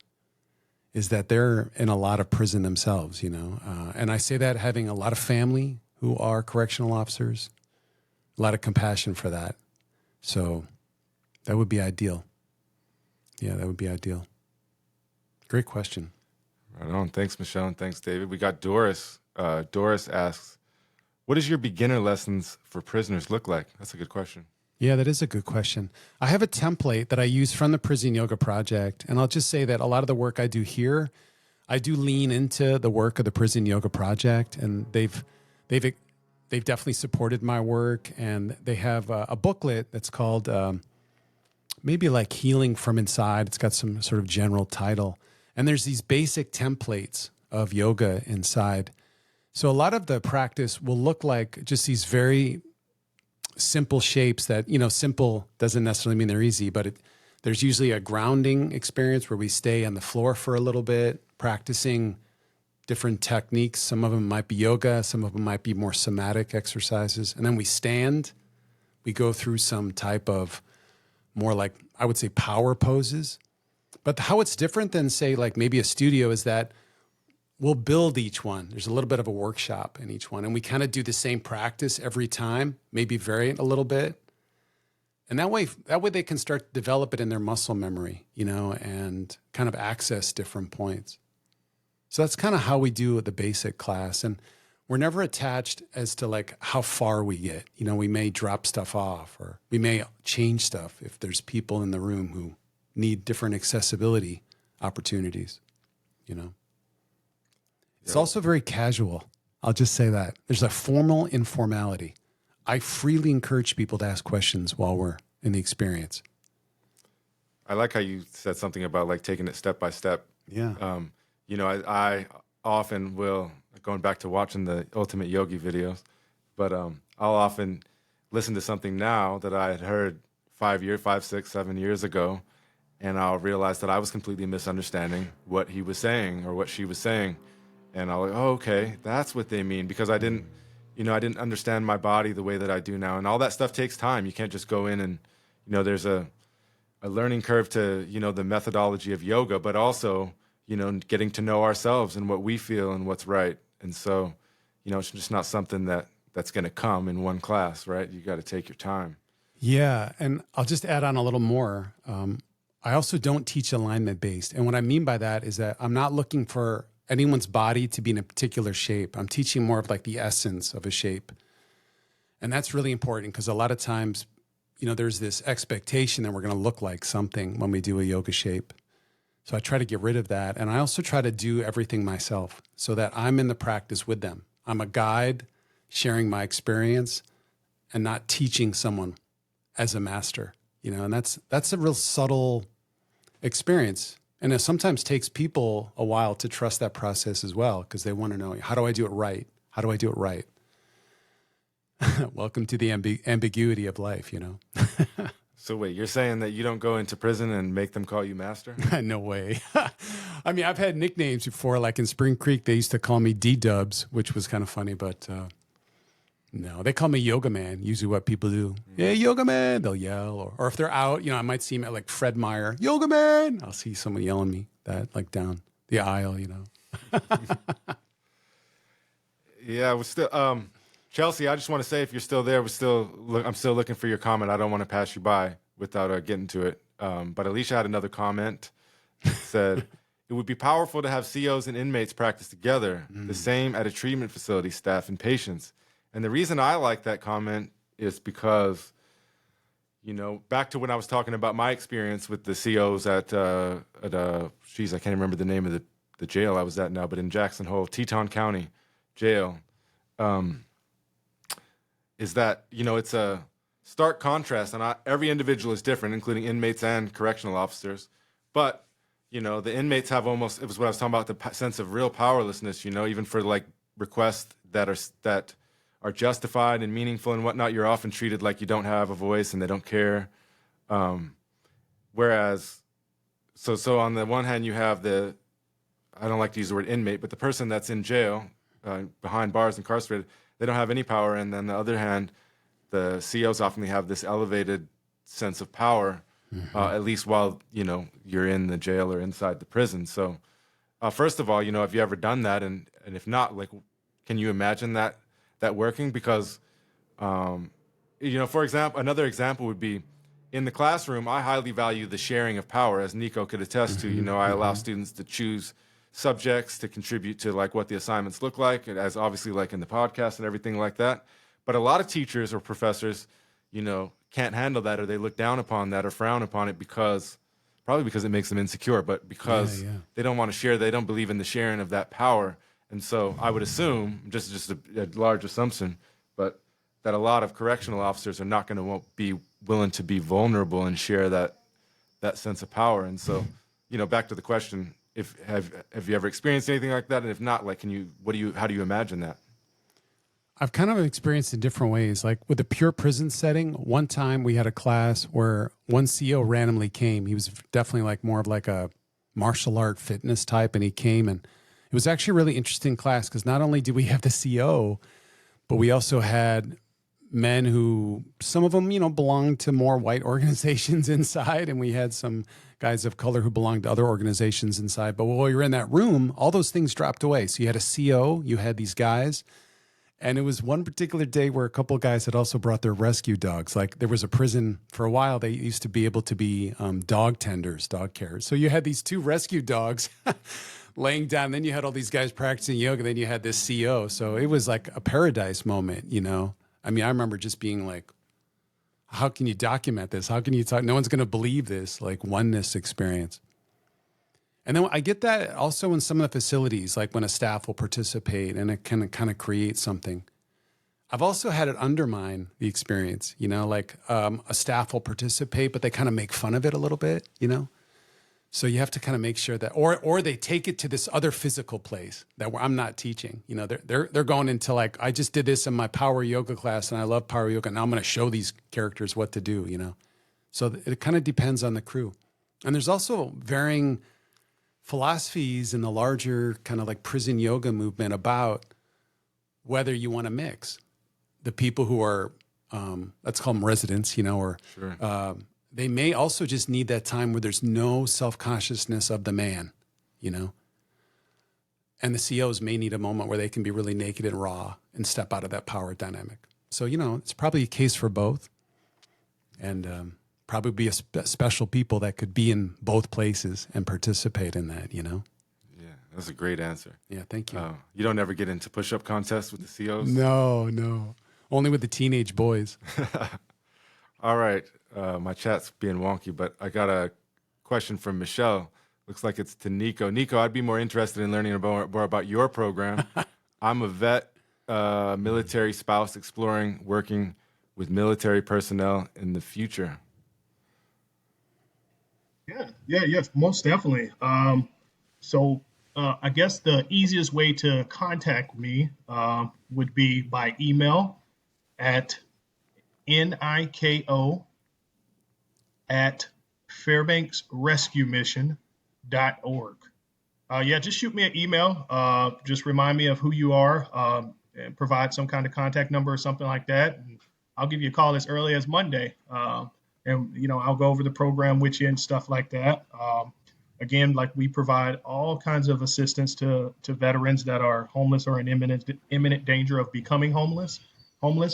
is that they're in a lot of prison themselves, and I say that having a lot of family who are correctional officers, a lot of compassion for that. So that would be ideal. Yeah, that would be ideal. Great question. Right on. Thanks, Michelle, and thanks, David. We got Doris. Doris asks, what does your beginner lessons for prisoners look like? That's a good question. Yeah, that is a good question. I have a template that I use from the Prison Yoga Project, and I'll just say that a lot of the work I do here, I do lean into the work of the Prison Yoga Project, and they've definitely supported my work, and they have a booklet that's called maybe like Healing from Inside. It's got some sort of general title, and there's these basic templates of yoga inside. So a lot of the practice will look like just these very simple shapes that, simple doesn't necessarily mean they're easy, but there's usually a grounding experience where we stay on the floor for a little bit, practicing different techniques. Some of them might be yoga, some of them might be more somatic exercises. And then we stand, we go through some type of more like, I would say, power poses. But how it's different than, say, like maybe a studio is that we'll build each one. There's a little bit of a workshop in each one. And we kind of do the same practice every time, maybe vary it a little bit. And that way they can start to develop it in their muscle memory, and kind of access different points. So that's kind of how we do the basic class. And we're never attached as to like how far we get. We may drop stuff off, or we may change stuff if there's people in the room who need different accessibility opportunities, It's also very casual. I'll just say that. There's a formal informality. I freely encourage people to ask questions while we're in the experience. I like how you said something about like taking it step by step. Yeah. I often will, going back to watching the Ultimate Yogi videos, but I'll often listen to something now that I had heard 5, 6, 7 years ago, and I'll realize that I was completely misunderstanding what he was saying or what she was saying. And I'll like, oh, okay, that's what they mean, because I didn't understand my body the way that I do now. And all that stuff takes time. You can't just go in and, there's a learning curve to, the methodology of yoga, but also, getting to know ourselves and what we feel and what's right. And so, it's just not something that's going to come in one class, right? You got to take your time. Yeah. And I'll just add on a little more. I also don't teach alignment based. And what I mean by that is that I'm not looking for anyone's body to be in a particular shape. I'm teaching more of like the essence of a shape. And that's really important, because a lot of times, there's this expectation that we're going to look like something when we do a yoga shape. So I try to get rid of that. And I also try to do everything myself so that I'm in the practice with them. I'm a guide sharing my experience and not teaching someone as a master, and that's a real subtle experience. And it sometimes takes people a while to trust that process as well, because they want to know, how do I do it right? How do I do it right? Welcome to the ambiguity of life, you know? So wait, you're saying that you don't go into prison and make them call you master? No way. I mean, I've had nicknames before, like in Spring Creek, they used to call me D-Dubs, which was kind of funny, but no, they call me Yoga Man, usually what people do. Yeah, Yoga Man, they'll yell. Or if they're out, you know, I might see them at like Fred Meyer, Yoga Man. I'll see someone yelling me that like down the aisle, you know. Yeah, we're still, Chelsea, I just want to say if you're still there, I'm still looking for your comment. I don't want to pass you by without getting to it. But Alicia had another comment that said, it would be powerful to have COs and inmates practice together, the same at a treatment facility, staff and patients. And the reason I like that comment is because, you know, back to when I was talking about my experience with the COs at I can't remember the name of the jail I was at now, but in Jackson Hole, Teton County Jail, is that, you know, it's a stark contrast, and every individual is different, including inmates and correctional officers. But, you know, the inmates have almost, it was what I was talking about, the sense of real powerlessness, you know, even for like requests that are justified and meaningful and whatnot, you're often treated like you don't have a voice and they don't care. Whereas, so on the one hand, you have I don't like to use the word inmate, but the person that's in jail, behind bars, incarcerated, they don't have any power. And then on the other hand, the COs often have this elevated sense of power, at least while, you know, you're in the jail or inside the prison. So first of all, you know, have you ever done that? And if not, like, can you imagine that working? Because, you know, for example, another example would be in the classroom, I highly value the sharing of power, as Niko could attest to. You know, I allow students to choose subjects to contribute to like what the assignments look like, and as obviously like in the podcast and everything like that. But a lot of teachers or professors, you know, can't handle that, or they look down upon that or frown upon it probably because it makes them insecure, but because they don't want to share, they don't believe in the sharing of that power. And so I would assume, just a large assumption, but that a lot of correctional officers are not going to be willing to be vulnerable and share that sense of power. And so, you know, back to the question, have you ever experienced anything like that? And if not, like, how do you imagine that? I've kind of experienced in different ways. Like with a pure prison setting, one time we had a class where one CO randomly came. He was definitely like more of like a martial art fitness type, and he came, and it was actually a really interesting class because not only did we have the CO, but we also had men who, some of them, you know, belonged to more white organizations inside, and we had some guys of color who belonged to other organizations inside. But while you were in that room, all those things dropped away. So you had a CO, you had these guys, and it was one particular day where a couple of guys had also brought their rescue dogs. Like there was a prison for a while, they used to be able to be dog tenders, dog carers. So you had these two rescue dogs laying down. Then you had all these guys practicing yoga. Then you had this CO. So it was like a paradise moment, you know? I mean, I remember just being like, how can you document this? How can you talk? No one's going to believe this, like oneness experience. And then I get that also in some of the facilities, like when a staff will participate and it can kind of create something. I've also had it undermine the experience, you know, like a staff will participate, but they kind of make fun of it a little bit, you know? So you have to kind of make sure that, or they take it to this other physical place that where I'm not teaching. You know, they're going into like, I just did this in my power yoga class and I love power yoga. Now I'm going to show these characters what to do, you know? So it kind of depends on the crew. And there's also varying philosophies in the larger kind of like prison yoga movement about whether you want to mix the people who are, let's call them residents, you know, or Sure. They may also just need that time where there's no self-consciousness of the man, you know? And the COs may need a moment where they can be really naked and raw and step out of that power dynamic. So, you know, it's probably a case for both. And probably be special people that could be in both places and participate in that, you know? Yeah, that's a great answer. Yeah, thank you. You don't ever get into push-up contests with the COs? No. Only with the teenage boys. All right. My chat's being wonky, but I got a question from Michelle. Looks like it's to Niko. Niko, I'd be more interested in learning more about your program. I'm a vet, military spouse exploring working with military personnel in the future. Yeah, Yes, most definitely. I guess the easiest way to contact me would be by email at niko at fairbanksrescuemission.org. Just shoot me an email. Just remind me of who you are, and provide some kind of contact number or something like that. And I'll give you a call as early as Monday. And I'll go over the program with you and stuff like that. Again, like we provide all kinds of assistance to veterans that are homeless or in imminent danger of becoming homeless. We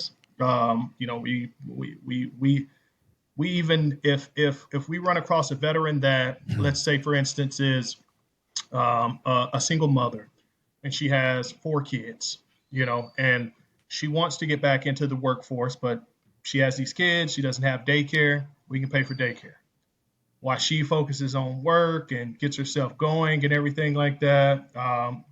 even if we run across a veteran that, let's say for instance, is a single mother, and she has 4 kids, and she wants to get back into the workforce, but she has these kids, she doesn't have daycare. We can pay for daycare while she focuses on work and gets herself going and everything like that.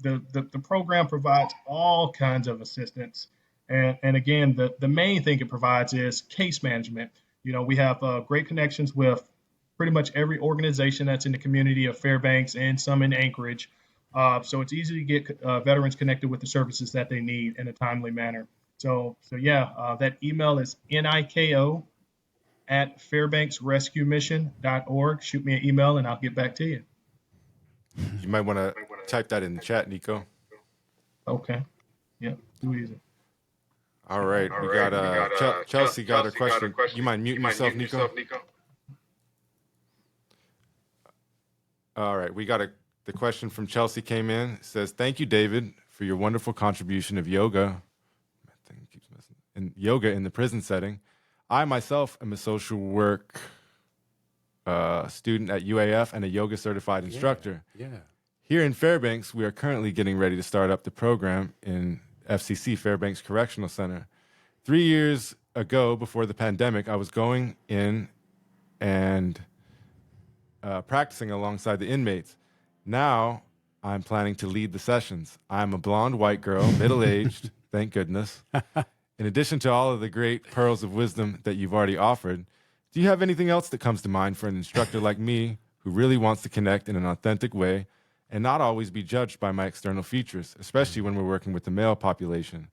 The program provides all kinds of assistance. And again, the main thing it provides is case management. We have great connections with pretty much every organization that's in the community of Fairbanks and some in Anchorage. So it's easy to get veterans connected with the services that they need in a timely manner. That email is NIKO at fairbanksrescuemission.org. Shoot me an email and I'll get back to you. You might want to type that in the chat, Niko. Okay. Yeah, too easy. All right. We got Chelsea got a question. You mind muting yourself, Niko? All right. We got the question from Chelsea came in. It says, "Thank you, David, for your wonderful contribution of yoga. My thing keeps messing. And yoga in the prison setting. I myself am a social work student at UAF and a yoga certified instructor. Yeah. Here in Fairbanks, we are currently getting ready to start up the program in FCC, Fairbanks Correctional Center. 3 years ago, before the pandemic, I was going in and practicing alongside the inmates. Now I'm planning to lead the sessions. I'm a blonde white girl, middle-aged, thank goodness. In addition to all of the great pearls of wisdom that you've already offered, do you have anything else that comes to mind for an instructor like me who really wants to connect in an authentic way and not always be judged by my external features, especially when we're working with the male population?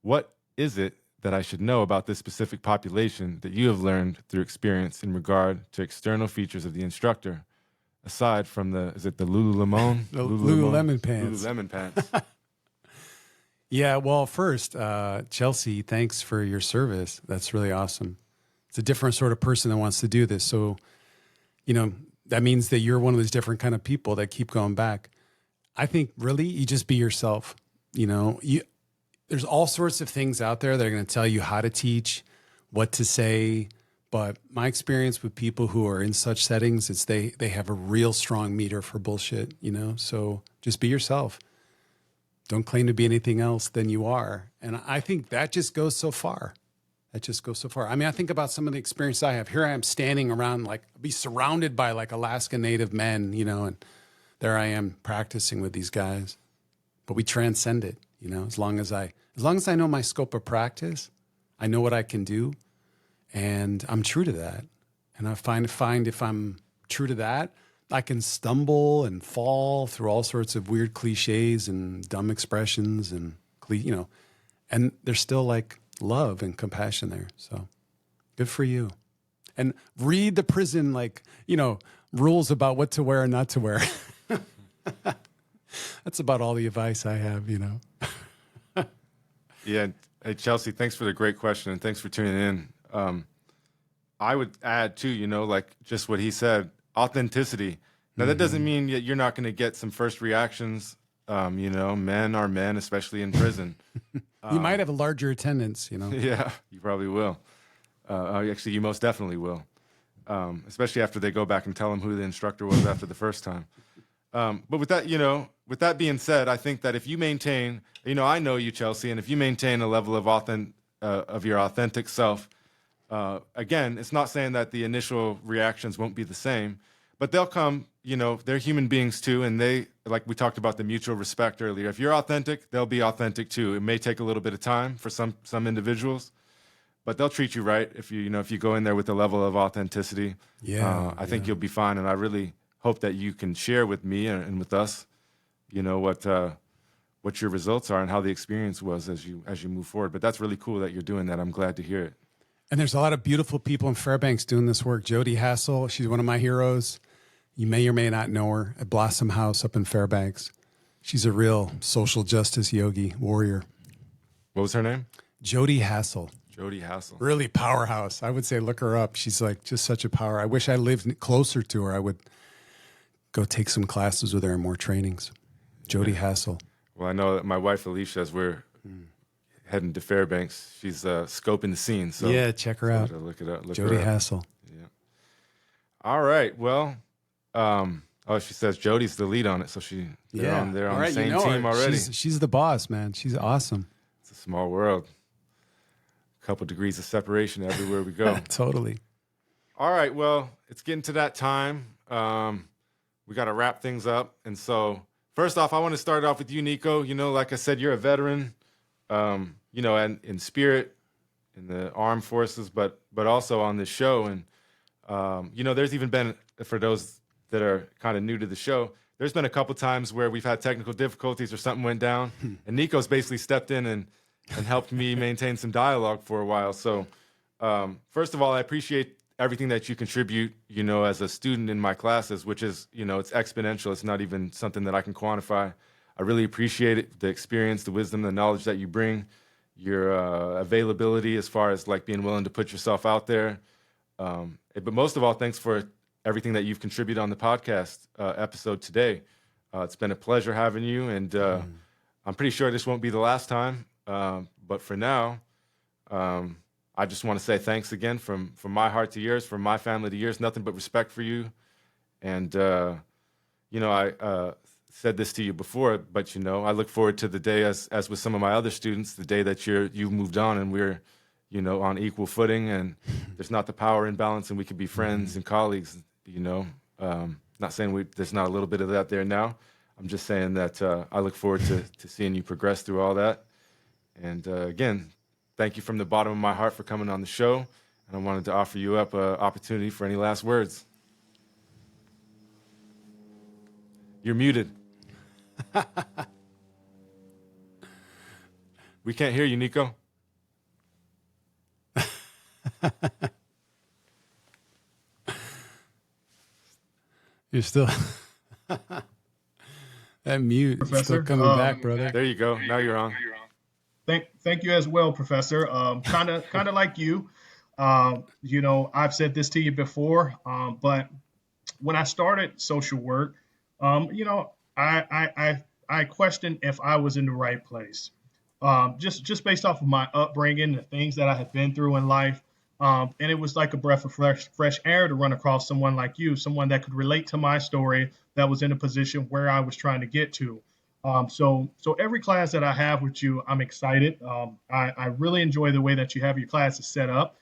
What is it that I should know about this specific population that you have learned through experience in regard to external features of the instructor, aside from the Lululemon? Lululemon pants. Lululemon pants. Yeah, well, first, Chelsea, thanks for your service. That's really awesome. It's a different sort of person that wants to do this. So, that means that you're one of those different kind of people that keep going back. I think really you just be yourself. There's all sorts of things out there that are going to tell you how to teach, what to say. But my experience with people who are in such settings is they have a real strong meter for bullshit, So just be yourself. Don't claim to be anything else than you are. And I think that just goes so far. I mean, I think about some of the experience I have. Here I am standing around, be surrounded by Alaska Native men, and there I am practicing with these guys. But we transcend it, as long as I know my scope of practice, I know what I can do, and I'm true to that. And I find if I'm true to that, I can stumble and fall through all sorts of weird cliches and dumb expressions and there's still love and compassion there. So good for you. And read the prison, rules about what to wear and not to wear. That's about all the advice I have, Yeah. Hey, Chelsea, thanks for the great question and thanks for tuning in. I would add too, just what he said, authenticity. Now, that doesn't mean that you're not going to get some first reactions. Men are men, especially in prison. You might have a larger attendance, Yeah, you probably will. Actually, you most definitely will, especially after they go back and tell them who the instructor was after the first time. But with that being said, I think that if you maintain, I know you, Chelsea, and if you maintain a level of your authentic self, again, it's not saying that the initial reactions won't be the same, but they'll come. They're human beings too, and they, like we talked about the mutual respect earlier. If you're authentic, they'll be authentic too. It may take a little bit of time for some individuals, but they'll treat you right if you go in there with a level of authenticity. I think you'll be fine, and I really hope that you can share with me and with us, what your results are and how the experience was as you move forward. But that's really cool that you're doing that. I'm glad to hear it. And there's a lot of beautiful people in Fairbanks doing this work. Jody Hassel, she's one of my heroes. You may or may not know her at Blossom House up in Fairbanks. She's a real social justice yogi warrior. What was her name? Jody Hassel. Jody Hassel. Really powerhouse. I would say look her up. She's like just such a power. I wish I lived closer to her. I would go take some classes with her and more trainings. Jody Hassel. Well, I know that my wife Alicia, as we're heading to Fairbanks, she's scoping the scene. So yeah, check her out. Look it up. Jody Hassel. Yeah. All right. Well, she says Jody's the lead on it, so they're on the same team already. She's the boss, man. She's awesome. It's a small world. A couple degrees of separation everywhere we go. Totally. All right. Well, it's getting to that time. We got to wrap things up, and so first off, I want to start off with you, Niko. Like I said, you're a veteran. And in spirit, in the armed forces, but also on this show. And, there's even been, for those that are kind of new to the show, there's been a couple times where we've had technical difficulties or something went down. And Niko's basically stepped in and helped me maintain some dialogue for a while. So, first of all, I appreciate everything that you contribute, as a student in my classes, which is, it's exponential. It's not even something that I can quantify. I really appreciate it, the experience, the wisdom, the knowledge that you bring, your availability as far as like being willing to put yourself out there. But most of all, thanks for everything that you've contributed on the podcast episode today. It's been a pleasure having you, and I'm pretty sure this won't be the last time. But for now, I just want to say thanks again from my heart to yours, from my family to yours. Nothing but respect for you. And, I said this to you before, but, I look forward to the day, as with some of my other students, the day that you've moved on and we're, on equal footing, and there's not the power imbalance and we can be friends and colleagues, not saying there's not a little bit of that there now. I'm just saying that I look forward to seeing you progress through all that. And again, thank you from the bottom of my heart for coming on the show. And I wanted to offer you up an opportunity for any last words. You're muted. We can't hear you, Niko. You're still that mute. Professor, Still coming back, brother. There you go. Now you're on. Thank you as well, Professor. Kind of like you. I've said this to you before, but when I started social work, I questioned if I was in the right place. Just based off of my upbringing, the things that I had been through in life. And it was like a breath of fresh air to run across someone like you, someone that could relate to my story, that was in a position where I was trying to get to. So every class that I have with you, I'm excited. I really enjoy the way that you have your classes set up,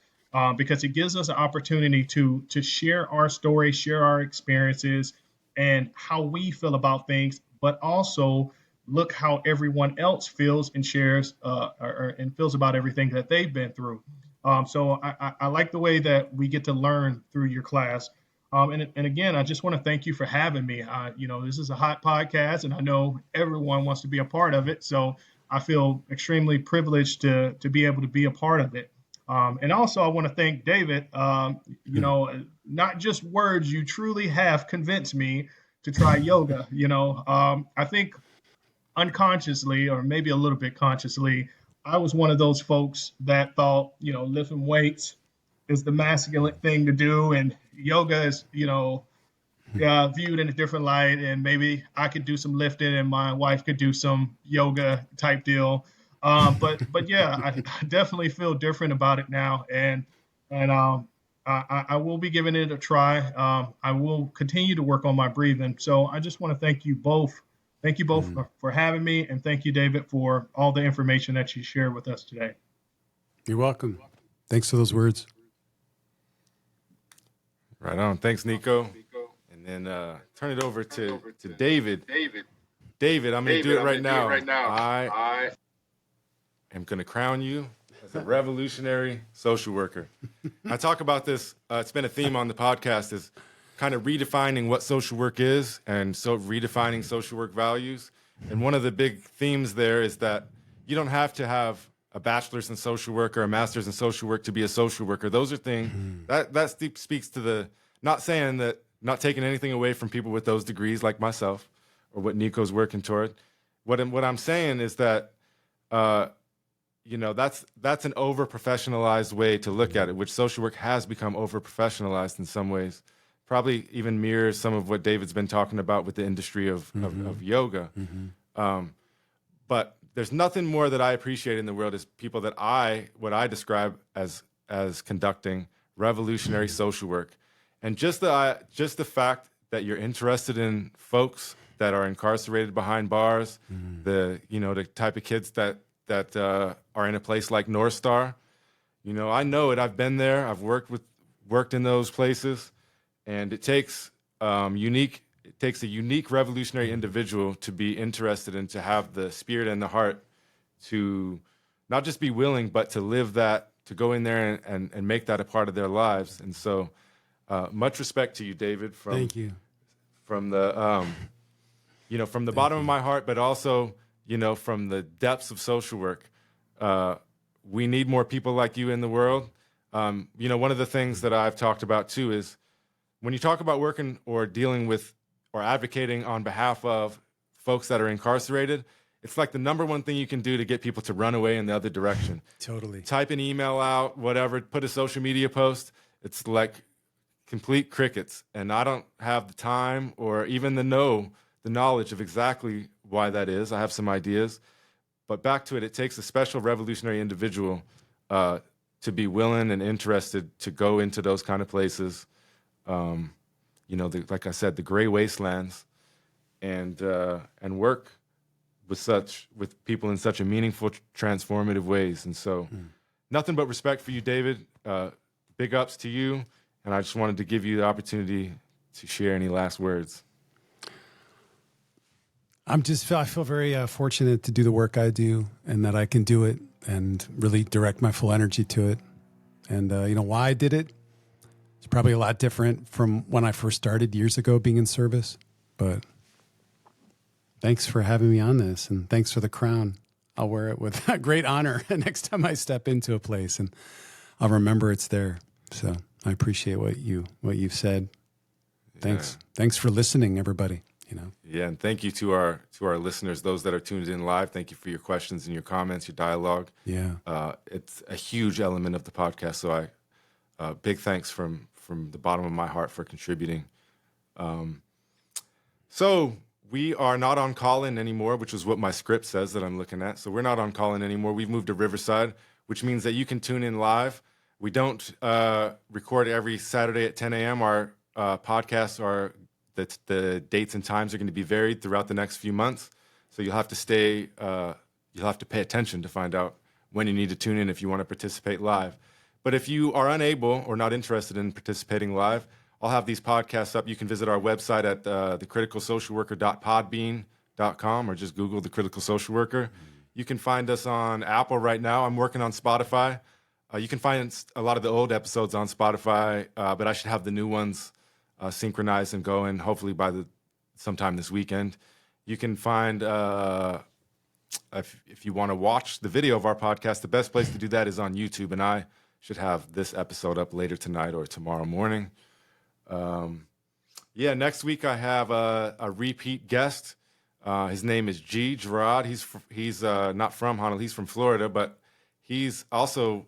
because it gives us an opportunity to share our story, share our experiences, and how we feel about things, but also look how everyone else feels and shares and feels about everything that they've been through. So I like the way that we get to learn through your class. And again, I just want to thank you for having me. This is a hot podcast, and I know everyone wants to be a part of it. So I feel extremely privileged to be able to be a part of it. And also, I want to thank David. Not just words, you truly have convinced me to try yoga. I think unconsciously, or maybe a little bit consciously, I was one of those folks that thought, lifting weights is the masculine thing to do, and yoga is, viewed in a different light, and maybe I could do some lifting and my wife could do some yoga type deal. But yeah, I definitely feel different about it now, and I will be giving it a try. I will continue to work on my breathing. So I just want to thank you both. Thank you both for having me, and thank you, David, for all the information that you shared with us today. You're welcome. Thanks for those words. Right on. Thanks, Niko. And then turn it over to David. David, I'm going to do it right now. I am going to crown you as a revolutionary social worker. I talk about this, it's been a theme on the podcast, is kind of redefining what social work is and so redefining social work values. And one of the big themes there is that you don't have to have a bachelor's in social work or a master's in social work to be a social worker. Those are things that speaks to the, not saying that, not taking anything away from people with those degrees like myself or what Niko's working toward. What I'm saying is that, that's an over-professionalized way to look at it, which social work has become over-professionalized in some ways. Probably even mirrors some of what David's been talking about with the industry of yoga. But there's nothing more that I appreciate in the world is people that what I describe as conducting revolutionary social work. And just the fact that you're interested in folks that are incarcerated behind bars, the type of kids that are in a place like North Star. I know it. I've been there. I've worked in those places. And it takes a unique revolutionary individual to be interested and to have the spirit and the heart to not just be willing, but to live that, to go in there and make that a part of their lives. And so much respect to you, David, Thank you. From the, from the bottom of my heart, but also, from the depths of social work. We need more people like you in the world. One of the things that I've talked about too is, when you talk about working or dealing with or advocating on behalf of folks that are incarcerated, it's like the number one thing you can do to get people to run away in the other direction. Totally. Type an email out, whatever, put a social media post. It's like complete crickets. And I don't have the time or even the knowledge of exactly why that is. I have some ideas. But back to it, it takes a special revolutionary individual to be willing and interested to go into those kind of places. Like I said, the gray wastelands, and work with people in such a meaningful, transformative ways. And so, nothing but respect for you, David. Big ups to you, and I just wanted to give you the opportunity to share any last words. I feel very fortunate to do the work I do, and that I can do it and really direct my full energy to it. And why I did it. It's probably a lot different from when I first started years ago being in service, but thanks for having me on this, and thanks for the crown. I'll wear it with great honor next time I step into a place, and I'll remember it's there. So I appreciate what you've said. Thanks. Yeah. Thanks for listening, everybody. Yeah, and thank you to our listeners, those that are tuned in live. Thank you for your questions and your comments, your dialogue. Yeah, it's a huge element of the podcast. So big thanks from the bottom of my heart for contributing. So we are not on call-in anymore, which is what my script says that I'm looking at. So we're not on call-in anymore. We've moved to Riverside, which means that you can tune in live. We don't record every Saturday at 10 a.m. Our podcasts are, the dates and times are going to be varied throughout the next few months. So you'll have to pay attention to find out when you need to tune in if you want to participate live. But if you are unable or not interested in participating live, I'll have these podcasts up. You can visit our website at thecriticalsocialworker.podbean.com or just Google The Critical Social Worker. You can find us on Apple right now. I'm working on Spotify. You can find a lot of the old episodes on Spotify, but I should have the new ones synchronized and going hopefully by sometime this weekend. You can find, if you want to watch the video of our podcast, the best place to do that is on YouTube, and I should have this episode up later tonight or tomorrow morning. Next week I have a repeat guest. His name is Gerard. He's not from Honolulu. He's from Florida, but he's also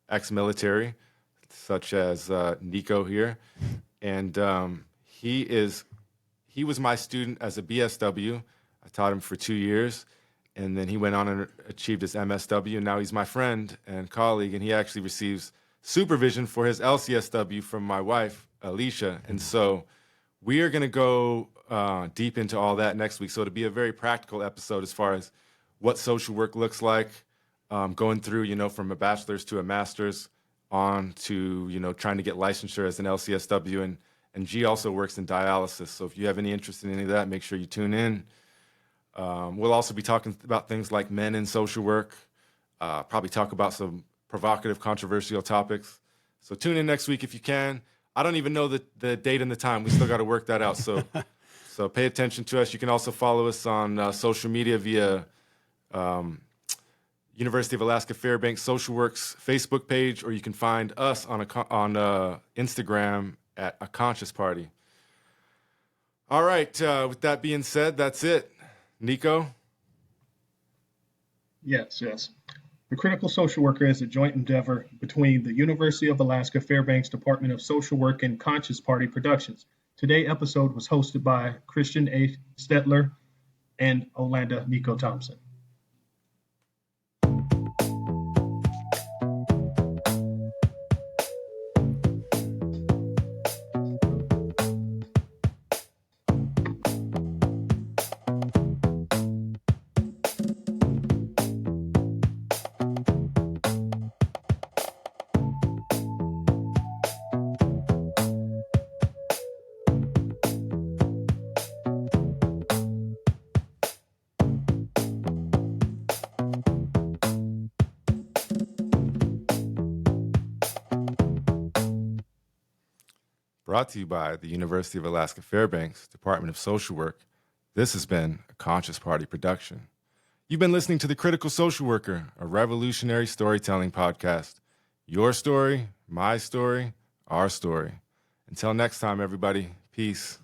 ex-military, such as Niko here, and he was my student as a BSW. I taught him for 2 years. And then he went on and achieved his MSW, and now he's my friend and colleague, and he actually receives supervision for his LCSW from my wife, Alicia. And so we are going to go deep into all that next week. So it'll be a very practical episode as far as what social work looks like, going through, from a bachelor's to a master's on to, trying to get licensure as an LCSW. And G also works in dialysis. So if you have any interest in any of that, make sure you tune in. We'll also be talking about things like men in social work, probably talk about some provocative, controversial topics. So tune in next week if you can. I don't even know the date and the time. We still got to work that out. So pay attention to us. You can also follow us on social media via University of Alaska Fairbanks Social Work's Facebook page, or you can find us on Instagram at A Conscious Party. All right. With that being said, that's it. Niko? Yes. The Critical Social Worker is a joint endeavor between the University of Alaska Fairbanks Department of Social Work and Conscious Party Productions. Today's episode was hosted by Christian Ace Stettler and Olanda Niko Thompson. Brought to you by the University of Alaska Fairbanks Department of Social Work. This has been a Conscious Party production. You've been listening to The Critical Social Worker, a revolutionary storytelling podcast. Your story, my story, our story. Until next time, everybody, peace.